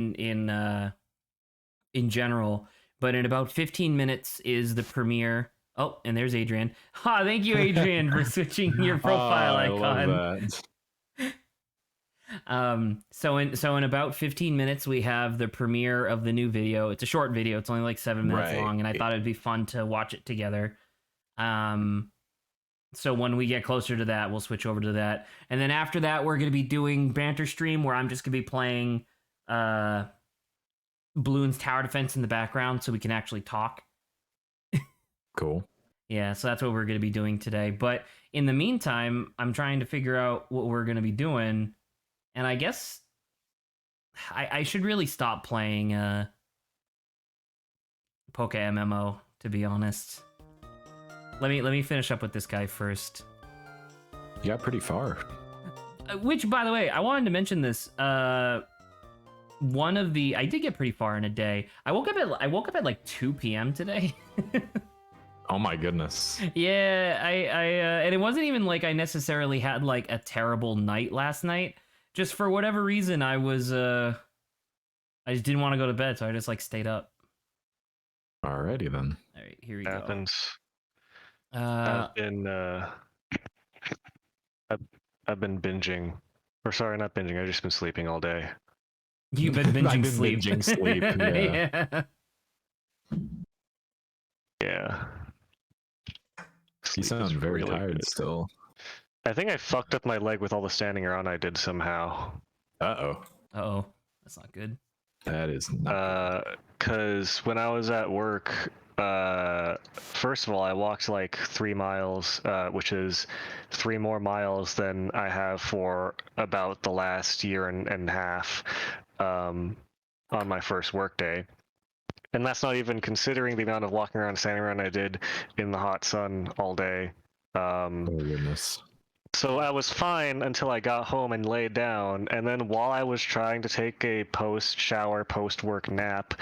in general. But in about 15 minutes is the premiere. Oh, and there's Adrian. Ha! Thank you, Adrian, for switching your profile I icon. love that. So in about 15 minutes we have the premiere of the new video. It's a short video. It's only like 7 minutes long, and I thought it'd be fun to watch it together. So when we get closer to that, we'll switch over to that. And then after that, we're going to be doing Banter stream, where I'm just going to be playing Bloons Tower Defense in the background so we can actually talk. Cool. Yeah, so that's what we're going to be doing today. But in the meantime, I'm trying to figure out what we're going to be doing. And I guess I should really stop playing Poke MMO, to be honest. Let me finish up with this guy first. You got pretty far. Which, by the way, I wanted to mention this. I did get pretty far in a day. I woke up at like 2 p.m. today. Oh my goodness. Yeah, I and it wasn't even like I necessarily had like a terrible night last night. Just for whatever reason, I just didn't want to go to bed, so I just like stayed up. Alrighty then. All right, here we Happens. go. I've been binging, or sorry, not binging. I've just been sleeping all day. You've been binging I've been sleep. binging sleep. Yeah. Yeah. You Sleep sound is very really tired good. still. I think I fucked up my leg with all the standing around I did somehow. Uh-oh. Uh-oh, that's not good. That is not Because when I was at work, first of all, I walked like 3 miles, which is 3 more miles than I have for about the last year and a half on my first work day. And that's not even considering the amount of walking around and standing around I did in the hot sun all day. oh goodness. So I was fine until I got home and laid down, and then while I was trying to take a post-shower, post-work nap,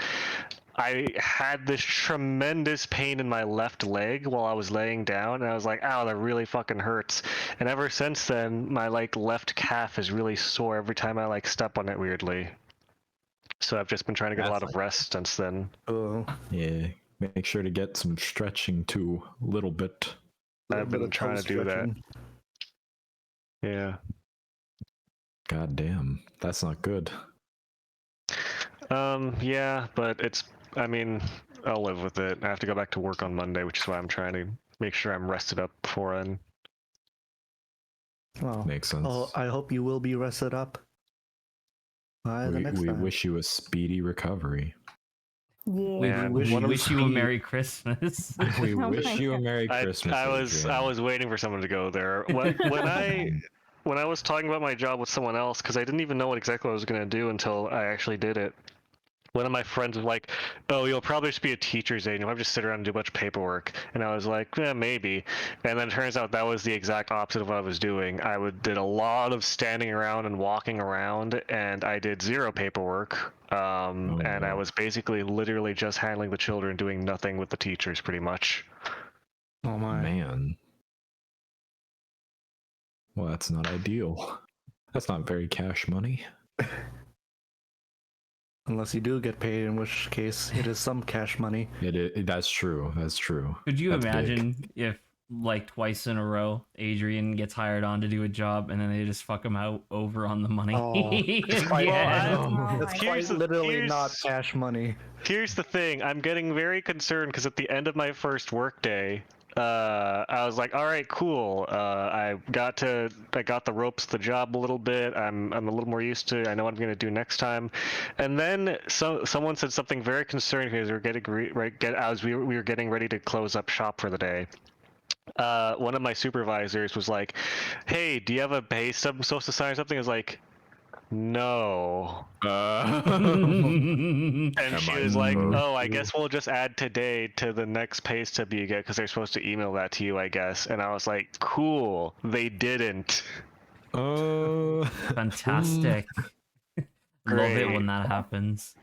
I had this tremendous pain in my left leg while I was laying down, and I was like, ow, that really fucking hurts. And ever since then, my left calf is really sore every time I step on it weirdly. So I've just been trying to get a lot of rest since then. Oh, Yeah. Make sure to get some stretching too, a little bit. I've been trying to do that. Yeah. God damn, that's not good. Yeah, but I'll live with it. I have to go back to work on Monday, which is why I'm trying to make sure I'm rested up before then. well, Makes sense. I hope you will be rested up. We wish you a speedy recovery. Yeah. We wish you a Merry Christmas. We wish you a Merry Christmas. I was waiting for someone to go there. When I was talking about my job with someone else, because I didn't even know what exactly I was going to do until I actually did it. One of my friends was like, "Oh, you'll probably just be a teacher's aide. You'll have to sit around and do a bunch of paperwork." And I was like, "Yeah, maybe." And then it turns out that was the exact opposite of what I was doing. I did a lot of standing around and walking around, and I did zero paperwork. And I was basically literally just handling the children, doing nothing with the teachers, pretty much. Oh my. Man. Well, that's not ideal. That's not very cash money. Unless you do get paid, in which case it is some cash money. That's true. That's true. Could you That's imagine big. if, like, twice in a row, Adrian gets hired on to do a job and then they just fuck him out over on the money? Oh, it's quite, Well, it's quite literally not cash money. Here's the thing. I'm getting very concerned because at the end of my first work day, I was like, all right, cool. I got the ropes of the job a little bit. I'm a little more used to it. I know what I'm going to do next time. And then someone said something very concerning because we were getting ready to close up shop for the day. One of my supervisors was like, "Hey, do you have a pay stub I'm supposed to sign or something?" I was like, "No." And she was like, "Oh, I guess we'll just add today to the next pay stub you get because they're supposed to email that to you, I guess." And I was like, "Cool." They didn't. Oh, Fantastic. Love it Great. when that happens.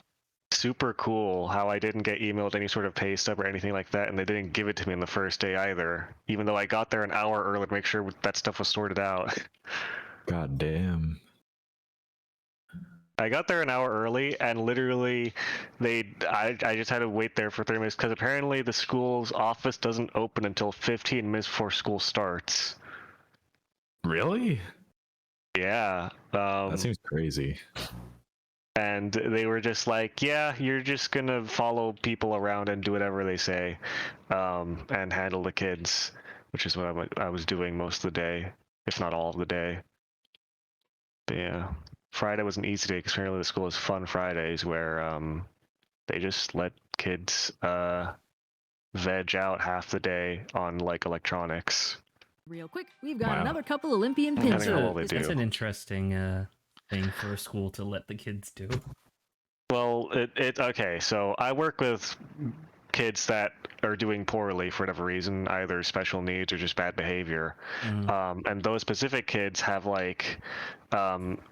Super cool how I didn't get emailed any sort of pay stub or anything like that, and they didn't give it to me on the first day either, even though I got there an hour early to make sure that stuff was sorted out. God damn. I got there an hour early, and literally, I just had to wait there for 30 minutes because apparently the school's office doesn't open until 15 minutes before school starts. Really? Yeah. That seems crazy. And they were just like, yeah, you're just gonna follow people around and do whatever they say, and handle the kids, which is what I was doing most of the day, if not all of the day. But yeah, Friday was an easy day because apparently the school is Fun Fridays where they just let kids veg out half the day on like electronics. Real quick, we've got Wow. another couple Olympian Depending pins. on what they That's do. an interesting thing for a school to let the kids do. Well, okay, so I work with kids that are doing poorly for whatever reason, either special needs or just bad behavior. And those specific kids have like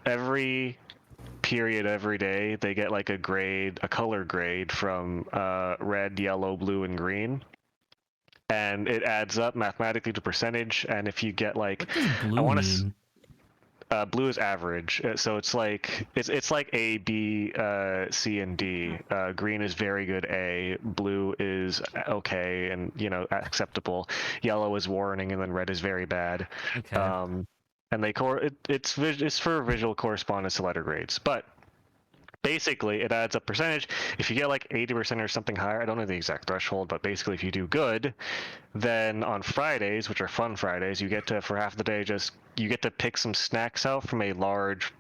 every period every day they get like a color grade from red, yellow, blue, and green. And it adds up mathematically to percentage, and if you get like What does blue I want mean? to blue is average, so it's like A, B, C, and D. Green is very good A, blue is okay and acceptable, yellow is warning, and then red is very bad. Okay. And it's for visual correspondence to letter grades, but basically it adds up percentage. If you get like 80% or something higher, I don't know the exact threshold, but basically if you do good, then on Fridays, which are Fun Fridays, you get to, for half the day, you get to pick some snacks out from a large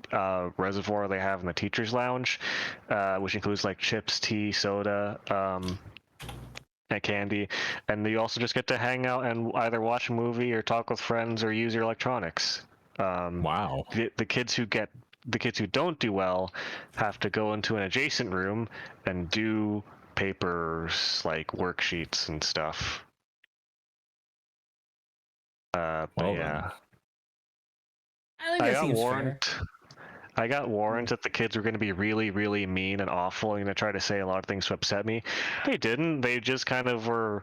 reservoir they have in the teacher's lounge, which includes like chips, tea, soda, and candy. And you also just get to hang out and either watch a movie or talk with friends or use your electronics. Wow. The kids who don't do well have to go into an adjacent room and do papers like worksheets and stuff. But Well yeah, I think I that got seems warned. fair. I got warned that the kids were going to be really, really mean and awful and going to try to say a lot of things to upset me. They didn't. They just kind of were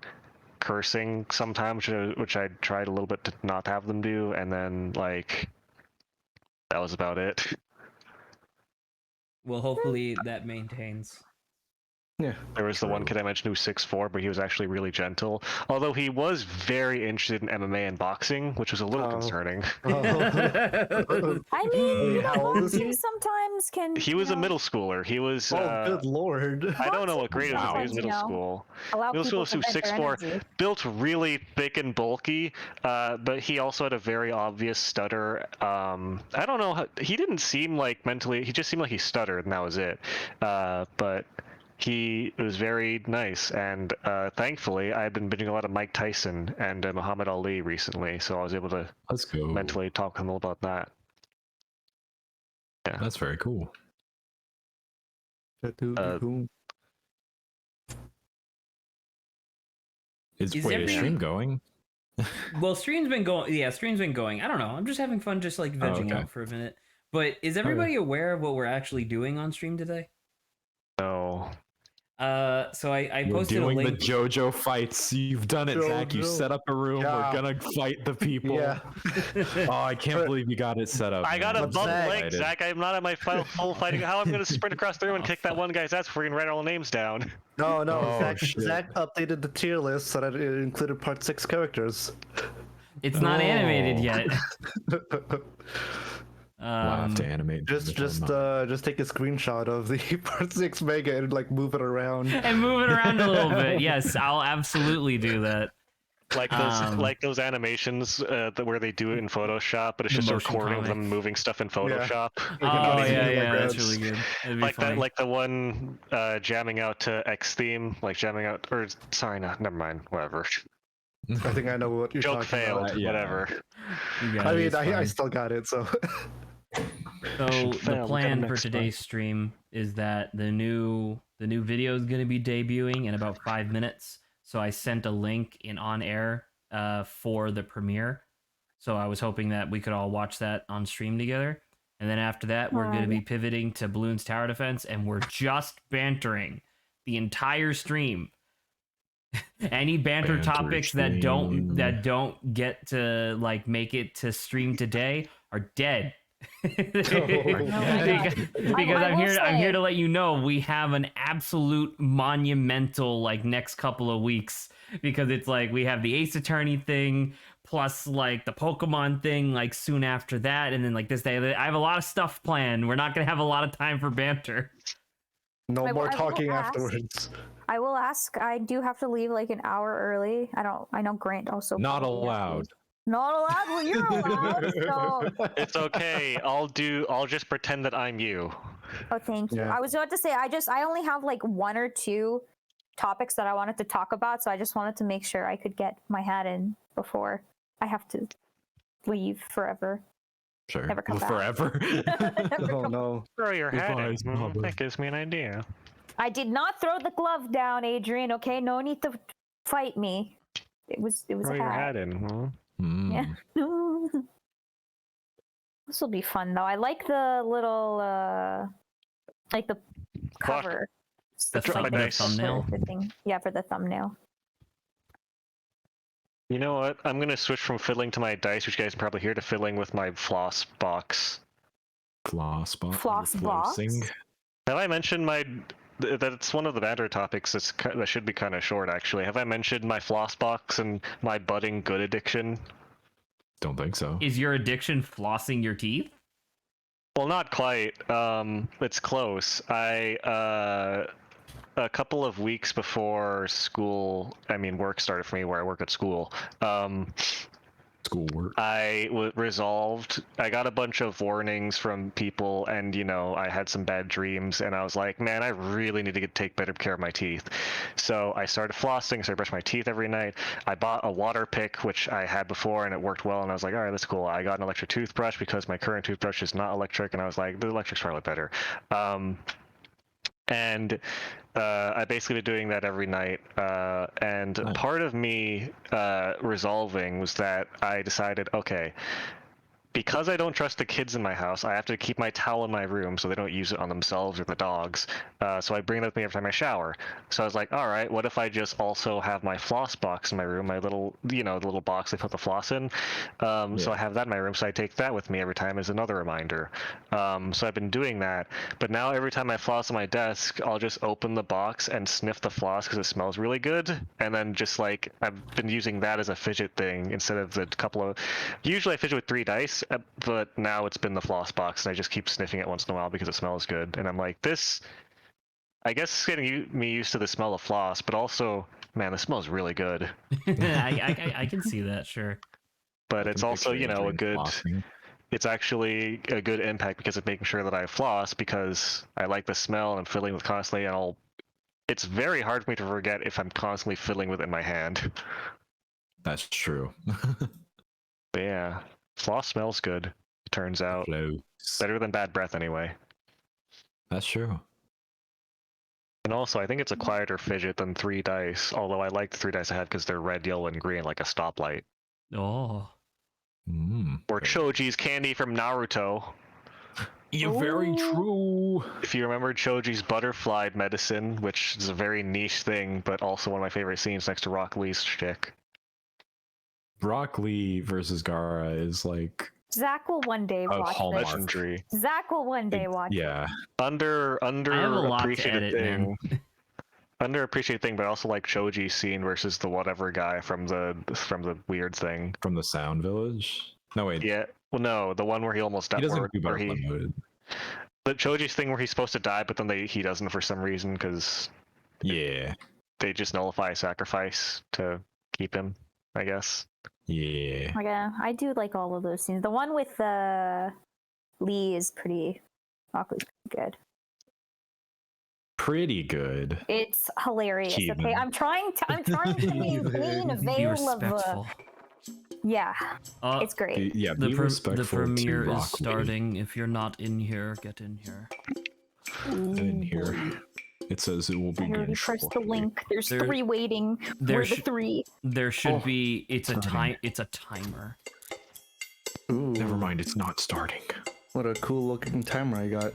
cursing sometimes, which I tried a little bit to not have them do, and then like that was about it. Well, hopefully that maintains. Yeah. There was the one True. kid I mentioned who was 6'4", but he was actually really gentle. Although he was very interested in MMA and boxing, which was a little Oh. concerning. I mean, Wait, how old is he? boxing sometimes can. He was you a know, middle schooler. He was. Oh, good lord. I don't know what grade it was. He was Boxing middle sometimes, school. allow Middle people school, to so vent their 6'4", energy. built really thick and bulky, but he also had a very obvious stutter. I don't know. He didn't seem like mentally. He just seemed like he stuttered, and that was it. But he was very nice, and thankfully, I've been binging a lot of Mike Tyson and Muhammad Ali recently, so I was able to Let's go. mentally talk to him about that. Yeah. That's very cool. Is Is wait, is every- stream going? Well, stream's been going. Yeah, stream's been going. I don't know. I'm just having fun, just like vegging okay. out for a minute. But is everybody aware of what we're actually doing on stream today? No. So I We're posted a doing the link. JoJo fights. You've done it, Zach. You JoJo. set up a room. Yeah. We're gonna fight the people. Yeah. Oh, I can't believe you got it set up. I got a man. bump Zach- leg, Zach. I'm not at my full fighting. How am I going to sprint across the room and Oh, kick that one guy's ass before we can write all the names down? No, Oh, Zach, shit. Zach updated the tier list so that it included part 6 characters. It's not animated Oh. yet. We'll have to animate. Just take a screenshot of the part 6 mega and like move it around. And move it around a little bit. Yes, I'll absolutely do that. Like those animations where they do it in Photoshop, but it's The just a motion recording of comic. them moving stuff in Photoshop. Oh not even yeah, in yeah, that's backgrounds. really good. That'd be Like funny. that, like the one jamming out to X theme, like jamming out, or sorry, no, never mind, whatever. I think I know what you're Joke talking failed, about. Yeah. whatever. You got I it, mean, it's I fine. still got it, so. So Should the fail, plan become for next today's stream is that the new video is going to be debuting in about 5 minutes. So I sent a link in on air for the premiere. So I was hoping that we could all watch that on stream together. And then after that, we're going to be pivoting to Bloons Tower Defense, and we're just bantering the entire stream. Any banter Banter topics that stream. don't get to like make it to stream today are dead. because I I'm will here say- to let you know we have an absolute monumental like next couple of weeks, because it's like we have the Ace Attorney thing plus like the Pokemon thing like soon after that, and then like this day I have a lot of stuff planned. We're not gonna have a lot of time for banter. No I more will talking ask. afterwards. I will ask. I do have to leave like an hour early. I know Grant also. Not probably has to allowed. leave. Not allowed. Well, you're allowed. So. It's okay. I'll just pretend that I'm you. Oh, thank you. Yeah. I was about to say I only have like one or two topics that I wanted to talk about, so I just wanted to make sure I could get my hat in before I have to leave forever. Sure. Never come back. Forever. Oh no. Throw your hat in. Advise, Baba. That gives me an idea. I did not throw the glove down, Adrian. Okay, no need to fight me. It was Throw a your hat. hat in. Huh? Hmm. Yeah. This will be fun though. I like the little like the cover. The It's like nice. thumbnail? the thing. Yeah, for the thumbnail. You know what? I'm gonna switch from fiddling to my dice, which you guys can probably hear, to fiddling with my floss box. Floss box. Floss box? Flossing. Have I mentioned that's one of the banter topics that should be kind of short, actually. Have I mentioned my floss box and my budding good addiction? Don't think so. Is your addiction flossing your teeth? Well, not quite. It's close. A couple of weeks before work started for me, where I work at school. Schoolwork. I resolved. I got a bunch of warnings from people, and I had some bad dreams, and I was like, man, I really need to take better care of my teeth. So I started flossing, so I brushed my teeth every night. I bought a water pick, which I had before, and it worked well, and I was like, all right, that's cool. I got an electric toothbrush because my current toothbrush is not electric, and I was like, the electric's probably better. And I basically been doing that every night. And Nice. part of me resolving was that I decided, okay, because I don't trust the kids in my house, I have to keep my towel in my room so they don't use it on themselves or the dogs. So I bring it with me every time I shower. So I was like, all right, what if I just also have my floss box in my room, my little, the little box they put the floss in. So I have that in my room, so I take that with me every time as another reminder. So I've been doing that, but now every time I floss on my desk, I'll just open the box and sniff the floss because it smells really good. And then just like, I've been using that as a fidget thing instead of the couple of, usually I fidget with 3 dice. But now it's been the floss box, and I just keep sniffing it once in a while because it smells good. And I'm like, this, I guess it's getting me used to the smell of floss, but also, man, this smells really good. I can see that, sure. But it's also, Picture a Adrian good, flossing. it's actually a good impact because of making sure that I floss, because I like the smell and I'm fiddling with constantly, and it's very hard for me to forget if I'm constantly fiddling with it in my hand. That's true. But yeah, floss smells good, it turns out. Close. Better than bad breath anyway. That's true. And also, I think it's a quieter fidget than 3 dice, although I like the 3 dice I had because they're red, yellow, and green like a stoplight. Oh. Or Choji's candy from Naruto. You're very Ooh. true. If you remember Choji's butterfly medicine, which is a very niche thing, but also one of my favorite scenes next to Rock Lee's chick. Rock Lee versus Gara is like Zach will one day watch hallmark. this. Legendary. Zach will one day watch. yeah. Underappreciated edit, thing. man. Underappreciated thing, but I also like Choji's scene versus the whatever guy from the weird thing. From the Sound Village. No wait. Yeah. Well, no, the one where he almost He died. doesn't do Where butterfly he, mode. the Choji's thing where he's supposed to die, but then he doesn't for some reason because Yeah. they just nullify sacrifice to keep him, I guess. Yeah. Okay, I do like all of those scenes. The one with Lee is pretty good. Pretty good. It's hilarious. Okay, Achievement. I'm trying to maintain a Be veil of respectful. yeah, Uh, it's great. Yeah, the be respectful premiere to is Rock Lee. starting. If you're not in here, get in here. In here. It says it will I begin already pressed the shortly. link. There's There- 3 waiting. there We're the sh- 3. There should Oh, be. It's a starting. time. It's a timer. Ooh, Never mind, it's not starting. what a cool looking timer I got.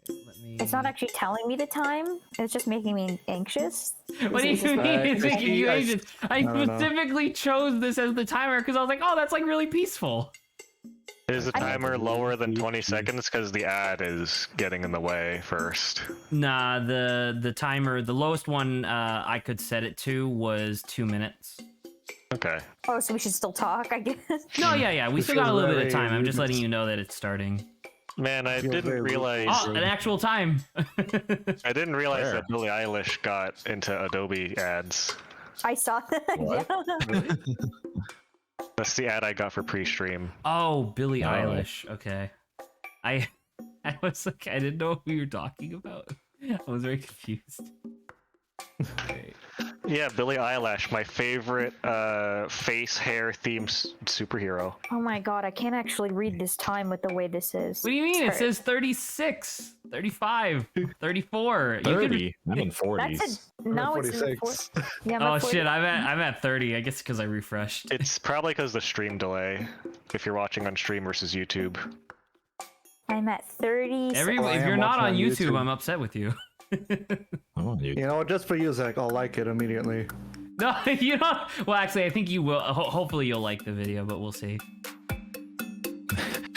Let me. It's not actually telling me the time. It's just making me anxious. What do you It's just mean? like- It's making you I- anxious. I don't know. specifically chose this as the timer because I was like, oh, that's like really peaceful. Is the I mean- timer lower than 20 seconds because the ad is getting in the way first? Nah, the timer, the lowest one I could set it to was 2 minutes. Okay. Oh, so we should still talk, I guess. No, yeah, we This still got a is little bit of very time. I'm just letting rude. you know that it's starting. Man, I Feel didn't very realize. Oh, an actual time. I didn't realize Where? that Billie Eilish got into Adobe ads. I saw that. What? Yeah. That's the ad I got for pre-stream. Oh, Billie Oh. Eilish. Okay. I was like, I didn't know who you were talking about. I was very confused. Okay. Yeah, Billie Eilish, my favorite face hair themed superhero. Oh my god, I can't actually read this time with the way this is. What do you mean? It It's says 36, 35, 34. You could- 30. I'm in 40s. That's a no. It's in the 46. yeah. I'm Oh at 40. shit, I'm at 30. I guess because I refreshed. It's probably because the stream delay. If you're watching on stream versus YouTube. I'm at 30. If I you're am not on watching on YouTube, YouTube. I'm upset with you. Oh, you. You know, just for you, Zach, I'll like it immediately. No, you don't. Well, actually, I think you will. Hopefully, you'll like the video, but we'll see.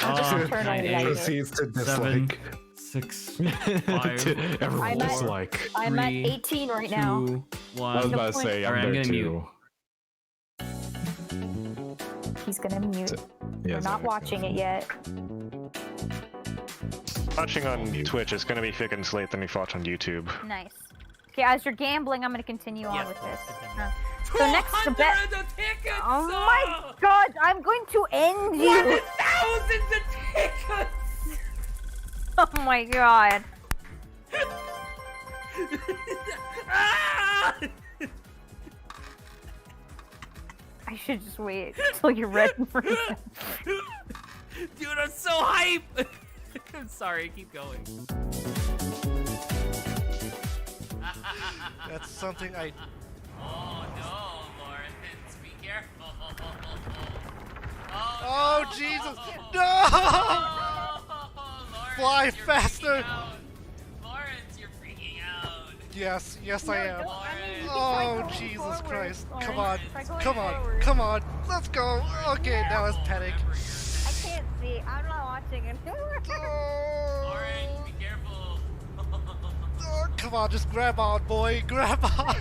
Oh, turn on the 9, light. 8, Proceeds to 7, dislike. 6, 5, Everyone I'm was at- like, I'm at 3, 18 right now. 2, I was 1. about to say, I'm Alright, I'm there gonna too. He's gonna mute. Yeah, We're not Zach. watching it yet. Watching on Twitch is gonna be thick and slate than if you watch on YouTube. Nice. Okay, as you're gambling, I'm gonna continue on Yes, with this. continue. So next to bet. tickets! Oh my god, I'm going to end you. Thousands of tickets! Oh my god. Ah! I should just wait until you're ready for it. Dude, I'm so hype! I'm sorry, keep going. That's something I. Oh no, Lawrence, be careful. Oh, Jesus! No! Lawrence, Fly you're faster! freaking out. Lawrence, you're freaking out. Yes, yes, I am. Lawrence. Oh, Jesus Christ! Come on, Try going come on, forward. come on! Let's go! Okay, now it's panic. I can't see. I'm not watching it. Oh, Lawrence, be careful. oh, come on, just grab on, boy, grab on!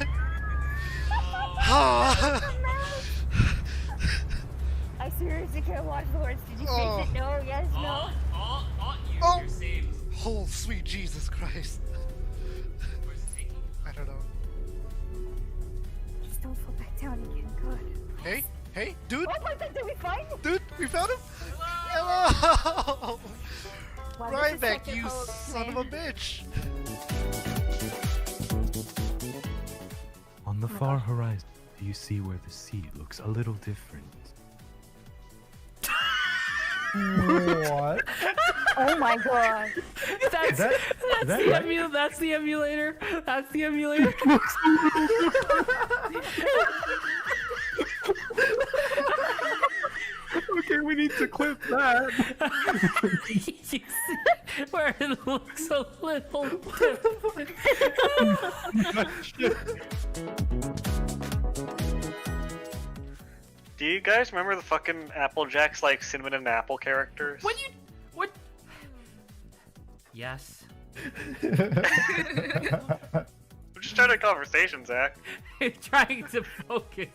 I seriously can't watch Lawrence. Did you Oh. face it? No, yes, no. Oh. You're saved. Oh, sweet Jesus Christ! Where's it taking you? I don't know. Just don't fall back down again. God. Hey, hey, dude, Oh my god, did we find him? dude, we found him! Hello! Wow, this is Ryback, such a you hoax, son of man. a bitch! On the far horizon, you see where the sea looks a little different. What? Oh my god. That's that the right? that's the emulator. That's the emulator. Okay, we need to clip that. You see where it looks a little different. Do you guys remember the fucking Applejacks like cinnamon and apple characters? What? Yes. I'm just starting a conversation, Zach. I'm trying to focus.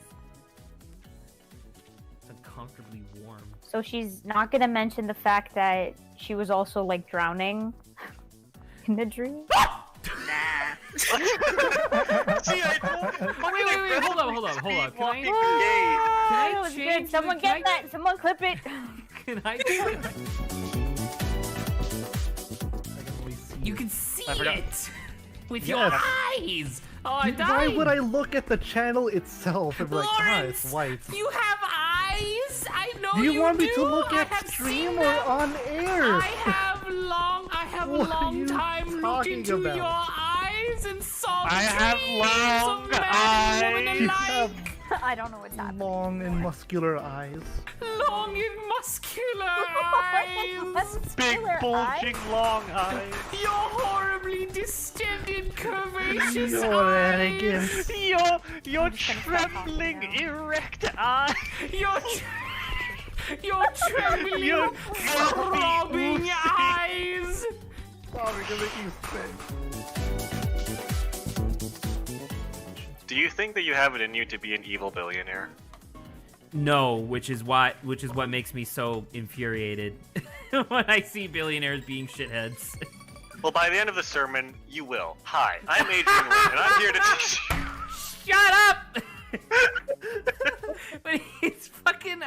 It's uncomfortably warm. So she's not gonna mention the fact that she was also like drowning in the dream? See, I told you. Oh wait, hold on. Can Walking I? the gate. That was good. change Someone the- get can I- that. Someone clip it. Can I? You can see I forgot. it with Yes. your eyes. Oh, I Why died. would I look at the channel itself and be like, ah, it's Lawrence, white? you have eyes. I know Do you want me to do. look I at have stream seen or them. on air? I have a What are long you time looked talking into about? your eyes and saw the I have dreams long of man and woman eyes. You alike. have I don't know what's happening. long and muscular eyes. Long and muscular eyes. Big bulging long eyes. Your horribly distended, curvaceous Your eyes. Your trembling erect eye. Your Your trembling, Your throbbing eyes. Do you think that you have it in you to be an evil billionaire? No, which is what makes me so infuriated when I see billionaires being shitheads. Well, by the end of the sermon, you will. Hi, I'm Adrian Lynn, and I'm here to teach you. Shut up! But he's fucking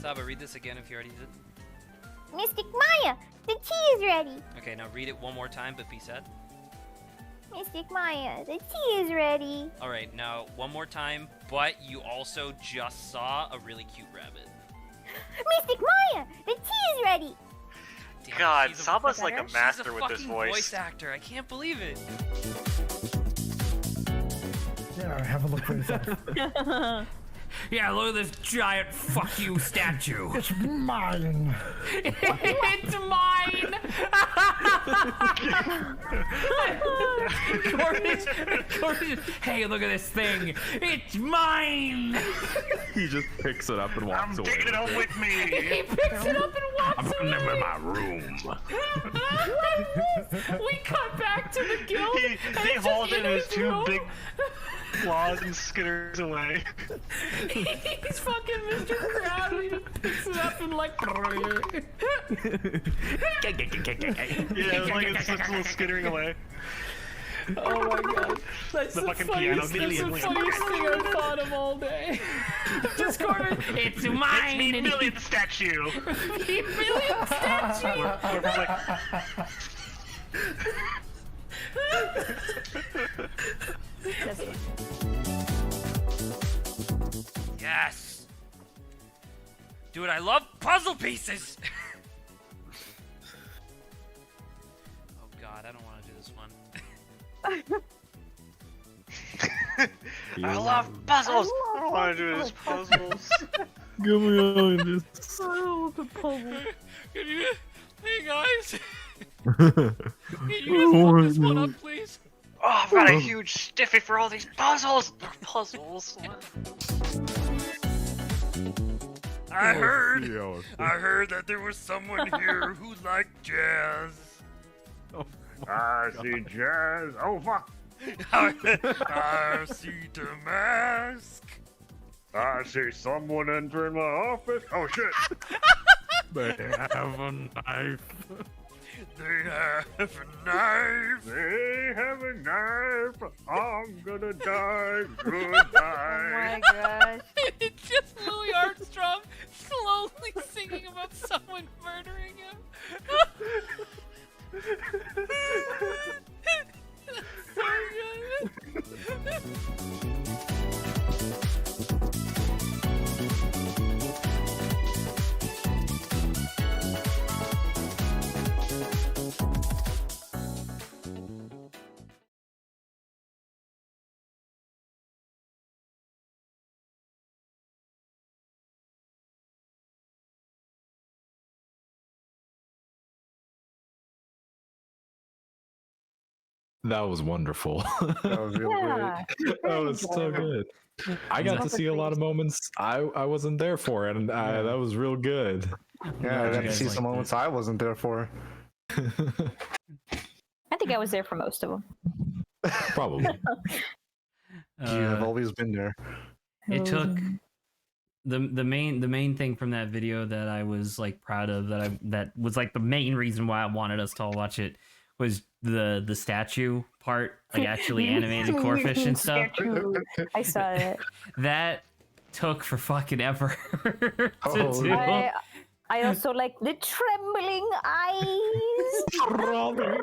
Saba, read this again if you already did. Mystic Maya, the tea is ready. Okay, now read it one more time, but be sad. Mystic Maya, the tea is ready. All right, now one more time, but you also just saw a really cute rabbit. Mystic Maya, the tea is ready. Damn, God, she's Saba's like a she's master a with this fucking voice. actor. I can't believe it. Yeah, have a look for yourself. Yeah, look at this giant fuck you statue. It's mine. It's mine. Cornish, hey, look at this thing. It's mine. He just picks it up and walks away. Taking it home with me. He picks it up and walks I'm putting them in my room. We cut back to the guild. He and holds just it in his his two room. big claws and skitters away. He's fucking Mr. Crab. He just picks it up and like. Yeah, like it's just a little skittering away. Oh my god. That's The fucking piano funniest, that's the million. funniest thing I've thought of all day. Just Corbin, it's mine. Me and million statue. he million statue. Corbin's like, Yes. Dude, I love puzzle pieces. Oh god, I don't want to do this one. I love puzzles. I don't want to do this puzzles. Give me all this. Can you? Hey guys. Can you guys look this one up, please? Oh, I've got a huge stiffy for all these puzzles. They're puzzles. I heard that there was someone here who liked jazz. I see jazz. Oh fuck. I see the mask. I see someone entering my office. Oh shit. They have a knife. They have a knife. They have a knife. I'm gonna die. Oh Goodbye. my gosh. It's just Louis Armstrong slowly singing about someone murdering him. So good. That was wonderful. That was really Yeah. That was so good. I got to see a lot of moments I wasn't there for, and that was real good. great. Yeah, I You got to guys see liked some it. moments I wasn't there for. I think I was there for most of them. Probably. You have always been there. It took the main thing from that video that I was like proud of, that was like the main reason why I wanted us to all watch it, was the statue part, like actually animated Corefish and stuff. I saw it. That took for fucking ever to Oh, do. I also like the trembling eyes. Throbbing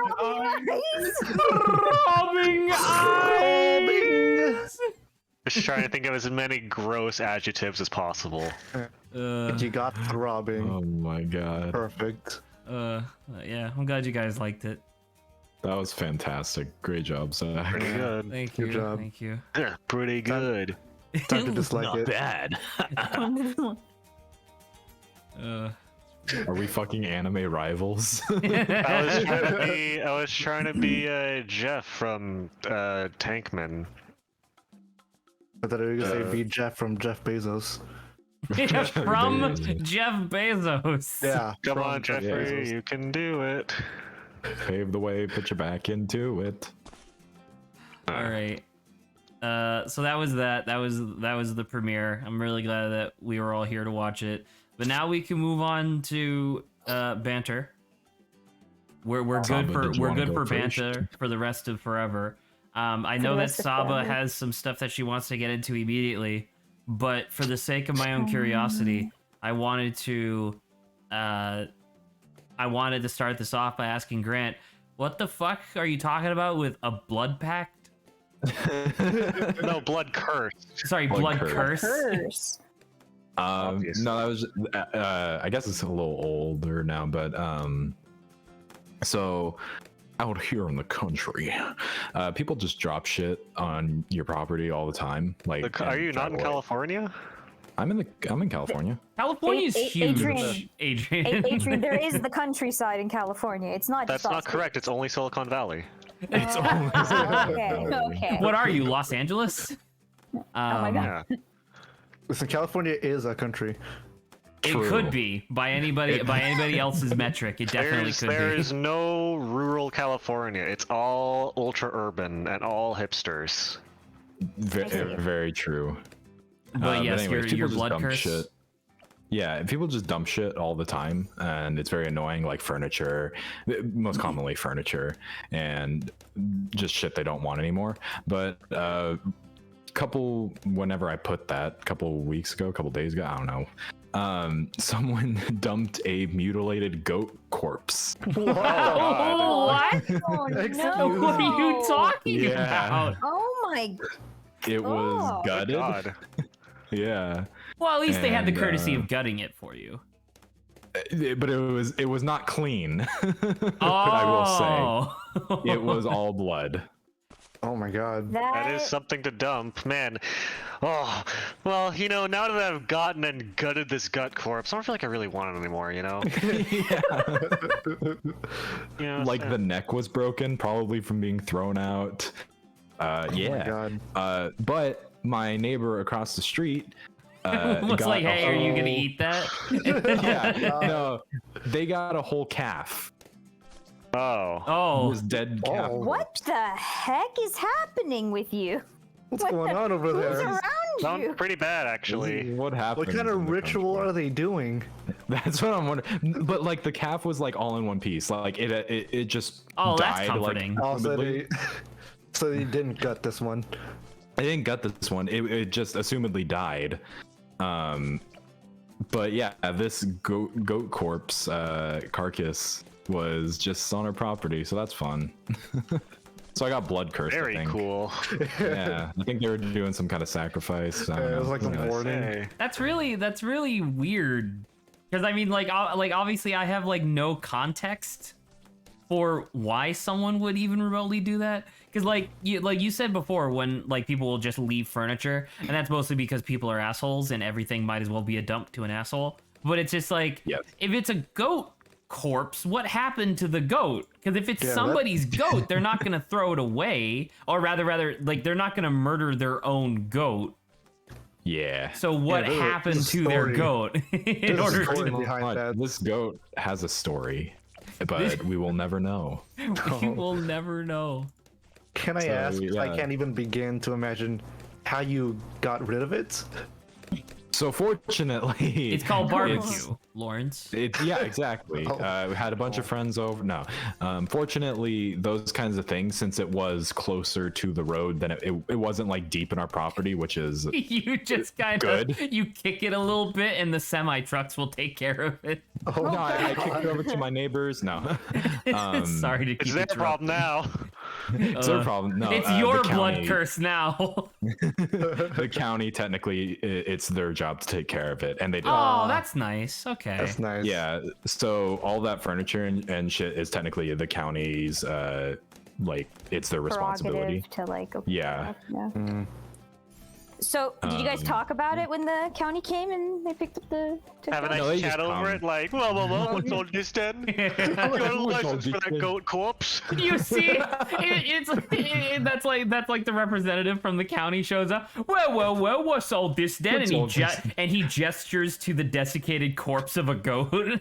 Throbbing eyes. Just trying to think of as many gross adjectives as possible. You got throbbing. Oh my god. Perfect. Yeah, I'm glad you guys liked it. That was fantastic. Great job, Zach. Pretty good. Thank Good you. job. Thank you. Pretty good. Time to dislike it. bad. Are we fucking anime rivals? I was trying to be Jeff from Tankman. I thought you were gonna say be Jeff from Jeff Bezos. From Jeff Bezos. Yeah. Come from on, Jeff Jeffrey, Bezos. you can do it. Pave the way, put your back into it. All right. So that was that. That was the premiere. I'm really glad that we were all here to watch it. But now we can move on to Banter. We're good Saba, for did you wanna go Banter for the rest of forever. I know the that rest of Saba forever. has some stuff that she wants to get into immediately, but for the sake of my own curiosity, I wanted to start this off by asking Grant, what the fuck are you talking about with a blood pact? No, blood curse. Sorry, Blood blood curse. Curse. No, that was I guess it's a little older now, but so out here in the country, people just drop shit on your property all the time. Like, Are you not in drive away. California? I'm in California. California's huge. Adrian. Adrian. Adrian, there is the countryside in California. It's not That's just not us. correct. It's only Silicon Valley. It's only Okay. What are you, Los Angeles? Oh my god. Yeah. Listen, California is a country. It True. could be by anybody else's metric. It definitely could There be. is no rural California. It's all ultra urban and all hipsters. Very, very true. But yes, anyways, your people just blood dump curse. shit. Yeah, people just dump shit all the time, and it's very annoying. Like furniture, most commonly furniture, and just shit they don't want anymore. But whenever I put that, couple weeks ago, couple days ago, I don't know. Someone dumped a mutilated goat corpse. Oh, what? Oh, Excuse no. What are you talking Yeah. about? Oh my. It was Oh. gutted. God. Yeah, Well, at least they had the And, courtesy of gutting it for you. but it was not clean. Oh, I will say it was all blood. Oh my god. That is something to dump, man. Oh, well, now that I've gotten and gutted this gut corpse, I don't feel like I really want it anymore, Like the neck was broken, probably from being thrown out. Yeah. God. But my neighbor across the street was got like, a hey, are you gonna whole- eat that? Yeah, no, they got a whole calf. Oh. It Oh, was dead calf. Oh. What the heck is happening with you? What's What going the- on over Who's there? around Sounds you? pretty bad, This actually. is what happened? What kind of ritual are they doing? That's what I'm wondering. But like the calf was like all in one piece. Like it just Oh, that's died. comforting. Like, Also, so they didn't gut this one. I didn't gut this one. It just assumedly died. But yeah, this goat corpse carcass was just on our property, so that's fun. So I got blood cursed. Very I think. cool. Yeah, I think they were doing some kind of sacrifice. I don't It was know. like a Yeah. warning. Hey. that's really weird. Because I mean, like obviously, I have like no context for why someone would even remotely do that. Because like you said before, when like people will just leave furniture, and that's mostly because people are assholes, and everything might as well be a dump to an asshole. But it's just like, Yes. if it's a goat corpse, what happened to the goat? Because if it's Yeah, somebody's goat, they're not gonna throw it away, or rather, like they're not gonna murder their own goat. Yeah. So what there's a happened to their story. goat in a order story to? behind that. This goat has a story, but we will never know. We will never know. Can I So, ask? I yeah. can't even begin to imagine how you got rid of it. So fortunately, It's called barbecue, it's- Lawrence. Yeah, exactly. Oh. We had a bunch of friends over. No, fortunately, those kinds of things, since it was closer to the road, then it wasn't like deep in our property, which is You just kind Good. of you kick it a little bit, and the semi trucks will take care of it. Oh, no. I kicked it over to my neighbors. No, Sorry to It's keep their interrupting. problem now. it's their problem. No, It's the your blood county- curse now. The county technically, it's their job to take care of it, and they did. Oh, that's nice. Okay. that's nice. Yeah, so all that furniture and shit is technically the county's, like, it's their responsibility. Prerogative to like. Yeah. Yeah. Mm. So, did you guys talk about it when the county came and they picked up the? Have a nice No, they chat just over come. it, like, well, what's all this then? You got a license for that goat corpse? You see, that's like the representative from the county shows up. Well, what's all this then? And he gestures to the desiccated corpse of a goat.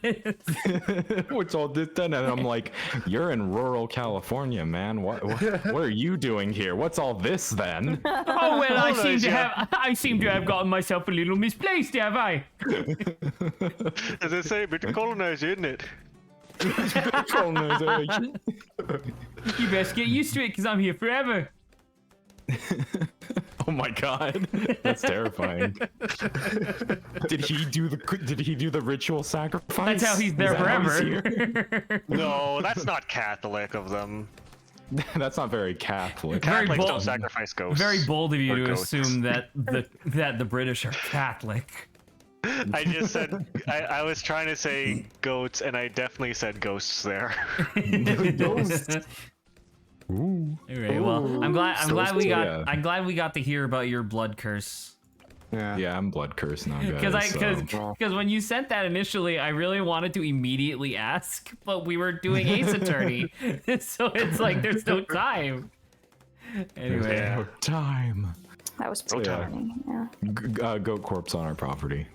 What's all this then? And I'm like, you're in rural California, man. What are you doing here? What's all this then? Oh well, I seem to have gotten myself a little misplaced, have I? As I say, bit of colonizer, isn't it? You best get used to it, because I'm here forever. Oh my god, that's terrifying. Did he do the ritual sacrifice? That's how he's there Is that how he's forever. here? No, that's not Catholic of them. That's not very Catholic. Very Catholics bold. don't sacrifice ghosts. Very bold of you Or to goats. assume that the British are Catholic. I just said I was trying to say goats, and I definitely said ghosts there. Ooh. Anyway, well, I'm glad we got yeah. I'm glad we got to hear about your blood curse. Yeah, I'm blood cursed now, guys. Because when you sent that initially, I really wanted to immediately ask, but we were doing Ace Attorney, so it's like there's no time. Anyway, Yeah. No time. That was Oh, pretty yeah. funny. Yeah. Goat corpse on our property.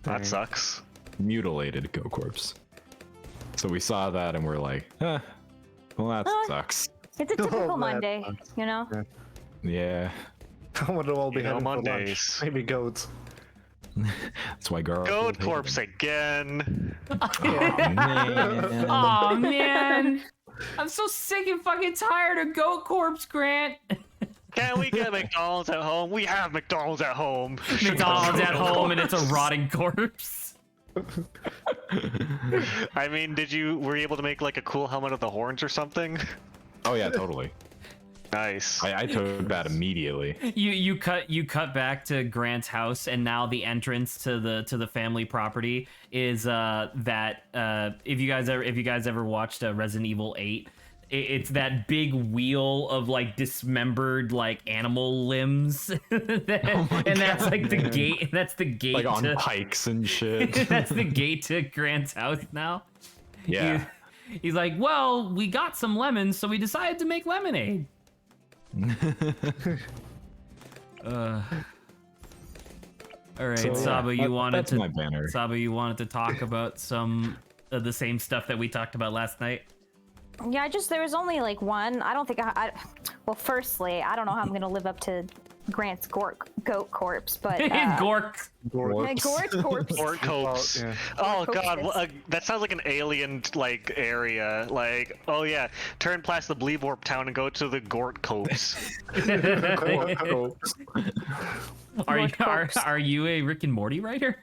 That sucks. Mutilated goat corpse. So we saw that and we're like, well, that sucks. It's a typical man. Monday, you know. Yeah. I wonder what we'll be You know, having for Mondays. lunch. Maybe goats. That's why girls. Goat corpse again. Man. oh man, I'm so sick and fucking tired of goat corpse, Grant. Can we get McDonald's at home? We have McDonald's at home. McDonald's at home and it's a rotting corpse. I mean, were you able to make like a cool helmet of the horns or something? Oh yeah, totally. Nice. I took that immediately. You cut back to Grant's house, and now the entrance to the family property is that if you guys ever watched Resident Evil 8, it's that big wheel of like dismembered like animal limbs, and that's like the gate. That's the gate Like on to, pikes and shit. that's the gate to Grant's house now. Yeah. He's like, well, we got some lemons, so we decided to make lemonade. All right, So, yeah, Saba, you wanted that's to my banner. Saba, you wanted to talk about some of the same stuff that we talked about last night. Yeah, there was only like one. I don't think well, firstly, I don't know how I'm gonna live up to Grant's goat corpse, but Gork. Gort corpse. Or copes. Yeah. Oh Or god, copes. that sounds like an alien like area. Like, oh yeah, turn past the Bleeborp town and go to the Gort Copes. Are you a Rick and Morty writer?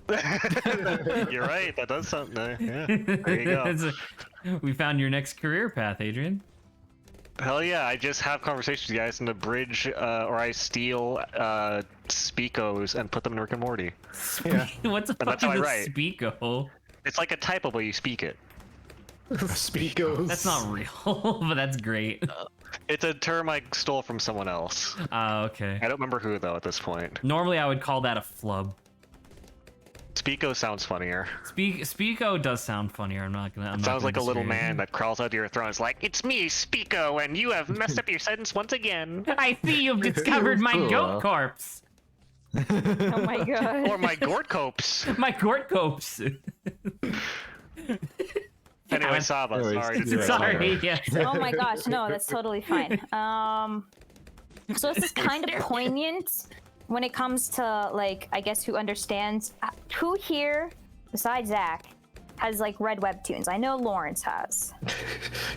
You're right. That does something. Yeah. There you go. We found your next career path, Adrian. Hell yeah! I just have conversations with you guys in the bridge, or I steal speakos and put them in Rick and Morty. Yeah. What's a that's how I fucking write. speako? It's like a typo, but you speak it. Speakos. That's not real, but that's great. It's a term I stole from someone else. Okay. I don't remember who though at this point. Normally, I would call that a flub. Speako sounds funnier. Speako does sound funnier. I'm not gonna Sounds like a little disagree. man that crawls out of your throne. It's like, it's me, Speako, and you have messed up your sentence once again. I see you've discovered my goat corpse. Oh my god. Or my Gort Copes. My Gort corpse. Anyway, Saba, Anyways, sorry. you're right. Sorry. Yes. Oh my gosh, no, that's totally fine. So this is kind of poignant when it comes to like, I guess who understands. Who here, besides Zach, has like read webtoons? I know Lawrence has.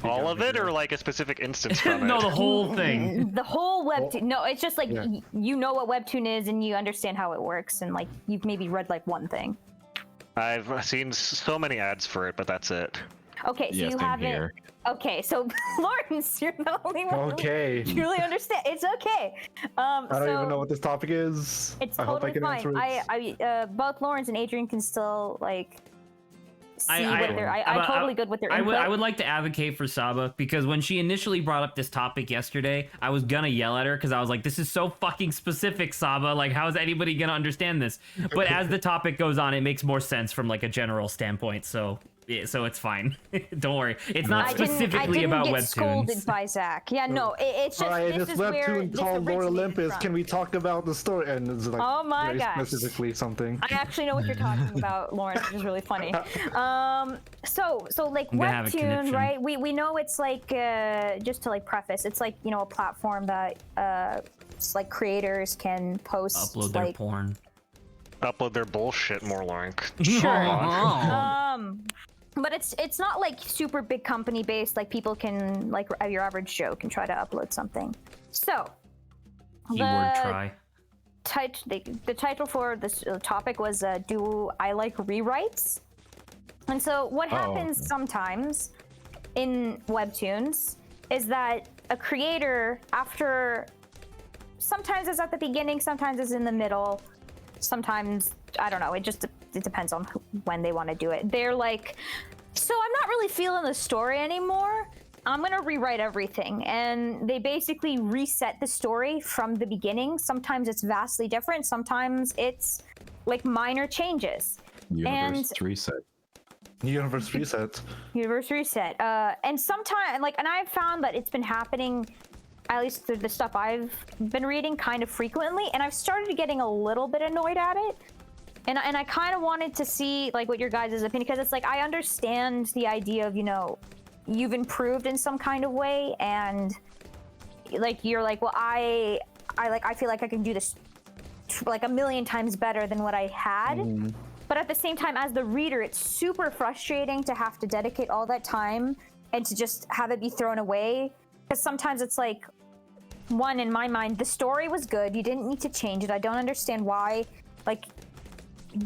All of it, or like a specific instance from it? No, the whole thing. The whole webtoon. No, it's just like you know what webtoon is and you understand how it works, and like you've maybe read like one thing. I've seen so many ads for it, but that's it. Okay, so Yes, you I'm haven't. here. Okay, so Lawrence, you're the only one. Okay. Who really understand. It's okay. I don't even know what this topic is. It's I hope I totally can answer fine. it. Both Lawrence and Adrian can still like see what they're. I'm totally good with their input. I would like to advocate for Saba because when she initially brought up this topic yesterday, I was gonna yell at her because I was like, "This is so fucking specific, Saba. Like, how is anybody gonna understand this?" But as the topic goes on, it makes more sense from like a general standpoint. So it's fine. Don't worry. It's not specifically about webtoons. I didn't get scolded by Zach. Yeah, no, it's just this is webtoon called Lord Olympus. Can we talk about the story? And it's like oh my gosh, specifically something. I actually know what you're talking about, Lawrence, which is really funny. So like webtoon, right? We know it's like just to like preface, it's like a platform that it's like creators can post upload their porn, upload their bullshit, more like. Sure. But it's not like super big company based, like people can, like your average Joe can try to upload something. So the title for this topic was do I like rewrites? And so what happens sometimes in webtoons is that a creator, after, sometimes it's at the beginning, sometimes it's in the middle, sometimes I don't know, it depends on when they want to do it. They're like, so I'm not really feeling the story anymore. I'm gonna rewrite everything. And they basically reset the story from the beginning. Sometimes it's vastly different. Sometimes it's like minor changes. Universe reset. Universe reset. And sometimes, and I've found that it's been happening, at least through the stuff I've been reading, kind of frequently. And I've started getting a little bit annoyed at it. And I kind of wanted to see like what your guys' opinion, because it's like I understand the idea of you've improved in some kind of way, and like you're like, well, I feel like I can do this like a million times better than what I had. But at the same time, as the reader, it's super frustrating to have to dedicate all that time and to just have it be thrown away, because sometimes it's like, one, in my mind, the story was good, you didn't need to change it. I don't understand why like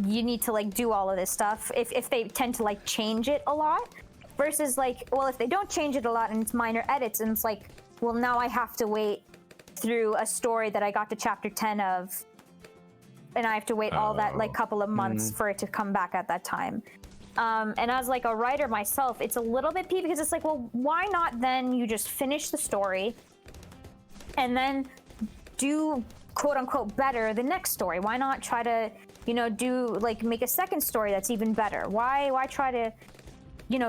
you need to like do all of this stuff if they tend to like change it a lot, versus like, well, if they don't change it a lot and it's minor edits, and it's like, well, now I have to wait through a story that I got to chapter 10 of, and I have to wait all that like couple of months for it to come back at that time. And as like a writer myself, it's a little bit peeved, because it's like, well, why not then you just finish the story and then do quote unquote better the next story? Why not try to do like make a second story that's even better? Why try to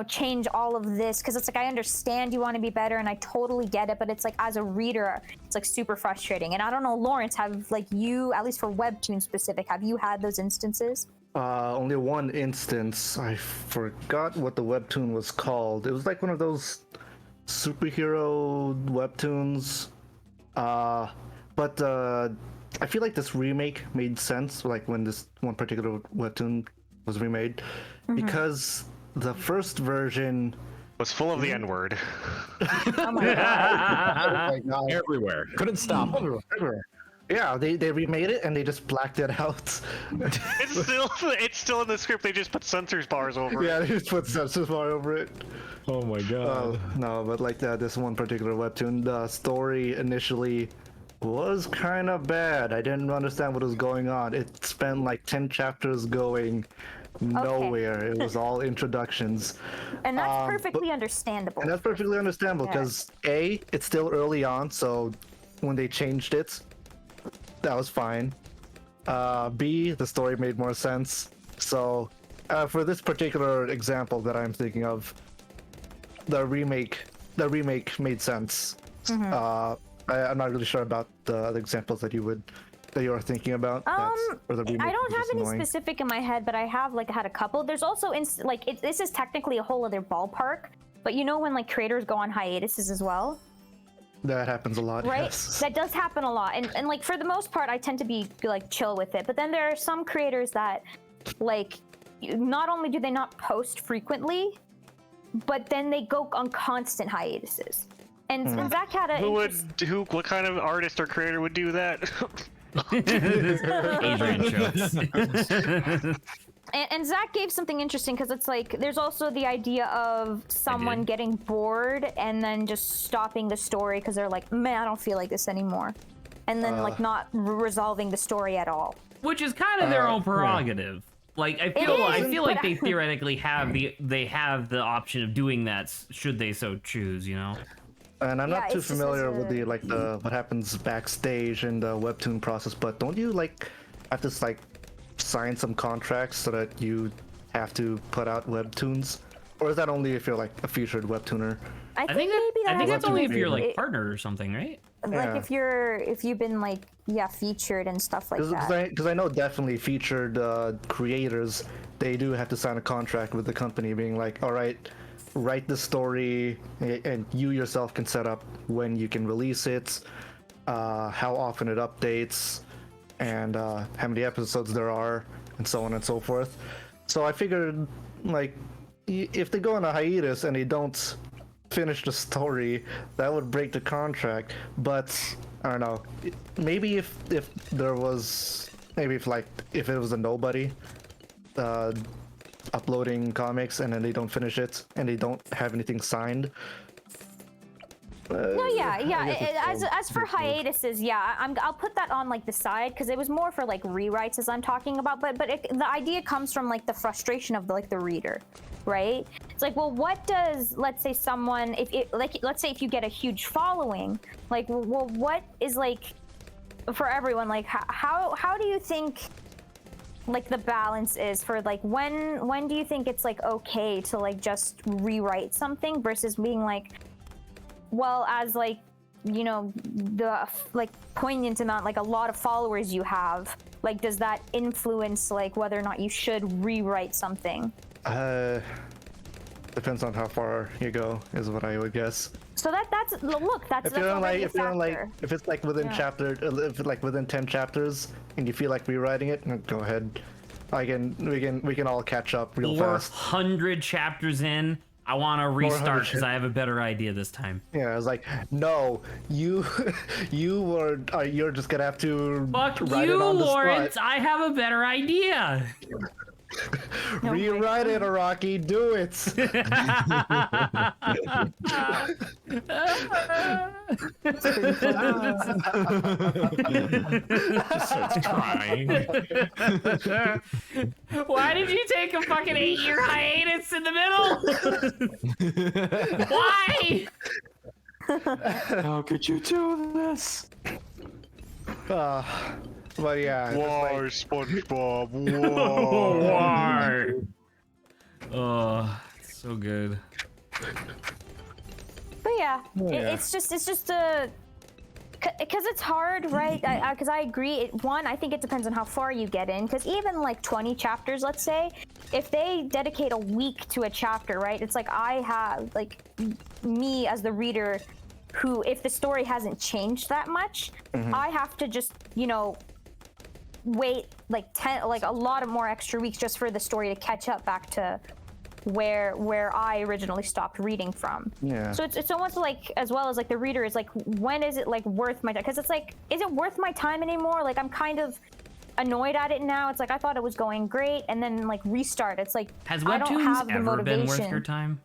change all of this? Because it's like, I understand you want to be better and I totally get it, but it's like, as a reader, it's like super frustrating. And I don't know, Lawrence, have like you, at least for webtoon specific, have you had those instances? Only one instance. I forgot what the webtoon was called. It was like one of those superhero webtoons, but I feel like this remake made sense, like when this one particular webtoon was remade, because the first version was full of the N-word. Oh my god. Oh my god. Everywhere. Couldn't stop. Everywhere. Yeah, they remade it and they just blacked it out. It's still in the script. They just put censors bars over it. Yeah, they just put censors bar over it. Oh my god. No, but like this one particular webtoon, the story initially was kind of bad. I didn't understand what was going on. It spent like 10 chapters going nowhere. It was all introductions. And that's perfectly understandable. And that's perfectly understandable because A, it's still early on, so when they changed it, that was fine. B, the story made more sense. So for this particular example that I'm thinking of, the remake made sense. I'm not really sure about the examples that you are thinking about. I don't have any specific in my head, but I have like had a couple. There's also this is technically a whole other ballpark, but when like creators go on hiatuses as well. That happens a lot, right? Yes. That does happen a lot, and like for the most part, I tend to be like chill with it. But then there are some creators that, like, not only do they not post frequently, but then they go on constant hiatuses. And Zach had a what kind of artist or creator would do that? Adrian Schultz. And Zach gave something interesting, because it's like there's also the idea of someone getting bored and then just stopping the story because they're like, man, I don't feel like this anymore, and then like not resolving the story at all. Which is kind of their own prerogative. Like I feel like they theoretically have the option of doing that should they so choose, you know. And I'm not Yeah, too it's just familiar as with a- the what happens backstage in the webtoon process, but don't you like have to like sign some contracts so that you have to put out webtoons, or is that only if you're like a featured webtooner? I I think think maybe that I think has that's to do only if with you're like it- partnered or something, right? like Yeah. if you've been like featured and stuff like that. Because I know definitely featured creators, they do have to sign a contract with the company, being like, all right, write the story, and you yourself can set up when you can release it, how often it updates, and how many episodes there are, and so on and so forth. So I figured, like, if they go on a hiatus and they don't finish the story, that would break the contract. But I don't know. Maybe if there was, maybe if it was a nobody uploading comics and then they don't finish it and they don't have anything signed. No, yeah. I guess it's As for hiatuses, yeah, I'll put that on like the side because it was more for like rewrites as I'm talking about. But the idea comes from like the frustration of the reader, right? It's like, well, what does, let's say someone, let's say if you get a huge following, like, well, what is like for everyone, like how do you think like the balance is for like when do you think it's like okay to like just rewrite something versus being like, well, as like, you know, the like poignant amount, like a lot of followers you have, like does that influence like whether or not you should rewrite something? Depends on how far you go, is what I would guess. So that's If you're on already like, a factor. if it's like within chapter, if it's like within 10 chapters, and you feel like rewriting it, go ahead. We can all catch up real fast. 400 chapters in, I want to restart because I have a better idea this time. Yeah, I was like, no, you're just gonna have to Fuck write you, it on the Lawrence! spot. I have a better idea. Rewrite it, Araki. Do it. Just starts crying. Why did you take a fucking 8-year hiatus in the middle? Why? How could you do this? But yeah, Why, SpongeBob? Why? Oh, it's so good. But yeah, it's just a because it's hard, right? Because I agree. I think it depends on how far you get in. Because even like 20 chapters, let's say, if they dedicate a week to a chapter, right? It's like I have like me as the reader, who if the story hasn't changed that much, I have to just wait like a lot of more extra weeks just for the story to catch up back to where I originally stopped reading from. Yeah. So it's almost like, as well as like the reader is like, when is it like worth my time? Because it's like, is it worth my time anymore? Like I'm kind of annoyed at it now. It's like I thought it was going great, and then like restart. It's like Has I don't webtoons have the ever motivation. been worth your time?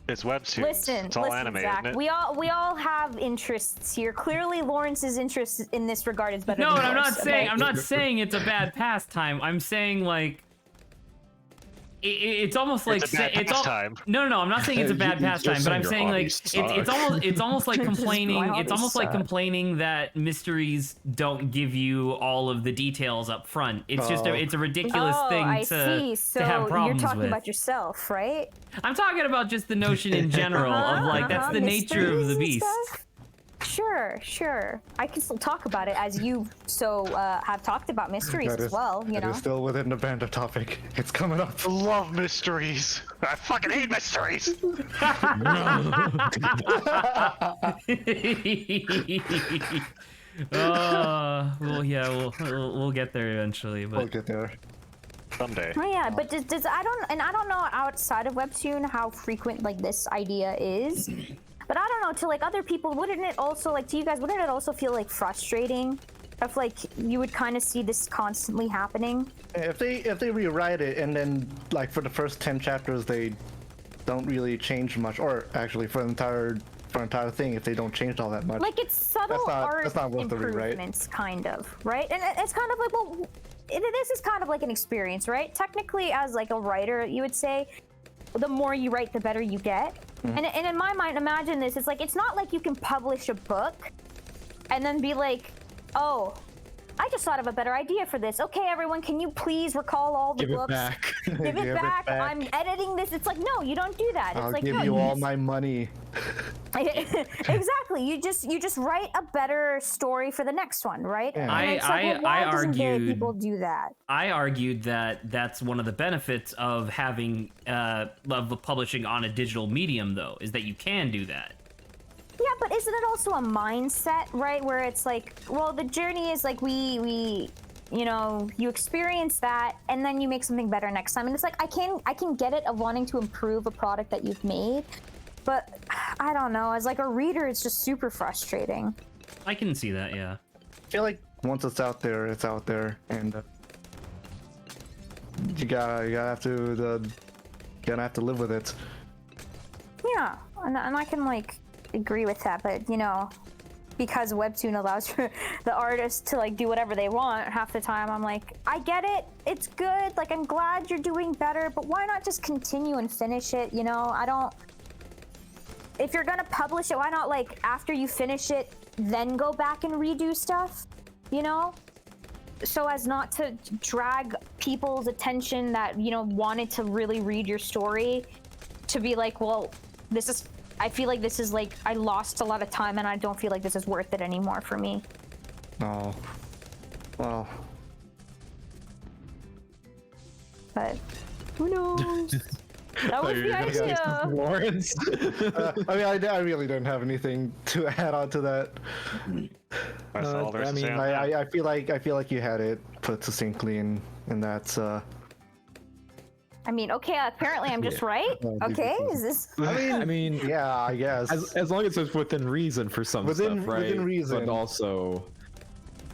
It's webtoons. Listen, it's all anime, Zach. isn't it? We all have interests here. Clearly, Lawrence's interest in this regard is better. No, than and I'm not yours, saying okay? I'm not saying it's a bad pastime. I'm saying like it's almost like It's a bad pastime. No, I'm not saying it's a bad You're pastime, but I'm saying saying your like hobbies it's almost like complaining. My It's hobbies almost like suck. complaining that mysteries don't give you all of the details up front. It's just it's a ridiculous thing I to see. So to have problems you're talking with. about yourself, right? I'm talking about just the notion in general of like that's the nature of the Mysteries and beast. stuff? Sure. I can still talk about it as you have talked about mysteries as well. You It know. is still within the Banter topic. It's coming up. I love mysteries. I fucking hate mysteries. We'll get there eventually, We'll but get there. Someday. Oh yeah, but does I don't know outside of Webtoon how frequent like this idea is, but I don't know, to like other people, wouldn't it also, like, to you guys, wouldn't it also feel like frustrating if like you would kind of see this constantly happening? If they rewrite it and then like for the first 10 chapters they don't really change much, or actually for an entire thing, if they don't change all that much, Like it's subtle That's art not worth the rewrite. improvements, kind of, right? And it's kind of like, well, this is kind of like an experience, right? Technically, as like a writer, you would say, the more you write, the better you get. And in my mind, imagine this: it's like it's not like you can publish a book and then be like, oh, I just thought of a better idea for this. Okay, everyone, can you please recall all the Give books? it back. Give it back. I'm editing this. It's like, no, you don't do that. I'll it's like, give no, you all my money. Exactly. You just write a better story for the next one, right? Yeah. And it's like, well, why doesn't gay argued- people do that? I argued that that's one of the benefits of having of publishing on a digital medium, though, is that you can do that. Yeah, but isn't it also a mindset, right? Where it's like, well, the journey is like we you experience that and then you make something better next time. And it's like I can get it of wanting to improve a product that you've made, but I don't know. As like a reader, it's just super frustrating. I can see that, yeah. I feel like once it's out there, and you gotta have to live with it. Yeah, and I can like agree with that, but because Webtoon allows for the artist to like do whatever they want half the time, I'm like, I get it, it's good, like I'm glad you're doing better, but why not just continue and finish it? If you're gonna publish it, why not like after you finish it then go back and redo stuff, so as not to drag people's attention that wanted to really read your story to be like, well, I feel like this is like I lost a lot of time and I don't feel like this is worth it anymore for me. Oh, well. But who knows? That was the idea. Lawrence. I really don't have anything to add on to that. That's all there is to say on that. I feel like you had it put succinctly, and that's. I mean, okay, apparently I'm just right. Okay, is this? I mean, yeah, I guess. As long as it's within reason for some stuff, right? Within reason. But also,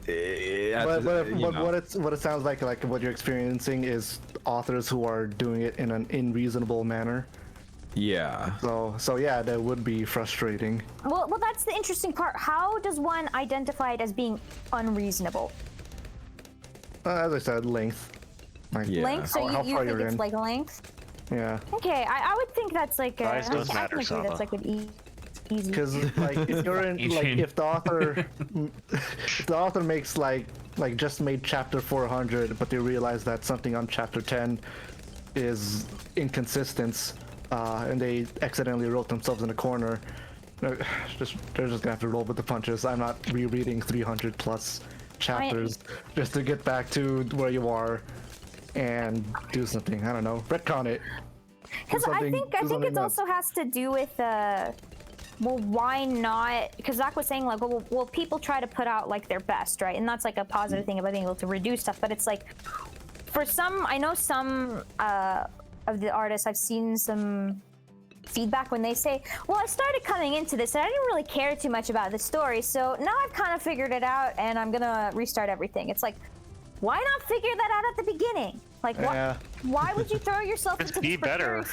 but what it sounds like what you're experiencing is authors who are doing it in an unreasonable manner. Yeah. So yeah, that would be frustrating. Well, that's the interesting part. How does one identify it as being unreasonable? As I said, length. Length? So how you far think you're it's in. like length? Yeah. Okay, I would think that's like Size does matter, technically Saba. that's like an easy. Because like if you're in like if the author makes like just made chapter 400, but they realize that something on chapter 10 is inconsistent, and they accidentally wrote themselves in a corner, they're just gonna have to roll with the punches. I'm not rereading 300 plus chapters just to get back to where you are and do something. I don't know, retcon it. Because I think it also has to do with well, why not? Because Zach was saying like, well, people try to put out like their best, right? And that's like a positive thing about being able to reduce stuff. But it's like, for some, I know some of the artists, I've seen some feedback when they say, well, I started coming into this and I didn't really care too much about the story, so now I've kind of figured it out and I'm gonna restart everything. It's like, why not figure that out at the beginning? Like, why would you throw yourself into be this better.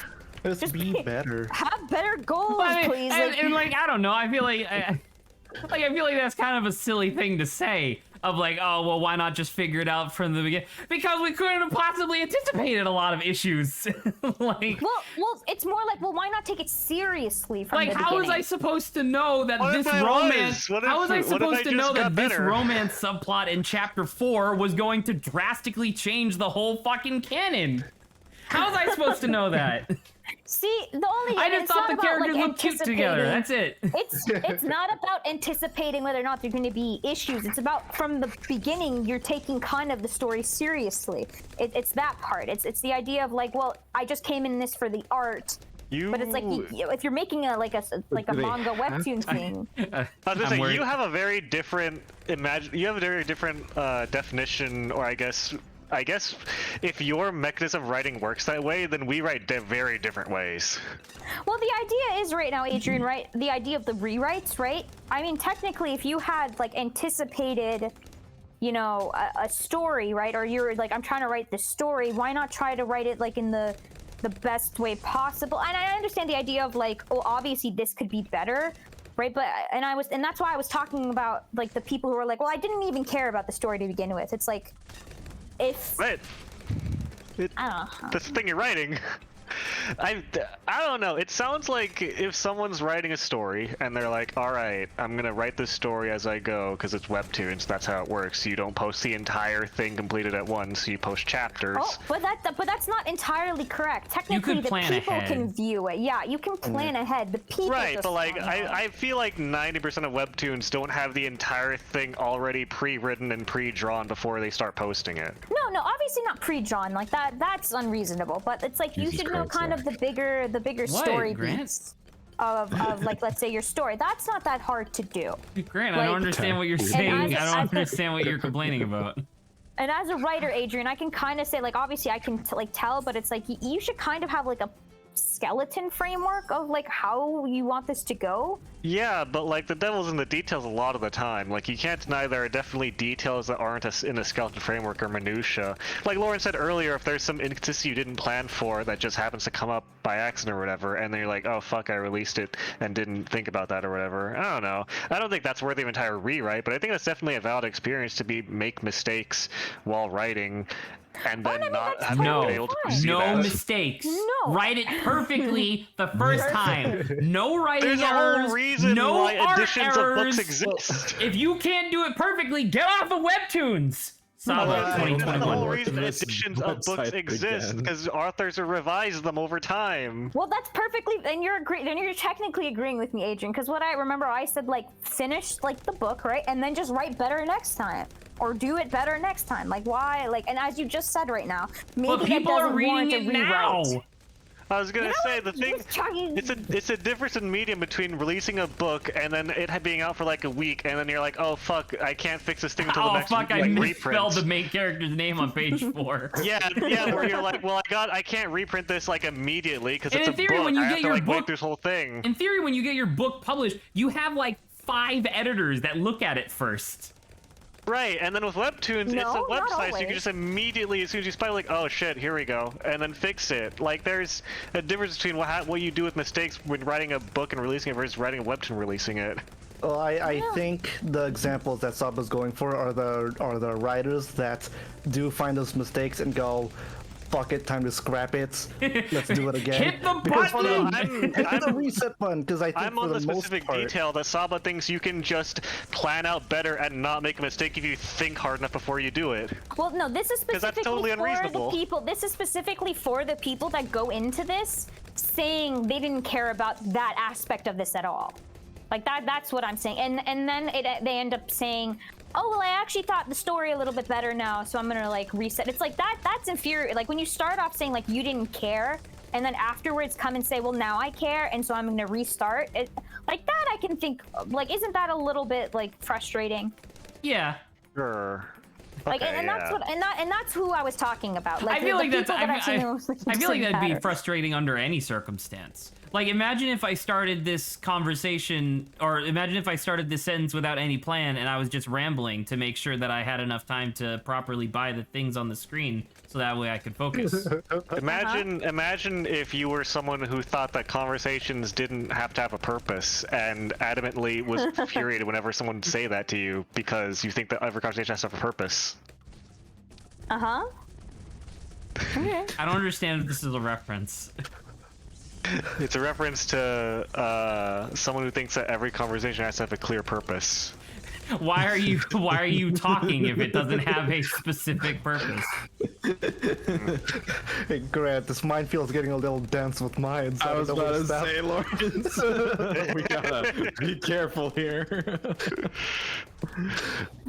Just be better. Have better goals, please. And I don't know. I feel like that's kind of a silly thing to say. Of like, oh well, why not just figure it out from the beginning? Because we couldn't have possibly anticipated a lot of issues. Like, well, it's more like, well, why not take it seriously from the beginning? How was I supposed to know that What this if I romance? was? How was I supposed to know that this better? romance subplot in chapter 4 was going to drastically change the whole fucking canon? How was I supposed to know that? See, I just thought the characters looked cute together. That's it. It's not about anticipating whether or not there's going to be issues. It's about from the beginning you're taking kind of the story seriously. It's that part. It's the idea of like, well, I just came in this for the art. But it's like if you're making a manga webtoon thing. I was gonna say you have a very different definition, or I guess if your mechanism of writing works that way, then we write very different ways. Well, the idea is right now, Adrian, right? The idea of the rewrites, right? I mean, technically, if you had like anticipated, a story, right? Or you're like, I'm trying to write this story. Why not try to write it like in the best way possible? And I understand the idea of like, oh, obviously this could be better. Right, and that's why I was talking about like the people who are like, well, I didn't even care about the story to begin with. It's like, if Right. I don't know. That's the thing you're writing. I don't know. It sounds like if someone's writing a story and they're like, all right, I'm going to write this story as I go because it's webtoons. That's how it works. You don't post the entire thing completed at once. You post chapters. Oh, but that's not entirely correct. Technically, the plan people ahead. can view it. Yeah, you can plan ahead. The people Right, just but like plan ahead. I feel like 90% of webtoons don't have the entire thing already pre-written and pre-drawn before they start posting it. No, obviously not pre-drawn like that. That's unreasonable. But it's like you Jesus should know Christ, kind of the bigger What, story Grant? beats of like let's say your story. That's not that hard to do. Grant, I Like- don't understand what you're saying. as- I don't as- understand what you're complaining about. And as a writer, Adrian, I can kind of say like obviously I can like tell, but it's like you should kind of have like a skeleton framework of like how you want this to go. Yeah, but like the devil's in the details a lot of the time. Like you can't deny there are definitely details that aren't in a skeleton framework or minutia. Like Lauren said earlier, if there's some inconsistency you didn't plan for that just happens to come up by accident or whatever, and then you're like, oh fuck, I released it and didn't think about that or whatever. I don't know. I don't think that's worthy of an entire rewrite, but I think that's definitely a valid experience to make mistakes while writing. And then not that's having No, been able to perceive no that. mistakes. No. Write it perfectly the first time. No writing There's a errors. whole reason no why art editions of errors. books exist. If you can't do it perfectly, get off of webtoons. Saba That's the 2021. whole reason This editions of books website exist, again. because authors have revised them over time. Well, that's perfectly. Then you're technically agreeing with me, Adrian. Because what I remember, I said like finish like the book, right, and then just write better next time, or do it better next time. Like why? Like, and as you just said right now, maybe But that people doesn't are reading warrant a it rewrite. now. I was gonna You know say what? the thing. Just talking- It's a difference in medium between releasing a book and then it being out for like a week, and then you're like, oh fuck, I can't fix this thing until the Oh next fuck! I like, misspelled reprint. the main character's name on page 4. Yeah, where you're like, well, I can't reprint this like immediately because And it's in a theory, book. when you I get have to your like book- wait this whole thing. In theory, when you get your book published, you have like 5 editors that look at it first. Right, and then with webtoons, it's No, a not website, so you always. can just immediately, as soon as you spy, like, oh shit, here we go, and then fix it. Like, there's a difference between what you do with mistakes when writing a book and releasing it versus writing a webtoon and releasing it. Well, I think the examples that Sub is going for are the writers that do find those mistakes and go, fuck it, time to scrap it. Let's do it again. Hit the Because for button! hit the reset button, because I think I'm for on the the most specific part, detail that Saba thinks you can just plan out better and not make a mistake if you think hard enough before you do it. Well, no, this is 'Cause that's specifically totally for the unreasonable. people. This is specifically for the people that go into this saying they didn't care about that aspect of this at all. Like that's what I'm saying. And then they end up saying, oh well, I actually thought the story a little bit better now, so I'm gonna like reset. It's like that's infuriating. Like when you start off saying like you didn't care, and then afterwards come and say, well now I care, and so I'm gonna restart it. Like that I can think like, isn't that a little bit like frustrating? Yeah. Sure. Like, Okay, and that's yeah. what, and that's who I was talking about. Like, I feel the like that's. people that I've seen I feel like that'd be better. frustrating under any circumstance. Like, imagine if I started this conversation, or imagine if I started this sentence without any plan, and I was just rambling to make sure that I had enough time to properly buy the things on the screen, so that way I could focus. Imagine if you were someone who thought that conversations didn't have to have a purpose and adamantly was infuriated whenever someone would say that to you because you think that every conversation has to have a purpose. Uh-huh. Okay. I don't understand if this is a reference. It's a reference to someone who thinks that every conversation has to have a clear purpose. Why are you talking if it doesn't have a specific purpose? hey, Grant, this minefield is getting a little dense with mine. So I was don't know about where to stop. say, Lawrence, we gotta be careful here.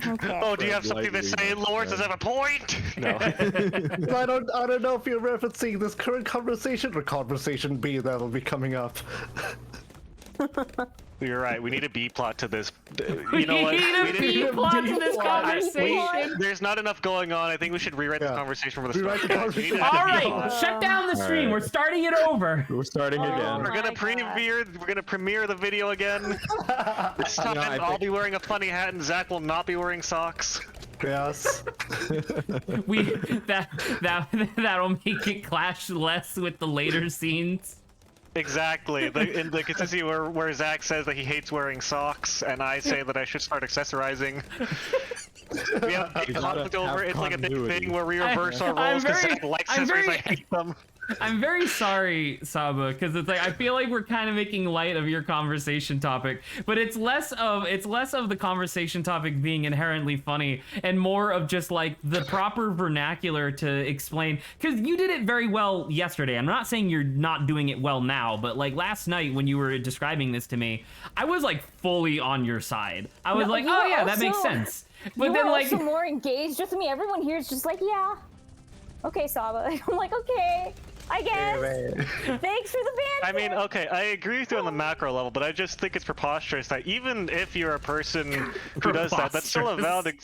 Okay. Oh, do you have something to say, Lawrence? Does that have a point? No. I don't know if you're referencing this current conversation or conversation B that'll be coming up. You're right. We need a B plot to this. We You know what? need a We B didn't- plot to this plot. conversation. There's not enough going on. I think we should rewrite the Yeah. conversation for the Rewrite start. the guys. We need to All have a B right, plot. shut down the stream. right. We're starting it over. We're starting again. We're gonna my God. premiere the video again. This time I I'll think- be wearing a funny hat and Zach will not be wearing socks. Yes. That'll make it clash less with the later scenes. Exactly. In the consistency where Zach says that he hates wearing socks, and I say that I should start accessorizing. We have big conflict over it. It's like a big continuity. thing where we reverse our I'm roles because very- Zach likes I'm scissors. very- I hate them. I'm very sorry, Saba, because it's like I feel like we're kind of making light of your conversation topic, but it's less of the conversation topic being inherently funny and more of just like the proper vernacular to explain. Because you did it very well yesterday. I'm not saying you're not doing it well now, but like last night when you were describing this to me, I was like fully on your side. I was No, like, you oh were yeah, that makes also- sense. You But then were like. also more engaged with me. Everyone here is just like, yeah. Okay, Saba. I'm like, okay. I guess. Thanks for the banter. I mean, okay, I agree with you on the macro level, but I just think it's preposterous that even if you're a person who does that, that's still a valid.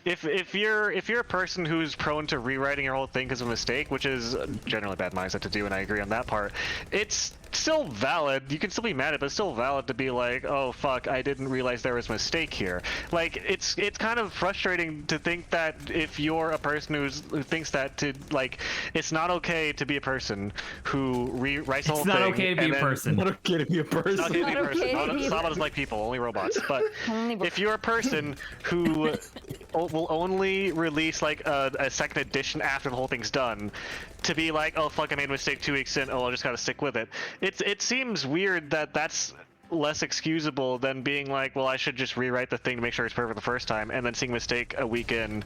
If you're a person who's prone to rewriting your whole thing because of a mistake, which is generally a bad mindset to do, and I agree on that part, it's still valid. You can still be mad at it, but it's still valid to be like, oh fuck, I didn't realize there was a mistake here. Like it's kind of frustrating to think that if you're a person who thinks that it's not okay to be a person who rewrites the whole It's thing. not okay to be a person. Not okay to be a person. Not okay to be a Not person. okay to be- Saba's like people, only robots. But Only if you're a person who will only release like a second edition after the whole thing's done, to be like, oh fuck, I made a mistake 2 weeks in, oh I just gotta stick with it. It seems weird that that's less excusable than being like, well, I should just rewrite the thing to make sure it's perfect the first time, and then seeing a mistake a week in.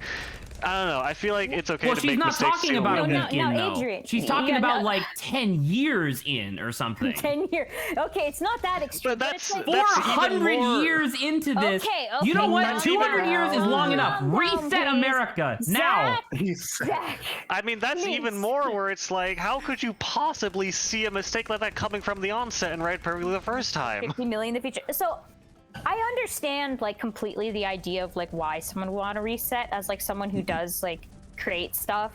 I don't know. I feel like it's okay Well, to she's make not mistakes talking too. about a No, week no, in, though. Adrian. She's talking Yeah, about no. like 10 years in or something. 10 years. Okay, it's not that extreme. But it's like, that's even 400 more- years into this. Okay, You know okay, what? that's 200 even- years is long enough. Calm down, Reset please. America now. Zach. I mean, that's Please. even more where it's like, how could you possibly see a mistake like that coming from the onset and write perfectly the first time? 50 million in the future. So I understand like completely the idea of like why someone would want to reset as like someone who does like create stuff.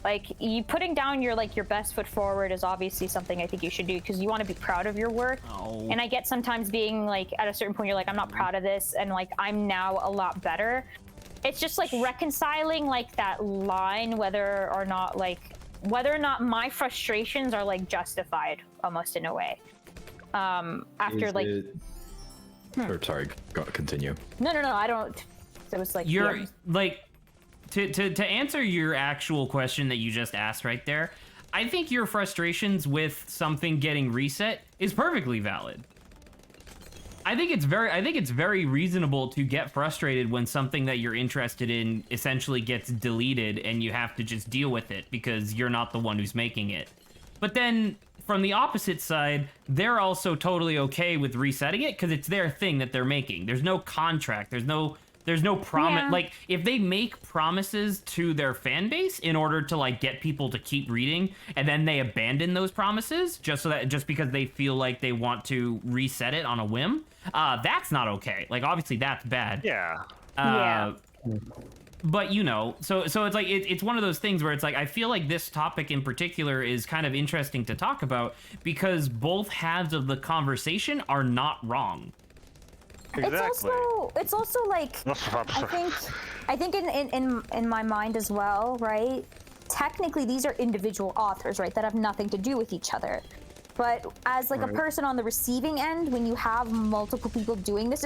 Like you putting down your best foot forward is obviously something I think you should do because you want to be proud of your work. Oh. And I get sometimes being like at a certain point you're like, I'm not proud of this, and like I'm now a lot better. It's just like reconciling like that line whether or not my frustrations are like justified almost in a way. After Is like it- Or sorry, continue. no, I don't. It was like You're yeah. like to answer your actual question that you just asked right there. I think your frustrations with something getting reset is perfectly valid. I think it's very reasonable to get frustrated when something that you're interested in essentially gets deleted and you have to just deal with it because you're not the one who's making it. But then from the opposite side, they're also totally okay with resetting it because it's their thing that they're making. There's no contract. There's no promise. Yeah. Like if they make promises to their fan base in order to like get people to keep reading, and then they abandon those promises just because they feel like they want to reset it on a whim, that's not okay. Like obviously that's bad. Yeah. Yeah. But you know, so it's like it's one of those things where it's like I feel like this topic in particular is kind of interesting to talk about because both halves of the conversation are not wrong. Exactly. It's also like I think in my mind as well, right? Technically these are individual authors, right, that have nothing to do with each other. But as like a person on the receiving end, when you have multiple people doing this,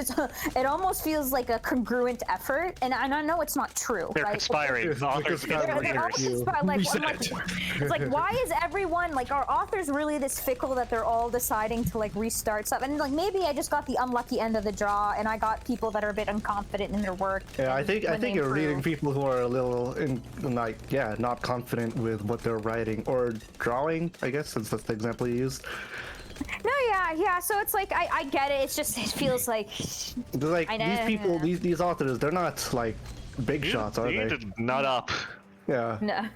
it almost feels like a congruent effort. And I know it's not true, They're right? conspiring. The authors They're almost conspiring. Like, I'm like, it's like, why is everyone like, are authors really this fickle that they're all deciding to like restart stuff? And like maybe I just got the unlucky end of the draw, and I got people that are a bit unconfident in their work. Yeah, I think when they you're reading improve. people who are a little not confident with what they're writing or drawing. I guess since that's the example you used. No, yeah. So it's like I get it. It's just it feels like They're like I know. these people, these authors, they're not like big shots, are They they? need to nut up. Yeah, no.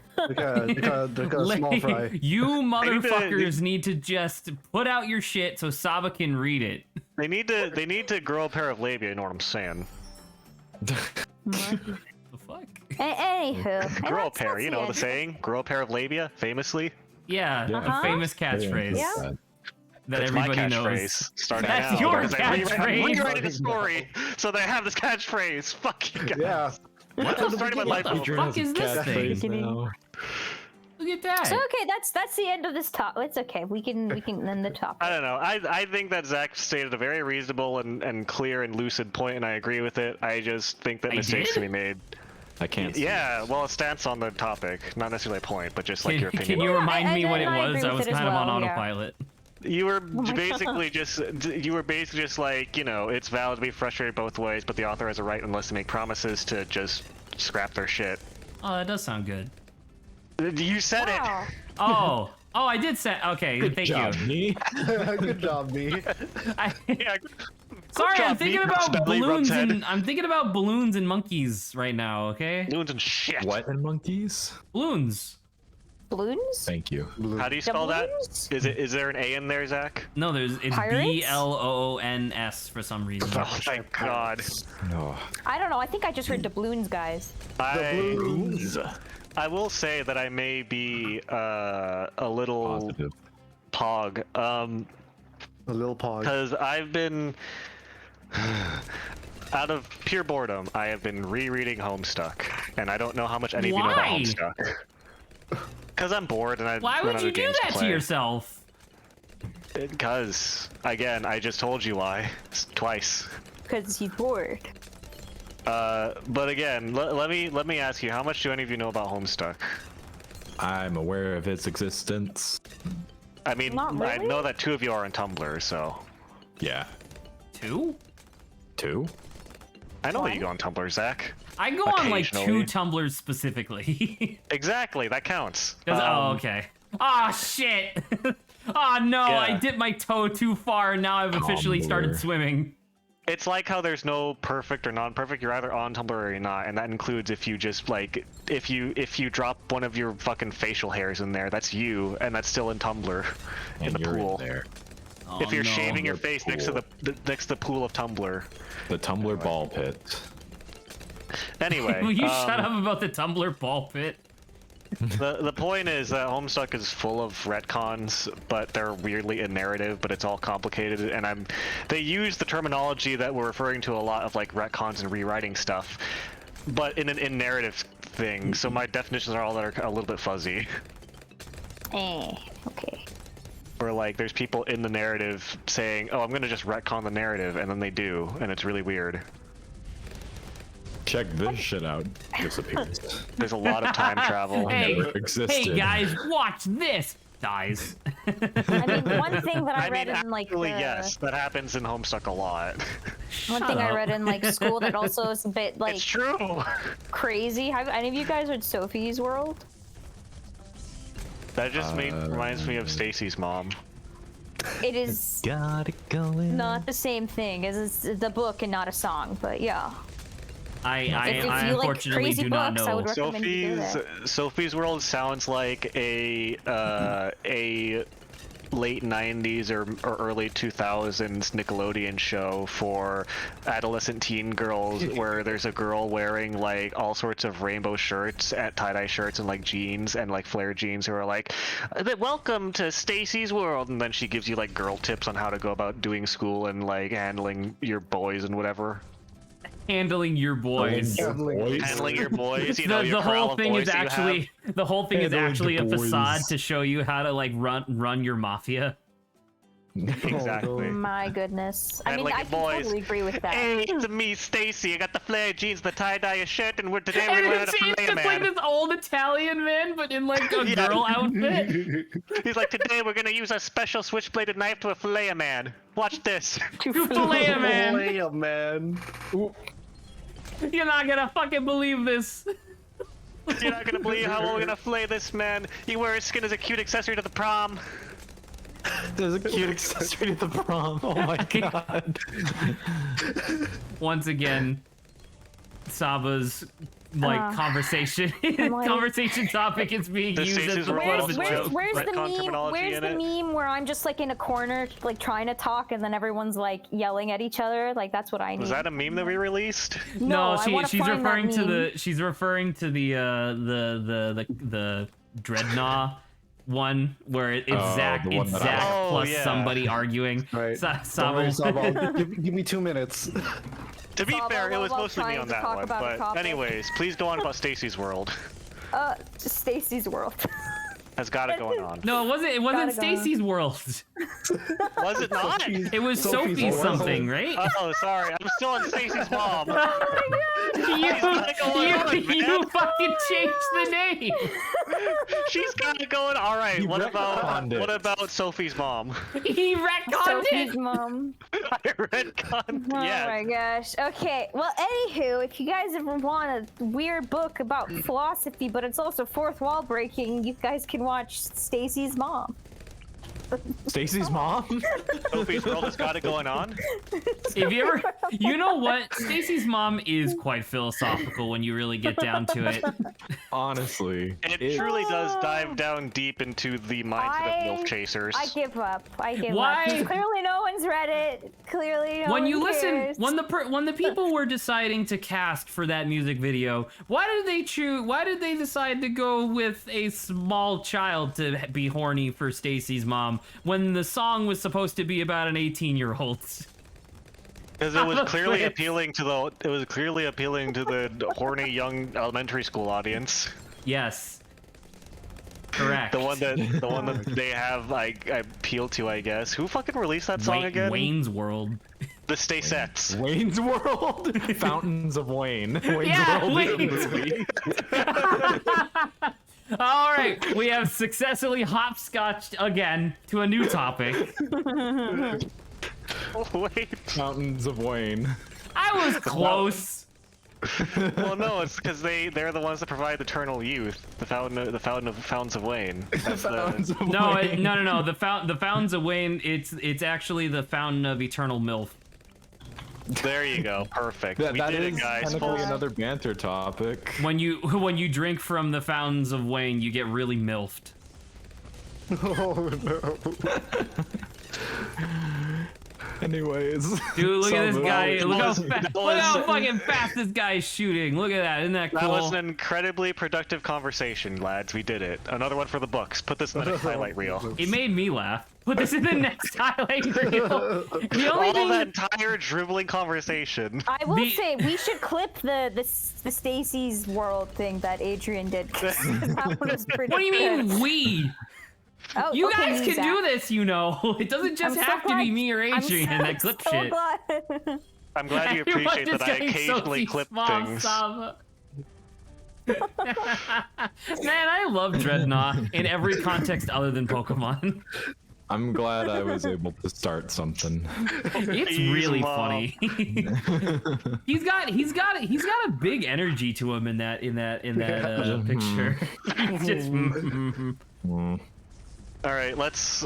they're kind of small fry. You motherfuckers they- need to just put out your shit so Saba can read it. They need to grow a pair of labia. You know what I'm saying? The fuck? Anywho, Grow a pair. You know the saying? Grow a pair of labia. Famously. Yeah, Uh-huh. a famous catchphrase Yeah. that That's my everybody catchphrase. knows. Starting That's now. your because I'm catchphrase. rewriting the story so that I have this catchphrase. Fuck you guys. Yeah, What the Starting with what the life fuck is this thing? Now. Look at that. So okay, that's the end of this talk. It's okay. We can end the topic. I don't know. I think that Zach stated a very reasonable and clear and lucid point, and I agree with it. I just think that I mistakes did? can be made. I can't. See Yeah, well, a stance on the topic, not necessarily a point, but just like your Can opinion. you remind me what it I was? agree I with was it as kind of on well, yeah. autopilot. You were my basically just like, you know, it's valid to be frustrated both ways, but the author has a right, unless they make promises, to just scrap their shit. Oh, that does sound good. You said Wow. Oh, I did say. Okay, Good thank job, you. me. Good job, me. it. Yeah. Sorry, I'm job, thinking Meat about Belly balloons Rub's head. and I'm thinking about balloons and monkeys right now. Okay, Balloons and shit. What in monkeys? balloons. Balloons? Thank you. How do you spell that? Doubloons? Is there an A in there, Zach? No, it's Pirates? BLOONS for some reason. Oh, thank God. No. I don't know. I think I just heard doubloons, guys. I will say that I may be a little Positive. pog. A little pog. Because I've been, out of pure boredom, I have been rereading Homestuck, and I don't know how much any of you know about Why? Homestuck. Because I'm bored and I Why run would out you of do games that to play. yourself? Because, again, I just told you why twice. Because he's bored. But again, let me ask you, how much do any of you know about Homestuck? I'm aware of its existence. I mean, Not I really? know that 2 of you are on Tumblr, so Yeah. 2? 2? I know that you One? go on Tumblr, Zach. I go on like 2 Occasionally. Tumblrs specifically. Exactly, that counts. Oh, okay. Oh shit! Oh no, I Yeah. dipped my toe too far and now I've officially started Tumblr. swimming. It's like how there's no perfect or non-perfect. You're either on Tumblr or you're not, and that includes if you just like if you drop one of your fucking facial hairs in there, that's you, and that's still in Tumblr, in And the you're pool. in there. Oh, If you're no. shaving your Tumblr face next to pool. next to the pool of Tumblr. The Tumblr ball pit. Anyway, Will you shut up about the Tumblr ball pit? the point is that Homestuck is full of retcons, but they're weirdly in narrative, but it's all complicated, and they use the terminology that we're referring to a lot of like retcons and rewriting stuff, but in an in narrative thing. So my definitions are all that are a little bit fuzzy. Okay. Or like there's people in the narrative saying, "Oh, I'm gonna just retcon the narrative," and then they do, and it's really weird. Check this shit out. Disappears. There's a lot of time travel. Hey, Never existed. hey guys, watch this! Dies. I mean, one thing that I, I read mean, in like actually, yes, that happens in Homestuck a lot. one Shut thing I up. read in like school that also is a bit like It's true. crazy. Have any of you guys read Sophie's World? That just reminds me of Stacy's mom. It is Got it going. not the same thing as it's the book and not a song, but yeah. I If you like unfortunately crazy do not books, I know. would recommend you do Sophie's World sounds like a late 90s or early 2000s Nickelodeon show for adolescent teen girls where there's a girl wearing like all sorts of rainbow shirts, tie-dye shirts and like jeans and like flare jeans who are like, welcome to Stacy's World, and then she gives you like girl tips on how to go about doing school and like handling your boys and whatever. Handling your boys. Handling your boys, you know, The your corral whole of thing boys is that you actually the whole thing is Handling actually a the facade boys. to show you how to like run your mafia. have. Exactly. My goodness. I And, mean, like, I can boys, totally agree with that. Hey, it's me, Stacy. I got the flare jeans, the tie-dye shirt, and today we're And gonna learn it's, how to it's fillet a just like man. this old Italian man, but in like a Yeah. girl outfit. He's like, today we're gonna use a special switch-bladed knife to fillet a man. Watch this. You fillet a man. Fillet a man. You're not gonna fucking believe this. You're not gonna believe how we're gonna fillet this man. You wear his skin as a cute accessory to the prom. There's a cute accessory to the prom. Oh my god. Once again, Saba's conversation like- conversation topic is being The used as Stacey's the World butt of of a a joke. Where's the retcon meme? terminology Where's in the it. meme where I'm just like in a corner, like trying to talk, and then everyone's like yelling at each other? Like that's what I need. Was that a meme that we released? No, I wanna she's find that referring to meme. she's referring to the Dreadnought one where it's Zach the one that I Zach like. Oh, plus yeah. somebody arguing. Right. Saba, Give me 2 minutes. To be Saba fair, it was while mostly me trying on to that talk one. about a But topic. anyways, please go on about Stacy's World. Just Stacy's World. has got it going on. No, it wasn't. It wasn't Gotta go. Stacy's world. Was it not? It was Sophie's Sophie world. something, right? Oh, sorry. I'm still on Stacy's mom. You man. fucking changed the name. She's got it going. All right. He What retconned it. about Sophie's mom? He retconned Sophie's it. mom. I retconned. Oh Yeah. my gosh. Okay. Well, anywho, if you guys ever want a weird book about philosophy, but it's also fourth wall breaking, you guys can watch Stacy's Mom. Stacy's mom? Sophie's world has got it going on. If you ever, you know what? Stacy's mom is quite philosophical when you really get down to it. Honestly. It truly does dive down deep into the mindset of MILF chasers. I give up. I give Why? up. 'Cause clearly no one's read it. Clearly no When one you listen, cares. when the people were deciding to cast for that music video, why did they choose? Why did they decide to go with a small child to be horny for Stacy's mom when the song was supposed to be about an 18-year-old? Because it was clearly Chris. appealing to the horny young elementary school audience. Yes. Correct. The one that they have I appeal to, I guess. Who fucking released that song again? Wayne's World. The Stay Sets. Wayne's World? Fountains of Wayne. Wayne's Yeah, World Wayne's- is a movie. All right, we have successfully hopscotched again to a new topic. Oh, wait. Fountains of Wayne. I was close. Well, no, it's because they're the ones that provide eternal youth. The Fountains of Wayne. That's Fountains of No, Wayne. no. The Fountains of Wayne. It's actually the Fountain of Eternal MILF. There you go. Perfect. That We that did is it, guys. technically another banter topic. When you drink from the Fountains of Wayne, you get really milfed. Oh no. Anyways. Dude, look at this guy. Look how that look how was- fucking fast this guy is shooting. Look at that. Isn't that That cool? was an incredibly productive conversation, lads. We did it. Another one for the books. Put this in the next highlight reel. It made me laugh. Put this in the next highlight reel. The only All thing that entire dribbling conversation. I will The- say we should clip the Stacy's World thing that Adrian did. 'Cause that one was pretty What do you good. mean we? Oh, You okay, guys me, can Zach. do this, you know. It doesn't just I'm so have to be glad- me or I'm Adrian that clip so shit. glad. I'm glad you Everyone appreciate just that I getting occasionally Sophie's clip mom things. sub. Man, I love Dreadnought in every context other than Pokemon. I'm glad I was able to start something. It's Jeez, really Mom. funny. he's got a big energy to him in that picture. He's just All right, let's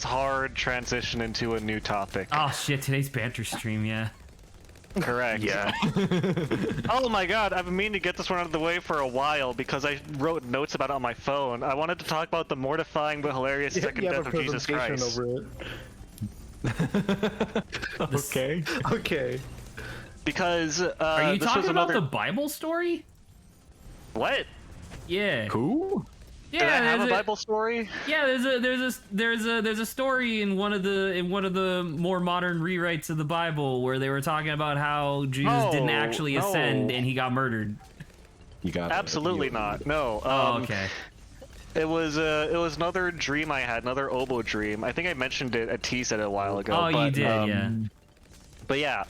hard transition into a new topic. Oh shit, today's banter stream, yeah. Correct. Yeah. Oh my god, I've been meaning to get this one out of the way for a while because I wrote notes about it on my phone. I wanted to talk about the mortifying but hilarious second You have death a of Jesus presentation Christ. over it. Okay. Okay. Because Are you this talking was about another... the Bible story? What? Yeah. Who? Did I Yeah, have a there's Bible story? Yeah, there's a story in one of the more modern rewrites of the Bible where they were talking about how Jesus didn't actually ascend no. and he got murdered. You got Absolutely not. No. Oh, okay. It was another dream I had, another oboe dream. I think I mentioned it at T-Set a while ago. Oh, but, you did, yeah. But yeah,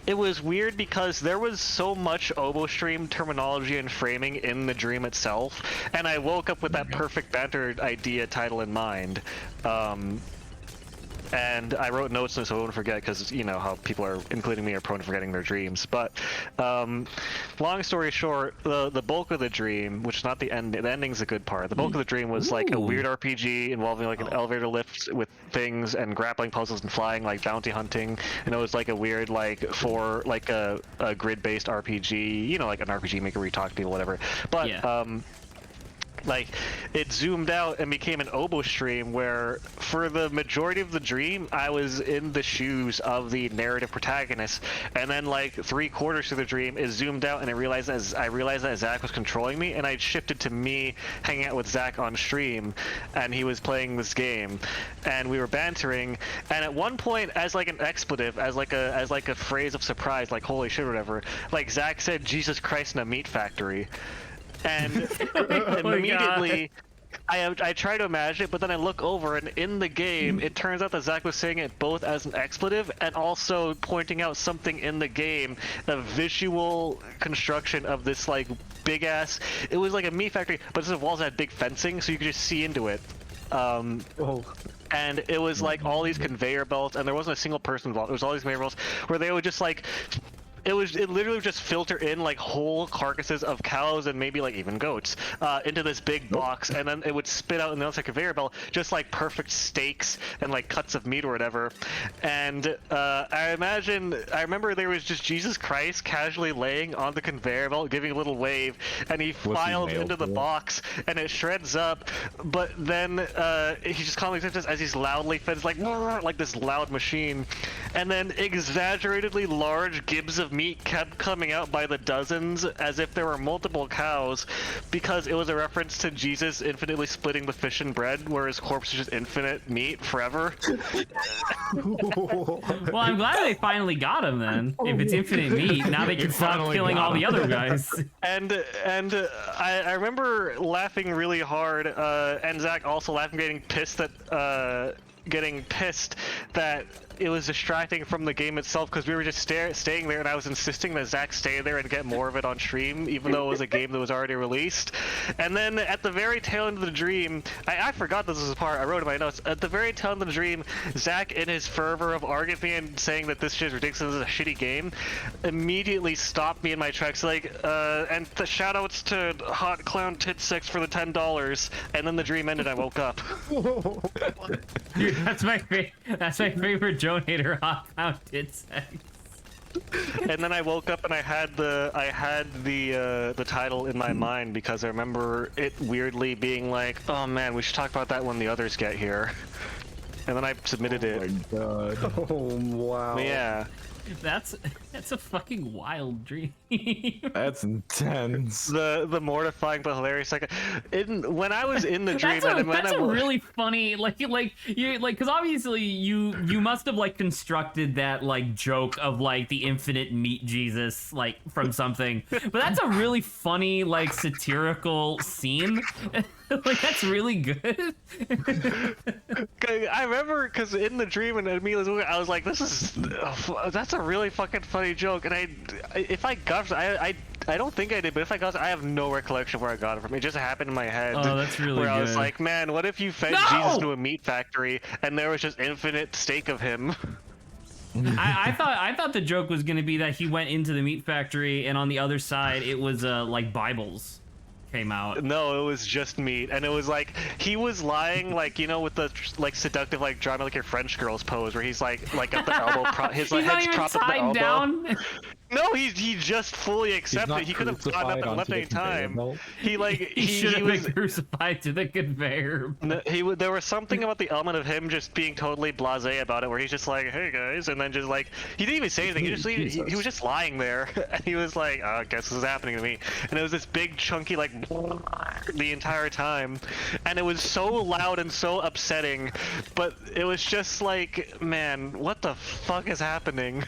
it was weird because there was so much oboe stream terminology and framing in the dream itself, and I woke up with that perfect banter idea title in mind. And I wrote notes so I wouldn't forget because you know how people are, including me, are prone to forgetting their dreams. But long story short, the bulk of the dream, which is not the end, the ending's a good part. The bulk of the dream was like a weird RPG involving like an elevator lift with things and grappling puzzles and flying, like bounty hunting. And it was like a weird like a grid-based RPG, you know, like an RPG maker where you talk to people, whatever. But Yeah. like it zoomed out and became an oboe stream where for the majority of the dream I was in the shoes of the narrative protagonist, and then like 3/4 through the dream it zoomed out and I realized that Zach was controlling me, and I shifted to me hanging out with Zach on stream and he was playing this game and we were bantering, and at one point as like an expletive, as like a phrase of surprise, like holy shit or whatever, like Zach said Jesus Christ in a meat factory. And Oh my immediately, I try to imagine it, but then I look over, and in the game, it turns out that Zach was saying it both as an expletive and also pointing out something in the game, a visual construction of this like big ass. It was like a meat factory, but instead of walls, it had big fencing, so you could just see into it. And it was like all these conveyor belts, and there wasn't a single person involved. It was all these conveyor belts where they would just like. It literally would just filter in like whole carcasses of cows and maybe like even goats into this big box, and then it would spit out in the outside conveyor belt just like perfect steaks and like cuts of meat or whatever. And I remember there was just Jesus Christ casually laying on the conveyor belt, giving a little wave, and he files into the box, and it shreds up. But then he just calmly says as he's loudly fed, like this loud machine, and then exaggeratedly large gibs of meat kept coming out by the dozens as if there were multiple cows, because it was a reference to Jesus infinitely splitting the fish and bread, where his corpse is just infinite meat forever. Well, I'm glad they finally got him then. If it's infinite meat, now they can stop killing all the other guys. And I remember laughing really hard, and Zach also laughing, getting pissed that it was distracting from the game itself, because we were just staying there, and I was insisting that Zach stay there and get more of it on stream, even though it was a game that was already released. And then at the very tail end of the dream, I forgot this was a part, I wrote in my notes, at the very tail end of the dream, Zach, in his fervor of arguing and saying that this shit is ridiculous, this is a shitty game, immediately stopped me in my tracks, like, and the shoutouts to Hot Clown Tit 6 for the $10, and then the dream ended, I woke up. Dude, that's my favorite donator, Hot Clown Tit 6. And then I woke up and I had the title in my mind, because I remember it weirdly being like, oh man, we should talk about that when the others get here. And then I submitted it. Oh my god. Oh wow. But yeah. That's a fucking wild dream. That's intense. The mortifying but hilarious second. When I was in the dream, that's a really funny because obviously you must have like constructed that like joke of like the infinite meat Jesus like from something, but that's a really funny like satirical scene. Like that's really good. I remember because in the dream and immediately I was like, that's a really fucking funny joke, and I don't think I did, but if I got it, I have no recollection of where I got it from. It just happened in my head. Oh, that's really where good. I was like, man, what if you fed Jesus to a meat factory and there was just infinite steak of him? I thought the joke was gonna be that he went into the meat factory and on the other side it was like Bibles came out. No, it was just meat, and it was like he was lying, like, you know, with the like seductive, like drama, like your French girls pose, where he's like at the elbow, his like head's propped at the elbow. Down. No, he just fully accepted. He could have gotten up and left any time. He should have been crucified to the conveyor. There was something about the element of him just being totally blasé about it, where he's just like, hey guys, and then just like he didn't even say anything. He was just lying there, and he was like, I guess this is happening to me. And it was this big chunky like the entire time, and it was so loud and so upsetting, but it was just like, man, what the fuck is happening?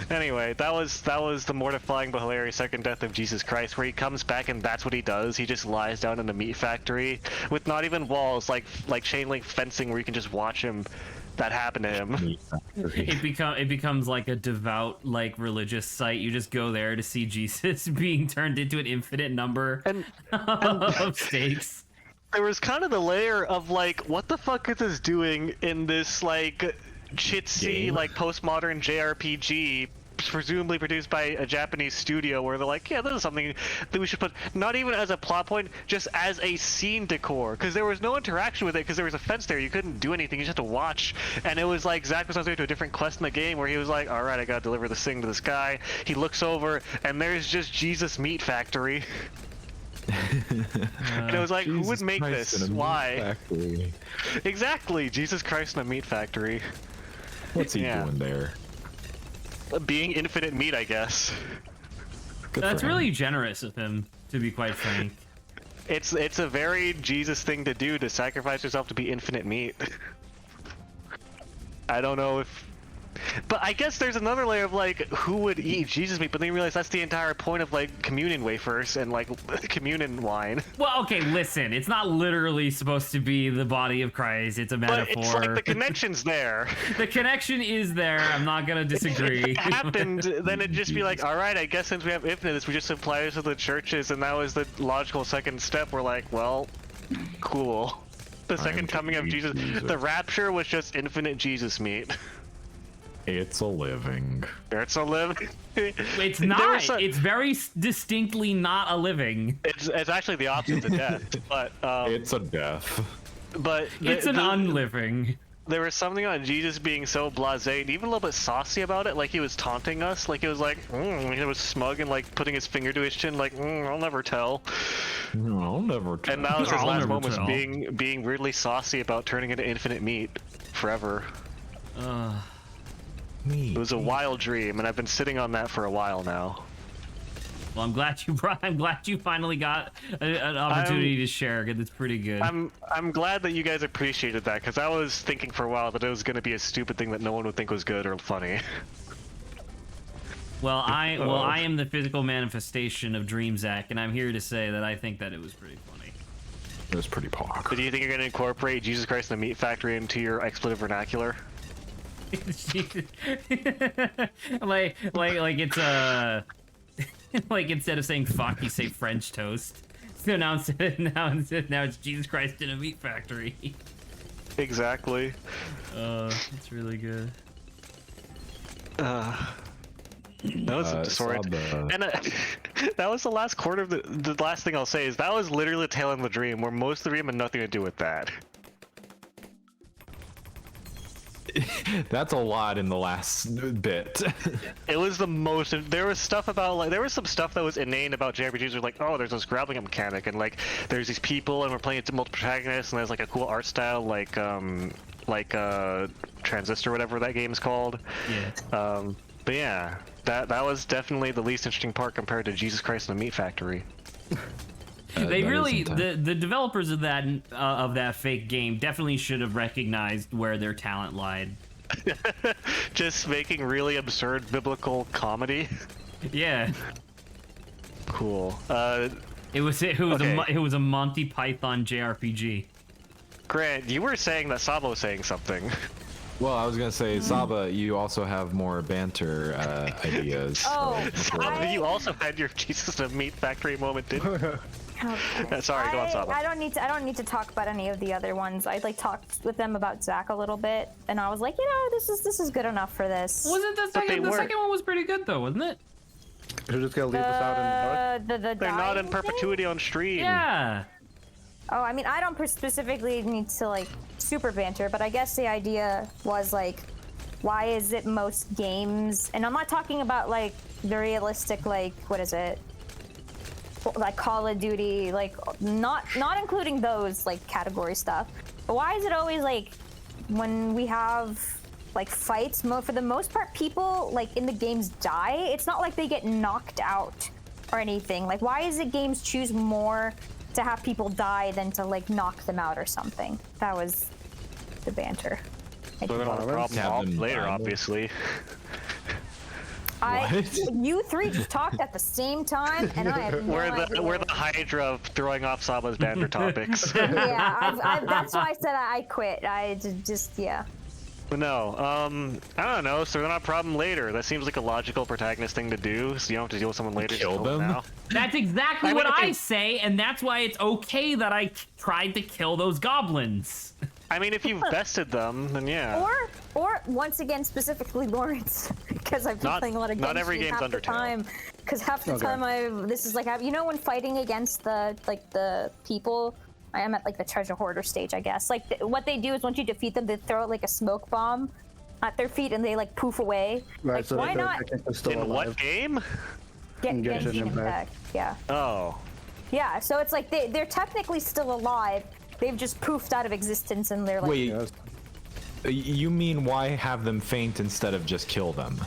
Anyway, that was the mortifying but hilarious second death of Jesus Christ, where he comes back and that's what he does. He just lies down in a meat factory with not even walls, like chain link fencing where you can just watch him. That happened to him. It becomes like a devout like religious site. You just go there to see Jesus being turned into an infinite number of steaks. There was kind of the layer of like, what the fuck is this doing in this like chitsy like postmodern JRPG, presumably produced by a Japanese studio, where they're like, yeah, this is something that we should put not even as a plot point, just as a scene decor, because there was no interaction with it, because there was a fence there, you couldn't do anything, you just had to watch. And it was like Zach was on his way to a different quest in the game where he was like, all right, I gotta deliver this thing to this guy. He looks over and there's just Jesus Meat Factory. And it was like, who would make this? Why? Exactly, Jesus Christ in a meat factory. What's he doing there? Being infinite meat, I guess. That's really generous of him, to be quite frank. It's a very Jesus thing to do, to sacrifice yourself to be infinite meat. I don't know if But I guess there's another layer of like, who would eat Jesus meat? But then you realize that's the entire point of like communion wafers and like communion wine. Well, okay, listen. It's not literally supposed to be the body of Christ. It's a metaphor. But it's like the connection's there. The connection is there. I'm not gonna disagree. If it happened, then it'd just be like, all right, I guess since we have infinite, we just apply it to the churches, and that was the logical second step. We're like, well, cool. The second coming of Jesus. The rapture was just infinite Jesus meat. It's a living. It's a living. It's not. It's very distinctly not a living. It's actually the opposite of death. But it's a death. But it's an unliving. There was something on Jesus being so blasé and even a little bit saucy about it, like he was taunting us, like it was like, he was smug and like putting his finger to his chin, like, I'll never tell. No, I'll never tell. And that was his last moments, being weirdly saucy about turning into infinite meat forever. It was a wild dream, and I've been sitting on that for a while now. Well, I'm glad you finally got an opportunity to share, because it's pretty good. I'm glad that you guys appreciated that, because I was thinking for a while that it was going to be a stupid thing that no one would think was good or funny. Well, I am the physical manifestation of Dream Zach, and I'm here to say that I think that it was pretty funny. It was pretty pog. So do you think you're going to incorporate Jesus Christ and the Meat Factory into your expletive vernacular? like it's a like instead of saying fuck, you say French toast. So now it's Jesus Christ in a meat factory. Exactly. It's really good. That was disorienting. And that was the last quarter of the last thing I'll say is that was literally the tail end of the dream, where most of the dream had nothing to do with that. That's a lot in the last bit. It was the most. There was stuff about like there was some stuff that was inane about JRPGs. Were like, oh, there's this grappling mechanic, and like there's these people, and we're playing it multiple protagonists, and there's like a cool art style, like Transistor, whatever that game is called. Yeah. But yeah, that was definitely the least interesting part compared to Jesus Christ and the Meat Factory. They really the developers of that fake game definitely should have recognized where their talent lied. Just making really absurd biblical comedy. Yeah. Cool. It was a Monty Python JRPG. Grant, you were saying that Sabo was saying something. Well, I was gonna say, Saba, you also have more banter ideas. Oh, Saba, you also had your Jesus and Meat Factory moment, didn't you? Okay. Sorry, go on, Saba. I don't need to talk about any of the other ones. I like talked with them about Zach a little bit, and I was like, this is good enough for this. Wasn't the second one was pretty good though, wasn't it? You're just gonna leave us out in the dark? They're not in perpetuity on stream. Yeah. Oh, I mean, I don't specifically need to like super banter, but I guess the idea was like, why is it most games? And I'm not talking about like the realistic, like what is it? Like Call of Duty, like not including those like category stuff. But why is it always like when we have like fights, for the most part, people like in the games die? It's not like they get knocked out or anything. Like, why is it games choose more to have people die than to like knock them out or something? That was the banter. We're gonna have a problem later, obviously. You three just talked at the same time, and I have no idea. We're the Hydra of throwing off Saba's banter topics. Yeah, that's why I said I quit. I just yeah. No, I don't know. So they're not a problem later. That seems like a logical protagonist thing to do. So you don't have to deal with someone later. Kill them now. That's exactly what I say, and that's why it's okay that I tried to kill those goblins. I mean, if you've bested them, then yeah. Or once again, specifically Lawrence, because I've been playing a lot of games. Not every game's Undertale. Because half the time this is like, when fighting against the people, I am at like the treasure hoarder stage, I guess. Like what they do is once you defeat them, they throw like a smoke bomb at their feet and they like poof away. Right, like, so why not? In what game? Genshin Impact. Yeah. Oh. Yeah. So it's like they're technically still alive. They've just poofed out of existence and they're like. Wait. You mean why have them faint instead of just kill them?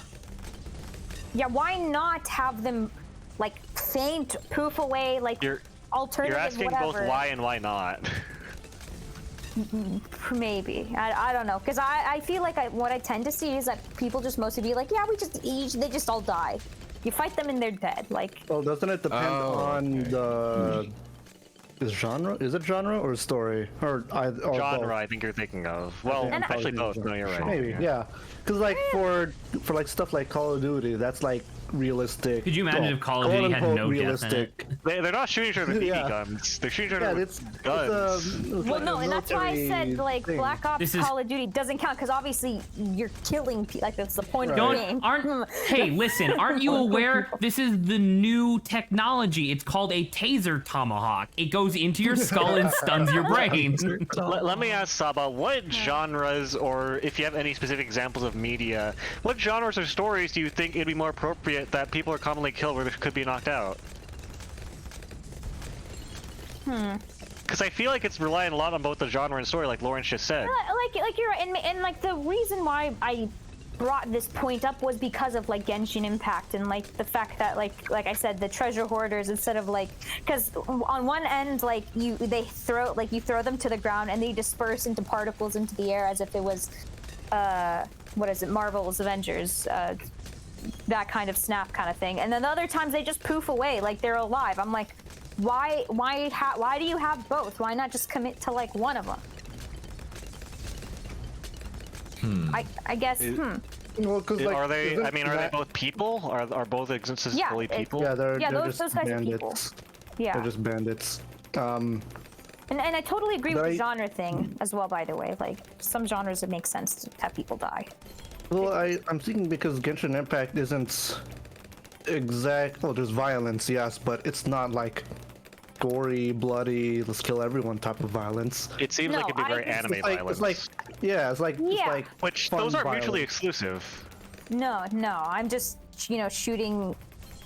Yeah. Why not have them like faint, poof away, like alternative? You're asking whatever. both why and why not. Maybe. I don't know, because I feel like what I tend to see is that people just mostly be like, yeah, they just all die. You fight them and they're dead. Like, Well, doesn't it depend on the genre? Is it genre or story or Genre, both? I think you're thinking of. Well, I'm actually probably both. No, you're right. Maybe, yeah. Because like for like stuff like Call of Duty, that's like realistic. Could you imagine if Call of Duty had no death in it? They're not shooting each other with BB Yeah. guns. They're shooting each other Yeah, with it's guns. well, no, and that's why I said like thing. Black Ops This is- Call of Duty doesn't count because obviously you're killing like that's the point of the Don't game. hey, listen, aren't you aware this is the new technology? It's called a taser tomahawk. It goes into your skull and stuns your brain. Let me ask Saba, what genres, or if you have any specific examples of media, what genres or stories do you think it'd be more appropriate that people are commonly killed where they could be knocked out? Because I feel like it's relying a lot on both the genre and story, like Lawrence just said. Like you're right, and like the reason why I brought this point up was because of like Genshin Impact and like the fact that like I said, the treasure hoarders, instead of like, because on one end like you throw them to the ground and they disperse into particles into the air as if it was what is it, Marvel's Avengers, that kind of snap kind of thing, and then the other times they just poof away like they're alive. I'm like, why do you have both? Why not just commit to like one of them? I guess. Well, 'cause, like, Are they? isn't I mean, are they that- both people? Are both existences Yeah, fully people? Yeah, they're those just guys are people. bandits. Yeah, They're just bandits. and I totally agree with the Right. genre thing as well. By the way, like some genres it makes sense to have people die. Well, I'm thinking because Genshin Impact isn't exact. Well, there's violence, yes, but it's not like gory, bloody, let's kill everyone type of violence. It seems No, like it'd be very I- anime It's like, violence. it's like Yeah. Which fun those aren't mutually violence. exclusive. No, I'm just shooting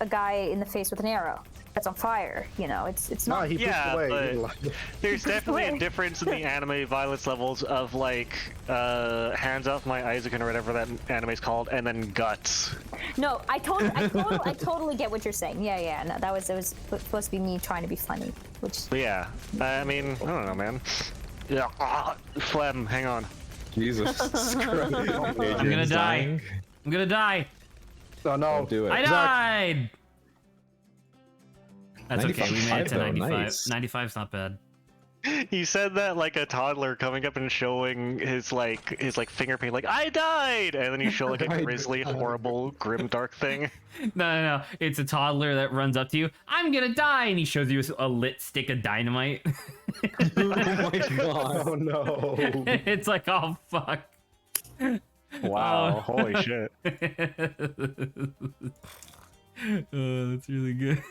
a guy in the face with an arrow that's on fire. It's Nah, not. he pushed Yeah, away. but there's definitely a away. difference in the anime violence levels of like hands off my Isaac or whatever that anime's called, and then guts. No, I totally get what you're saying. Yeah. No, it was supposed to be me trying to be funny, which. But yeah, I mean, I don't know, man. Yeah, phlegm. Hang on. Jesus Christ. I'm gonna die. I'm gonna die. Oh no, Don't do it. I died. That's okay. We made it to 95 though, 95. nice. 95's not bad. He said that like a toddler coming up and showing his finger paint, like I died, and then you show like a I grisly, horrible, grim, dark thing. No. It's a toddler that runs up to you. I'm gonna die, and he shows you a lit stick of dynamite. Oh my god. oh no. It's like, oh fuck. Wow! Oh. Holy shit! Oh, that's really good.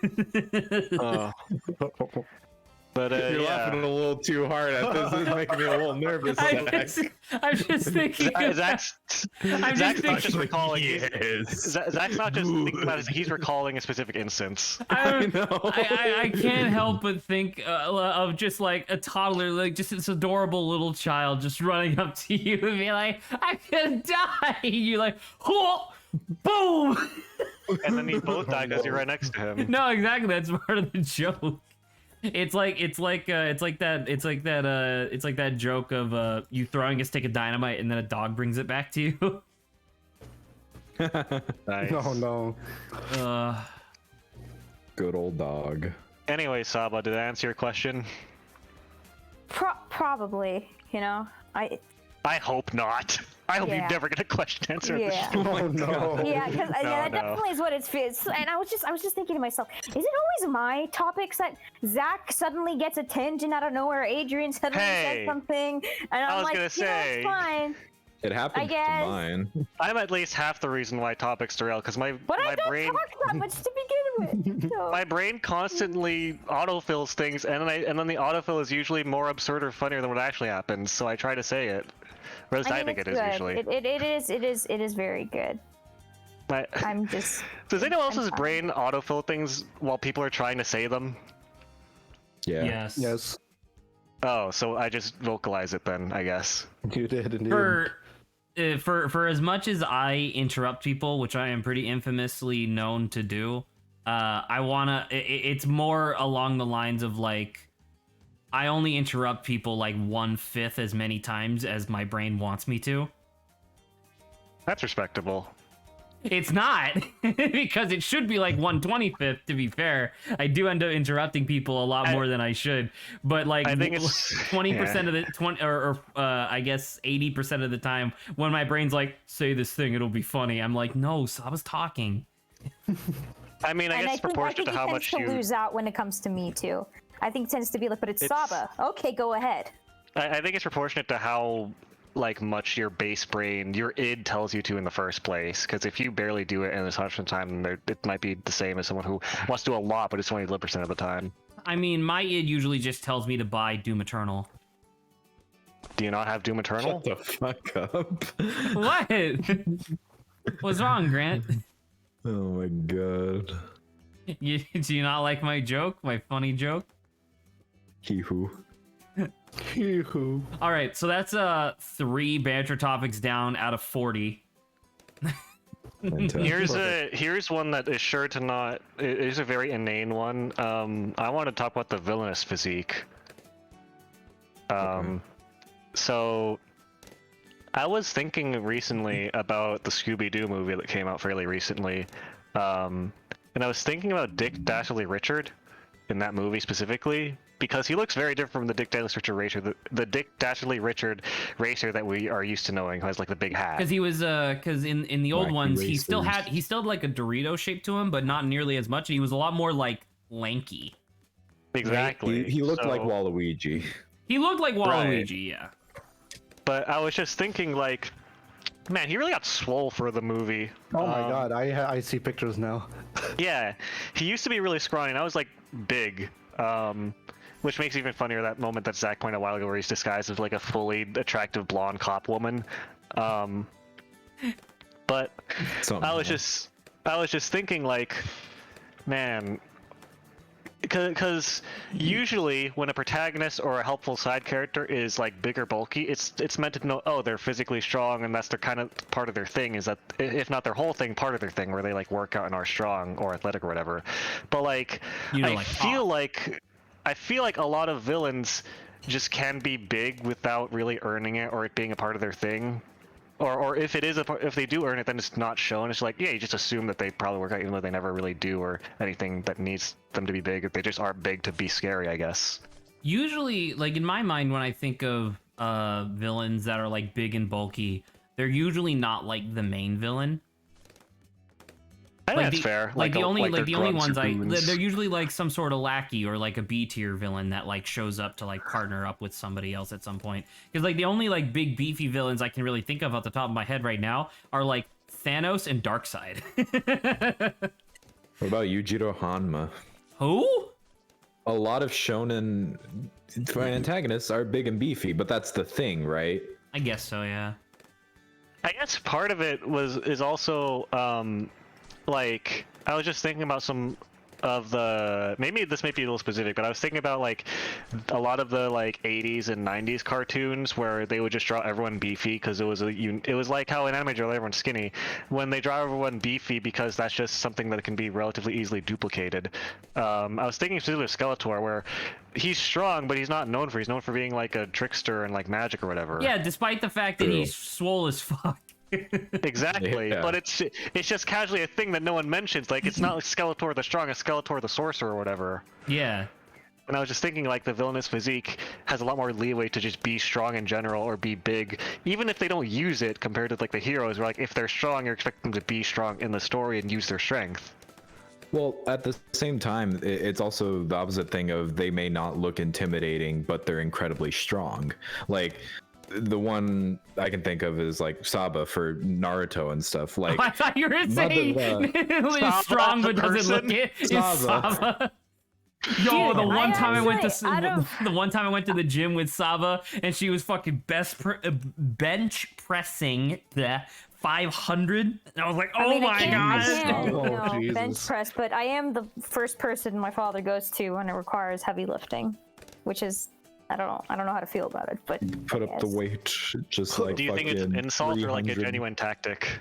But You're yeah. laughing a little too hard at this. This is making me a little nervous. I'm Zach. just thinking. Zach's I'm Zach's just not just thinking. recalling. Yes. Zach's not just thinking about it. He's recalling a specific instance. I know. I can't help but think of just like a toddler, like just this adorable little child just running up to you and be like, "I'm gonna die." You're like, "Oh, boom!" And then you both die because you're right next to him. No, exactly. That's part of the joke. It's like that joke of you throwing a stick of dynamite and then a dog brings it back to you. Nice. No, no. Good old dog. Anyway, Saba, did I answer your question? Probably. I hope not. I hope you Yeah. never get a question answered. Yeah. Oh no. Yeah, because that no. definitely is what it feels. And I was just thinking to myself, is it always my topics that Zach suddenly gets a tangent out of nowhere, Adrian suddenly Hey, says something, and I'm was like, gonna say, it's fine. It happened to guess. mine. I'm at least half the reason why topics derail, because my But I don't brain talk that much to begin with. So. my brain constantly autofills things, and then the autofill is usually more absurd or funnier than what actually happens. So I try to say it. Or at least I think it's it is good. usually. It is very good. I'm just. Does anyone else's fine. brain autofill things while people are trying to say them? Yeah. Yes. Yes, Oh, so I just vocalize it then, I guess. you did indeed. For as much as I interrupt people, which I am pretty infamously known to do, I wanna. It's more along the lines of like, I only interrupt people like 1/5 as many times as my brain wants me to. That's respectable. It's not, because it should be like 1/25th, to be fair. I do end up interrupting people a lot more than I should, but like I think it's 20% of the 20 or I guess 80% of the time when my brain's like, say this thing, it'll be funny, I'm like, no, so I was talking. I mean, I guess it's proportionate to how much he you tends to lose out when it comes to me too. I think it tends to be like, but it's Saba. Okay, go ahead. I think it's proportionate to how like much your base brain, your id tells you to in the first place. Because if you barely do it in this 100% time, it might be the same as someone who wants to do a lot, but it's only 11% of the time. I mean, my id usually just tells me to buy Doom Eternal. Do you not have Doom Eternal? Shut the fuck up. What? What's wrong, Grant? Oh my god. Do you not like my joke? My funny joke? Hee-hoo. Hee-hoo. All right, so that's 3 banter topics down out of 40. Here's one that is sure to not. It is a very inane one. I want to talk about the villainous physique. So I was thinking recently about the Scooby-Doo movie that came out fairly recently, and I was thinking about Dick Dastardly Richard in that movie specifically, because he looks very different from the Dick Dastardly Richard, the Dick Dastardly Richard racer that we are used to knowing, who has like the big hat. Because he was, because in the old Wacky ones, he racers. still had like a Dorito shape to him, but not nearly as much. And he was a lot more like lanky. Exactly. He looked like So- Waluigi. He looked like Right. Waluigi, yeah. But I was just thinking, like, man, he really got swole for the movie. Oh my god, I see pictures now. Yeah, he used to be really scrawny, and I was like big. Which makes it even funnier that moment that Zach pointed out a while ago, where he's disguised as like a fully attractive blonde cop woman. But I was just thinking, like, man, because usually when a protagonist or a helpful side character is like big or bulky, it's meant to know, oh, they're physically strong, and that's their kind of part of their thing, is that, if not their whole thing, part of their thing, where they like work out and are strong or athletic or whatever. But like, I feel like a lot of villains just can be big without really earning it or it being a part of their thing. Or if it is if they do earn it, then it's not shown. It's like, yeah, you just assume that they probably work out, even though they never really do, or anything that needs them to be big. They just are big to be scary, I guess. Usually, like in my mind, when I think of villains that are like big and bulky, they're usually not like the main villain. I think that's fair. Like the only ones Bloons. they're usually like some sort of lackey or like a B tier villain that like shows up to like partner up with somebody else at some point. Because like the only like big beefy villains I can really think of off the top of my head right now are like Thanos and Darkseid. What about Yujiro Hanma? Who? A lot of shonen antagonists are big and beefy, but that's the thing, right? I guess so, yeah. I guess part of it is also like, I was just thinking about some of the, maybe this might be a little specific, but I was thinking about like a lot of the like 80s and 90s cartoons where they would just draw everyone beefy because it was like how in anime draw everyone skinny, when they draw everyone beefy because that's just something that can be relatively easily duplicated. I was thinking specifically of Skeletor, where he's strong, but he's known for being like a trickster and like magic or whatever. Yeah, despite the fact that he's swole as fuck. Exactly, Yeah. but it's just casually a thing that no one mentions. Like, it's not like Skeletor the Strong, it's Skeletor the Sorcerer or whatever. Yeah. And I was just thinking, like, the villainous physique has a lot more leeway to just be strong in general or be big, even if they don't use it, compared to like the heroes, where like if they're strong, you're expecting them to be strong in the story and use their strength. Well, at the same time, it's also the opposite thing of they may not look intimidating, but they're incredibly strong. Like, the one I can think of is like Saba for Naruto and stuff. Like, I thought you were saying he's strong but doesn't look it. It's Saba. Yo, the one time I went to the gym with Saba, and she was fucking bench pressing the 500, and I was like, oh my god. I can't bench press, but I am the first person my father goes to when it requires heavy lifting, which is, I don't know how to feel about it, but put up the weight, just like. Do you think it's an insult or like a genuine tactic?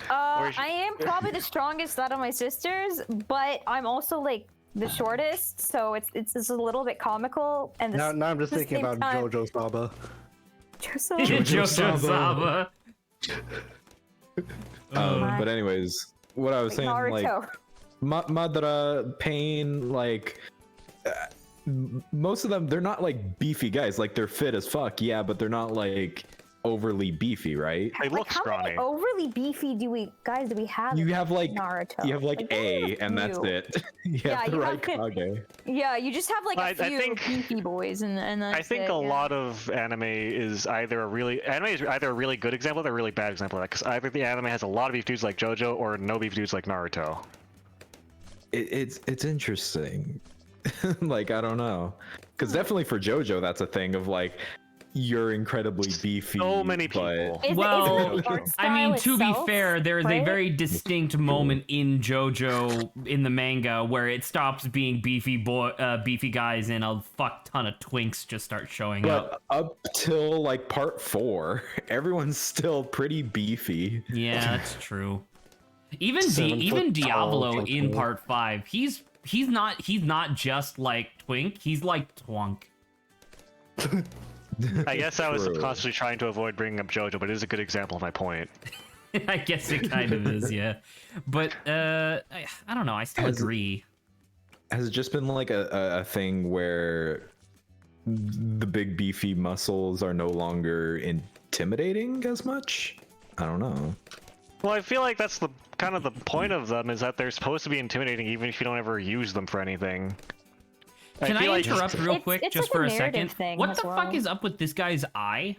I am probably the strongest out of my sisters, but I'm also like the shortest, so it's just a little bit comical. And Now I'm just the thinking same about time- JoJo Saba. Jojo Saba. But anyways, what I was saying, like Naruto. Madara, Pain, like most of them, they're not like beefy guys. Like they're fit as fuck, yeah, but they're not like overly beefy, right? They look How scrawny. many overly beefy do we have? You have like Naruto. you have like only A, and that's few. it. You Yeah, have the you right have- Kage. Yeah, you just have like I a few think- beefy boys, and that's I think it, a yeah. lot of anime is either a really good example or a really bad example of that. Because either the anime has a lot of beef dudes like JoJo or no beef dudes like Naruto. It's interesting. Like I don't know, because definitely for JoJo, that's a thing of like you're incredibly beefy. So many but- people. Is it Well, the art I mean, style to be itself, fair, there is a right? very distinct moment in JoJo in the manga where it stops being beefy guys and a fuck ton of twinks just start showing up. But up till like part 4, everyone's still pretty beefy. Yeah, that's true. Even 7 even foot Diablo tall, in okay. part 5, he's not just like twink, he's like twunk. I guess I was True. constantly trying to avoid bringing up JoJo, but it is a good example of my point. I guess it kind of is, yeah. But I don't know. I still agree. Has it just been like a thing where the big beefy muscles are no longer intimidating as much? I don't know. Well, I feel like that's the kind of the point of them, is that they're supposed to be intimidating even if you don't ever use them for anything. Can I feel like interrupt real It's- quick it's just like a for a narrative second? thing What as the fuck well. is up with this guy's eye?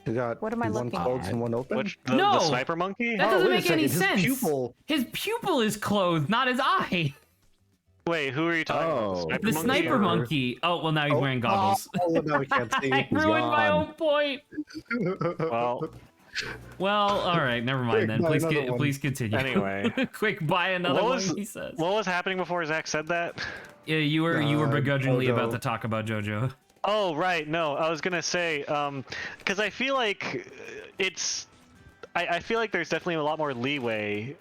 You got What am I one looking closed at? and one open. Which, No! the sniper monkey? That doesn't wait a make any second, his sense. pupil- His pupil is closed, not his eye. Wait, who are you talking Oh. about? The sniper or- monkey. Oh, well, now he's wearing goggles. Oh, now we can't see. I ruined my gone. own point. Well, All right, never mind Quick, then. buy Please, another one. please continue. Anyway. Quick, buy another What one. was- He says. what was happening before Zach said that? Yeah, you were begrudgingly JoJo. about to talk about JoJo. Oh, right. No, I was gonna say, because I feel like I feel like there's definitely a lot more leeway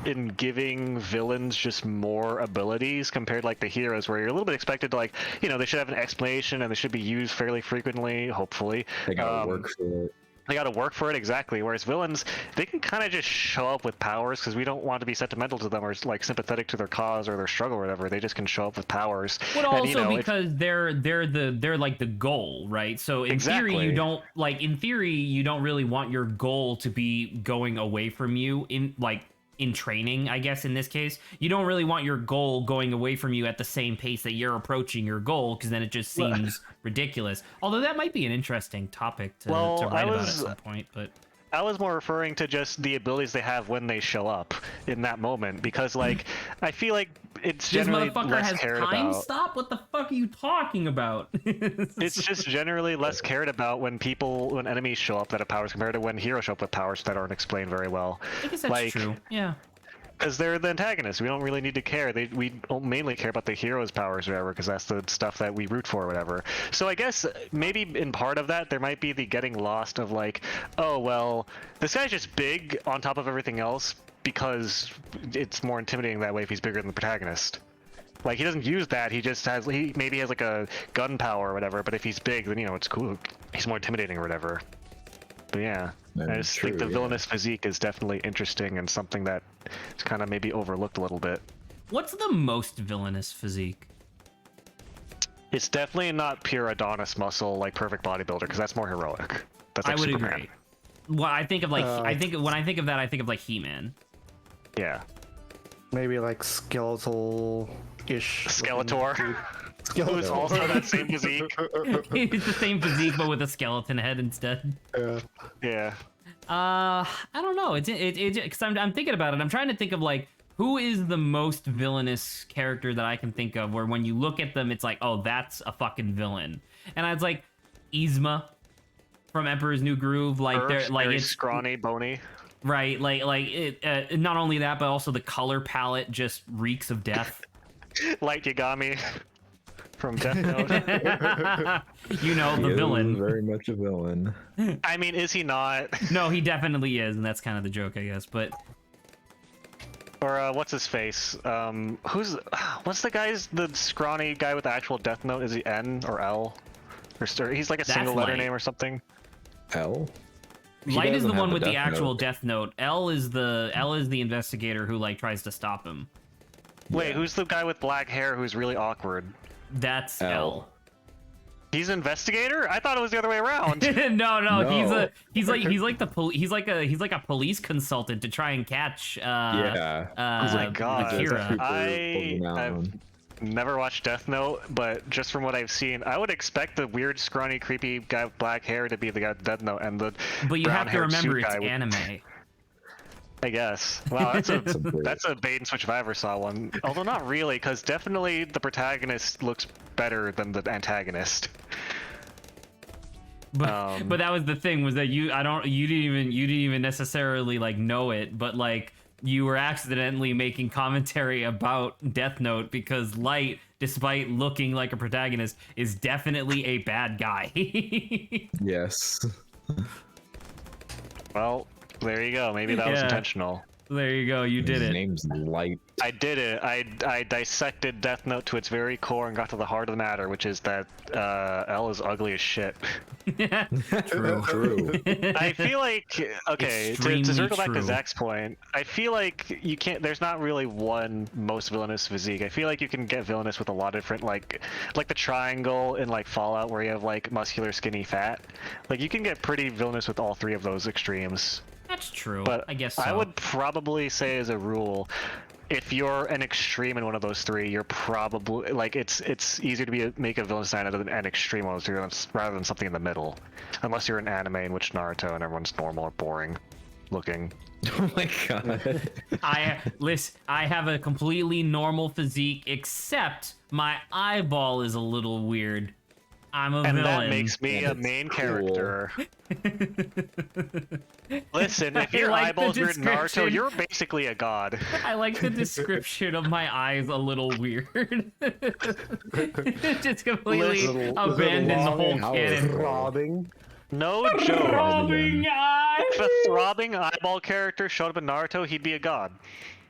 in giving villains just more abilities compared to like the heroes, where you're a little bit expected to, like, you know, they should have an explanation and they should be used fairly frequently, hopefully. They gotta work for it. They gotta work for it, exactly. Whereas villains, they can kind of just show up with powers because we don't want to be sentimental to them or like sympathetic to their cause or their struggle or whatever. They just can show up with powers. But And, also you know, because they're like the goal, right? So in theory, Exactly. you don't you don't really want your goal to be going away from you in training, I guess in this case. You don't really want your goal going away from you at the same pace that you're approaching your goal, because then it just seems ridiculous. Although that might be an interesting topic to write about at some point, but I was more referring to just the abilities they have when they show up in that moment, because like I feel like it's this generally motherfucker less has cared time about. stop? What the fuck are you talking about? It's just generally less cared about when enemies show up that have powers compared to when heroes show up with powers that aren't explained very well. I guess that's like, true. Yeah. Because they're the antagonists. We don't really need to care. We mainly care about the hero's powers or whatever, because that's the stuff that we root for or whatever. So I guess maybe in part of that, there might be the getting lost of like, oh, well, this guy's just big on top of everything else because it's more intimidating that way if he's bigger than the protagonist. Like, he doesn't use that. He just has, he maybe has like a gun power or whatever, but if he's big, then, you know, it's cool. He's more intimidating or whatever. But yeah, I just think the villainous physique is definitely interesting and something that is kind of maybe overlooked a little bit. What's the most villainous physique? It's definitely not pure Adonis muscle like perfect bodybuilder, because that's more heroic. That's like I would Superman. agree. Well, I think of like when I think of that, I think of like He-Man. Yeah. Maybe like skeletal-ish. Skeletor. Who's Skeletor. also that same physique. It's the same physique, but with a skeleton head instead. Yeah. Yeah. I don't know. It's because I'm thinking about it. I'm trying to think of like who is the most villainous character that I can think of, where when you look at them, it's like, oh, that's a fucking villain. And I was like, Yzma from Emperor's New Groove, like they're like very it's scrawny, bony. right, like it. Not only that, but also the color palette just reeks of death. Light Yagami from Death Note. You know, the He is villain. very much a villain. I mean, is he not? No, he definitely is, and that's kind of the joke, I guess. But Or what's his face? What's the scrawny guy with the actual Death Note? Is he N or L? Or he's like a single letter Light. name or something. L. Light is the doesn't one have with a the Death actual Note. Death Note. L is the investigator who like tries to stop him. Wait, who's the guy with black hair who's really awkward? That's L. L. He's an investigator? I thought it was the other way around. no, he's like a police consultant to try and catch Yeah. Oh my God. Akira. I've never watched Death Note, but just from what I've seen, I would expect the weird, scrawny, creepy guy with black hair to be the guy with Death Note, and the But you have to brown-haired remember suit it's guy with- anime. I guess. Wow, that's a bait and switch if I ever saw one. Although not really, because definitely the protagonist looks better than the antagonist. But that was the thing, was that you didn't even necessarily like know it, but like you were accidentally making commentary about Death Note because Light, despite looking like a protagonist, is definitely a bad guy. Yes. Well, there you go. Maybe that was intentional. There you go. You did His it. name's Light. I did it. I dissected Death Note to its very core and got to the heart of the matter, which is that L is ugly as shit. True. I feel like, okay, Extremely to circle back to true. Zach's point, I feel like you can't, there's not really one most villainous physique. I feel like you can get villainous with a lot of different, like the triangle in like Fallout where you have like muscular, skinny, fat. Like you can get pretty villainous with all three of those extremes. That's true. But I guess so. I would probably say as a rule, if you're an extreme in one of those three, you're probably like it's easier to make a villain design than an extreme one rather than something in the middle, unless you're an anime in which Naruto and everyone's normal or boring looking. Oh my god. I have a completely normal physique, except my eyeball is a little weird. I'm a And villain. that makes me a main character. Listen, if your like the eyeball's weird in Naruto, description. you're basically a god. I like the description of my eyes a little weird. Just completely Little- abandon the whole long canon. Throbbing. No joke. Throbbing eyes. If a throbbing eyeball character showed up in Naruto, he'd be a god.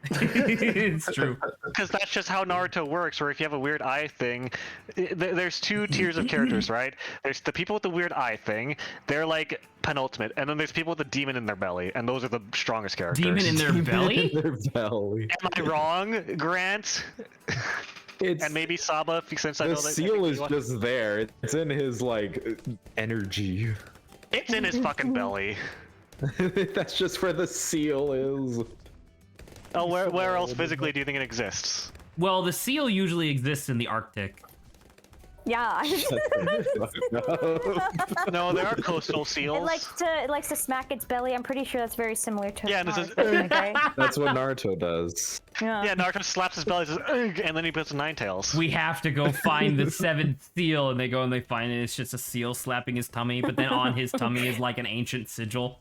It's true. Because that's just how Naruto works, where if you have a weird eye thing, there's two tiers of characters, right? There's the people with the weird eye thing, they're like penultimate, and then there's people with a demon in their belly, and those are the strongest characters. Demon in their belly? Their belly. Am I wrong, Grant? It's And maybe Saba, since I know the that seal is you- just there. It's in his like energy. It's in his fucking belly. That's just where the seal is. Oh, where else physically do you think it exists? Well, the seal usually exists in the Arctic. Yeah. No, there are coastal seals. It likes to smack its belly. I'm pretty sure that's very similar to. Yeah, and this is- okay? That's what Naruto does. Yeah, Naruto slaps his belly, says, "Ugh," and then he puts nine tails. We have to go find the seventh seal, and they go and they find it. It's just a seal slapping his tummy, but then on his tummy is like an ancient sigil.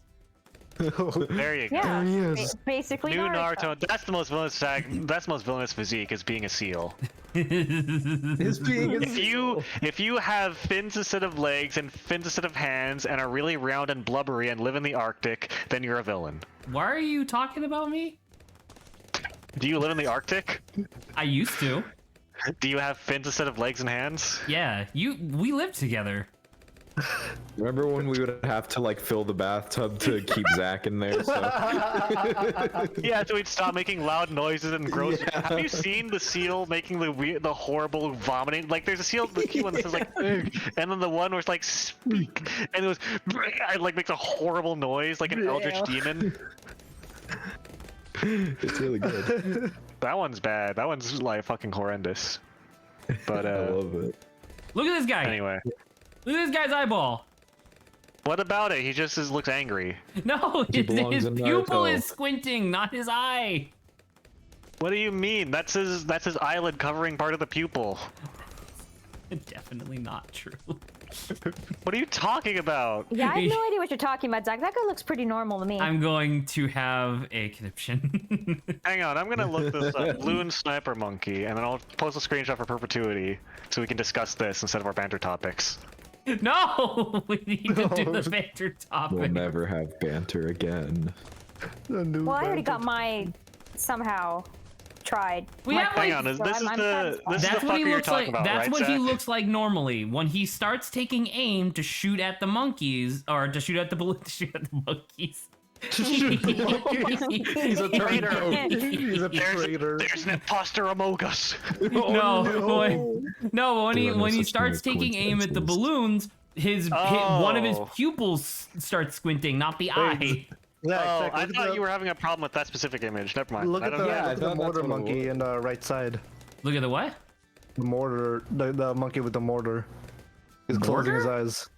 There you go. Yeah. There he is. Basically. New Naruto. That's the most villainous that's the most villainous physique, is being a seal. His being If you have fins instead of legs and fins instead of hands and are really round and blubbery and live in the Arctic, then you're a villain. Why are you talking about me? Do you live in the Arctic? I used to. Do you have fins instead of legs and hands? Yeah, we lived together. Remember when we would have to like fill the bathtub to keep Zach in there? So. Yeah, so we'd stop making loud noises and gross. Yeah. Have you seen the seal making the horrible vomiting? Like, there's a seal, the key one that says like, "Ugh," and then the one where it's like speak, and it was it like makes a horrible noise like an eldritch demon. It's really good. That one's bad. That one's like fucking horrendous. But I love it. Look at this guy. anyway, Look at this guy's eyeball. what about it? He just looks angry. No, He belongs his in pupil Naruto. is squinting, not his eye. What do you mean? That's his eyelid covering part of the pupil. Definitely not true. What are you talking about? Yeah, I have no idea what you're talking about, Zach. That guy looks pretty normal to me. I'm going to have a conniption. Hang on, I'm gonna look this up. Bloons sniper monkey, and then I'll post a screenshot for perpetuity so we can discuss this instead of our banter topics. No, we need to do the banter topic. We'll never have banter again. Well, I already got my somehow tried. We my have, Hang like- on, this so is I'm the satisfied. this is That's the what he fucker you're looks talking like. about, That's right, what he Zach? looks like normally when he starts taking aim to shoot at the monkeys or to shoot at the to shoot at the monkeys. He's a traitor. He's a traitor. There's an imposter among us. No, when There are no he such thing starts as taking aim at the coincidences. balloons, one of his Oh. pupils starts squinting, not the eye. Yeah, Oh, exactly. I Look at thought the- you were having a problem with that specific image. Never mind. Look I at don't the, know. Yeah, I look at the thought that's mortar what it monkey was. in the right side. Look at the what? The mortar, the monkey with the mortar. He's closing his Mortar? eyes.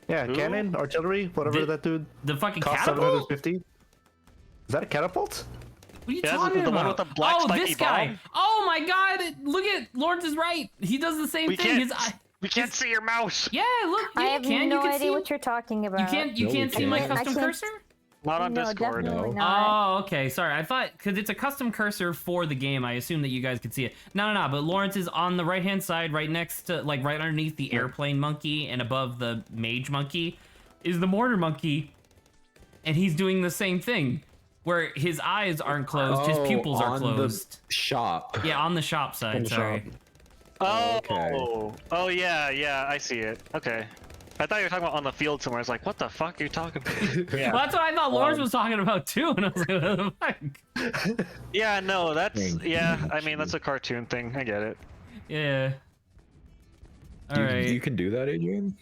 Yeah, Who? cannon, artillery, whatever The- that dude The fucking cost catapult? 750. Is that a catapult? What are you Yeah, talking the one about? with the black oh, spiky this guy! bomb? Oh my God! Look at Lawrence is right. He does the same We thing. can't. His eye. We can't see your mouse. Yeah, look. I Yeah, have you can. no you can idea see. what you're talking about. You can't. You No, can't we see my can't. I custom can't- cursor. Not on No, Discord. definitely No. not. Oh, okay. Sorry, I thought because it's a custom cursor for the game. I assumed that you guys could see it. No. But Lawrence is on the right-hand side, right next to, like, right underneath the airplane monkey, and above the mage monkey is the mortar monkey, and he's doing the same thing, where his eyes aren't closed, his pupils are on closed. The shop. Yeah, on the shop side. On the Sorry. shop. Oh. Okay. Oh yeah, I see it. Okay. I thought you were talking about on the field somewhere. I was like, what the fuck are you talking about? Well, that's what I thought Lawrence was talking about too, and I was like, what the fuck? Yeah, no, that's Thank yeah. you. I mean, that's a cartoon thing. I get it. Yeah. All You, right. you can do that, Adrian?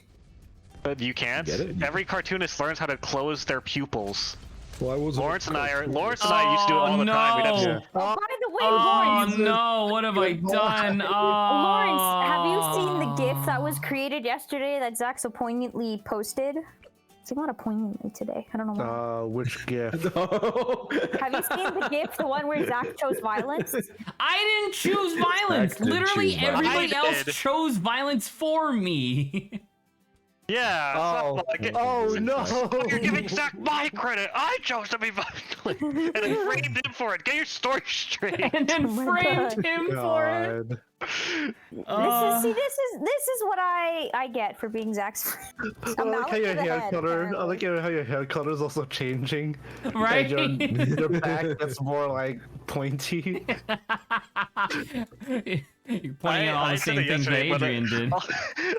But you can't. Get it? Every cartoonist learns how to close their pupils. Well, I was Lawrence and I used to do it all the time. We'd have no. to, Oh, by the way, Oh Lawrence. no! What have I done? Oh. Lawrence, have you seen the GIF that was created yesterday that Zach so poignantly posted? It's a lot of poignantly today. I don't know why. Which gift? Have you seen the GIF, the one where Zach chose violence? I didn't choose violence. Zach did Literally choose everybody violence. else I did. chose violence for me. yeah. Oh, something like it. oh no! You're giving Zach my credit. I chose to be violent, and I framed him for it. Get your story straight. And then Oh my framed God. him for it. God. This is what I get for being Zach's friend. I I'm like not how your to the hair head, color. I apparently. like how your hair color is also changing. Right? And your back that's more like pointy. You're pointing out all the said same it things that yesterday, but Adrian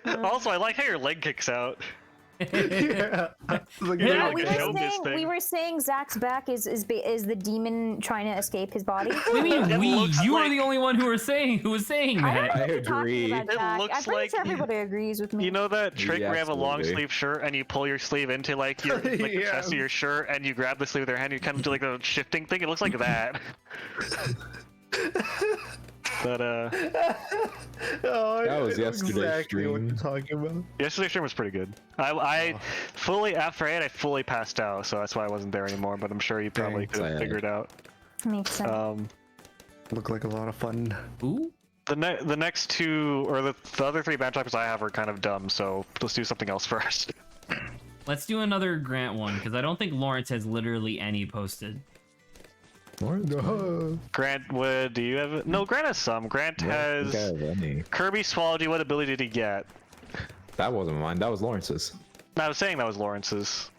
did. Also, I like how your leg kicks out. Yeah. Like, Yeah, We Like a were, showbiz saying, thing. we were saying Zach's back is the demon trying to escape his body. What do you mean It we? looks You were like- the only one who was saying I don't know that. what I you're talking agree. about, It Zach. looks I'm pretty like- sure everybody agrees with me. You know that trick where you have a long absolutely. sleeve shirt and you pull your sleeve into like your like the Yeah. chest of your shirt and you grab the sleeve with your hand. You kind of do like a shifting thing. It looks like that. But Oh, That was I know yesterday's exactly what stream. you're talking about. yesterday's stream was pretty good. I fully after 8 I fully passed out, so that's why I wasn't there anymore. But I'm sure you probably Thanks. could have figured out. Makes sense. Looked like a lot of fun. Ooh. The next two or the other three band topics I have are kind of dumb, so let's do something else first. Let's do another Grant one because I don't think Lawrence has literally any posted. Grant, do you have? No, Grant has some. Grant has Kirby swallowed you. What ability did he get? That wasn't mine. That was Lawrence's. I was saying that was Lawrence's.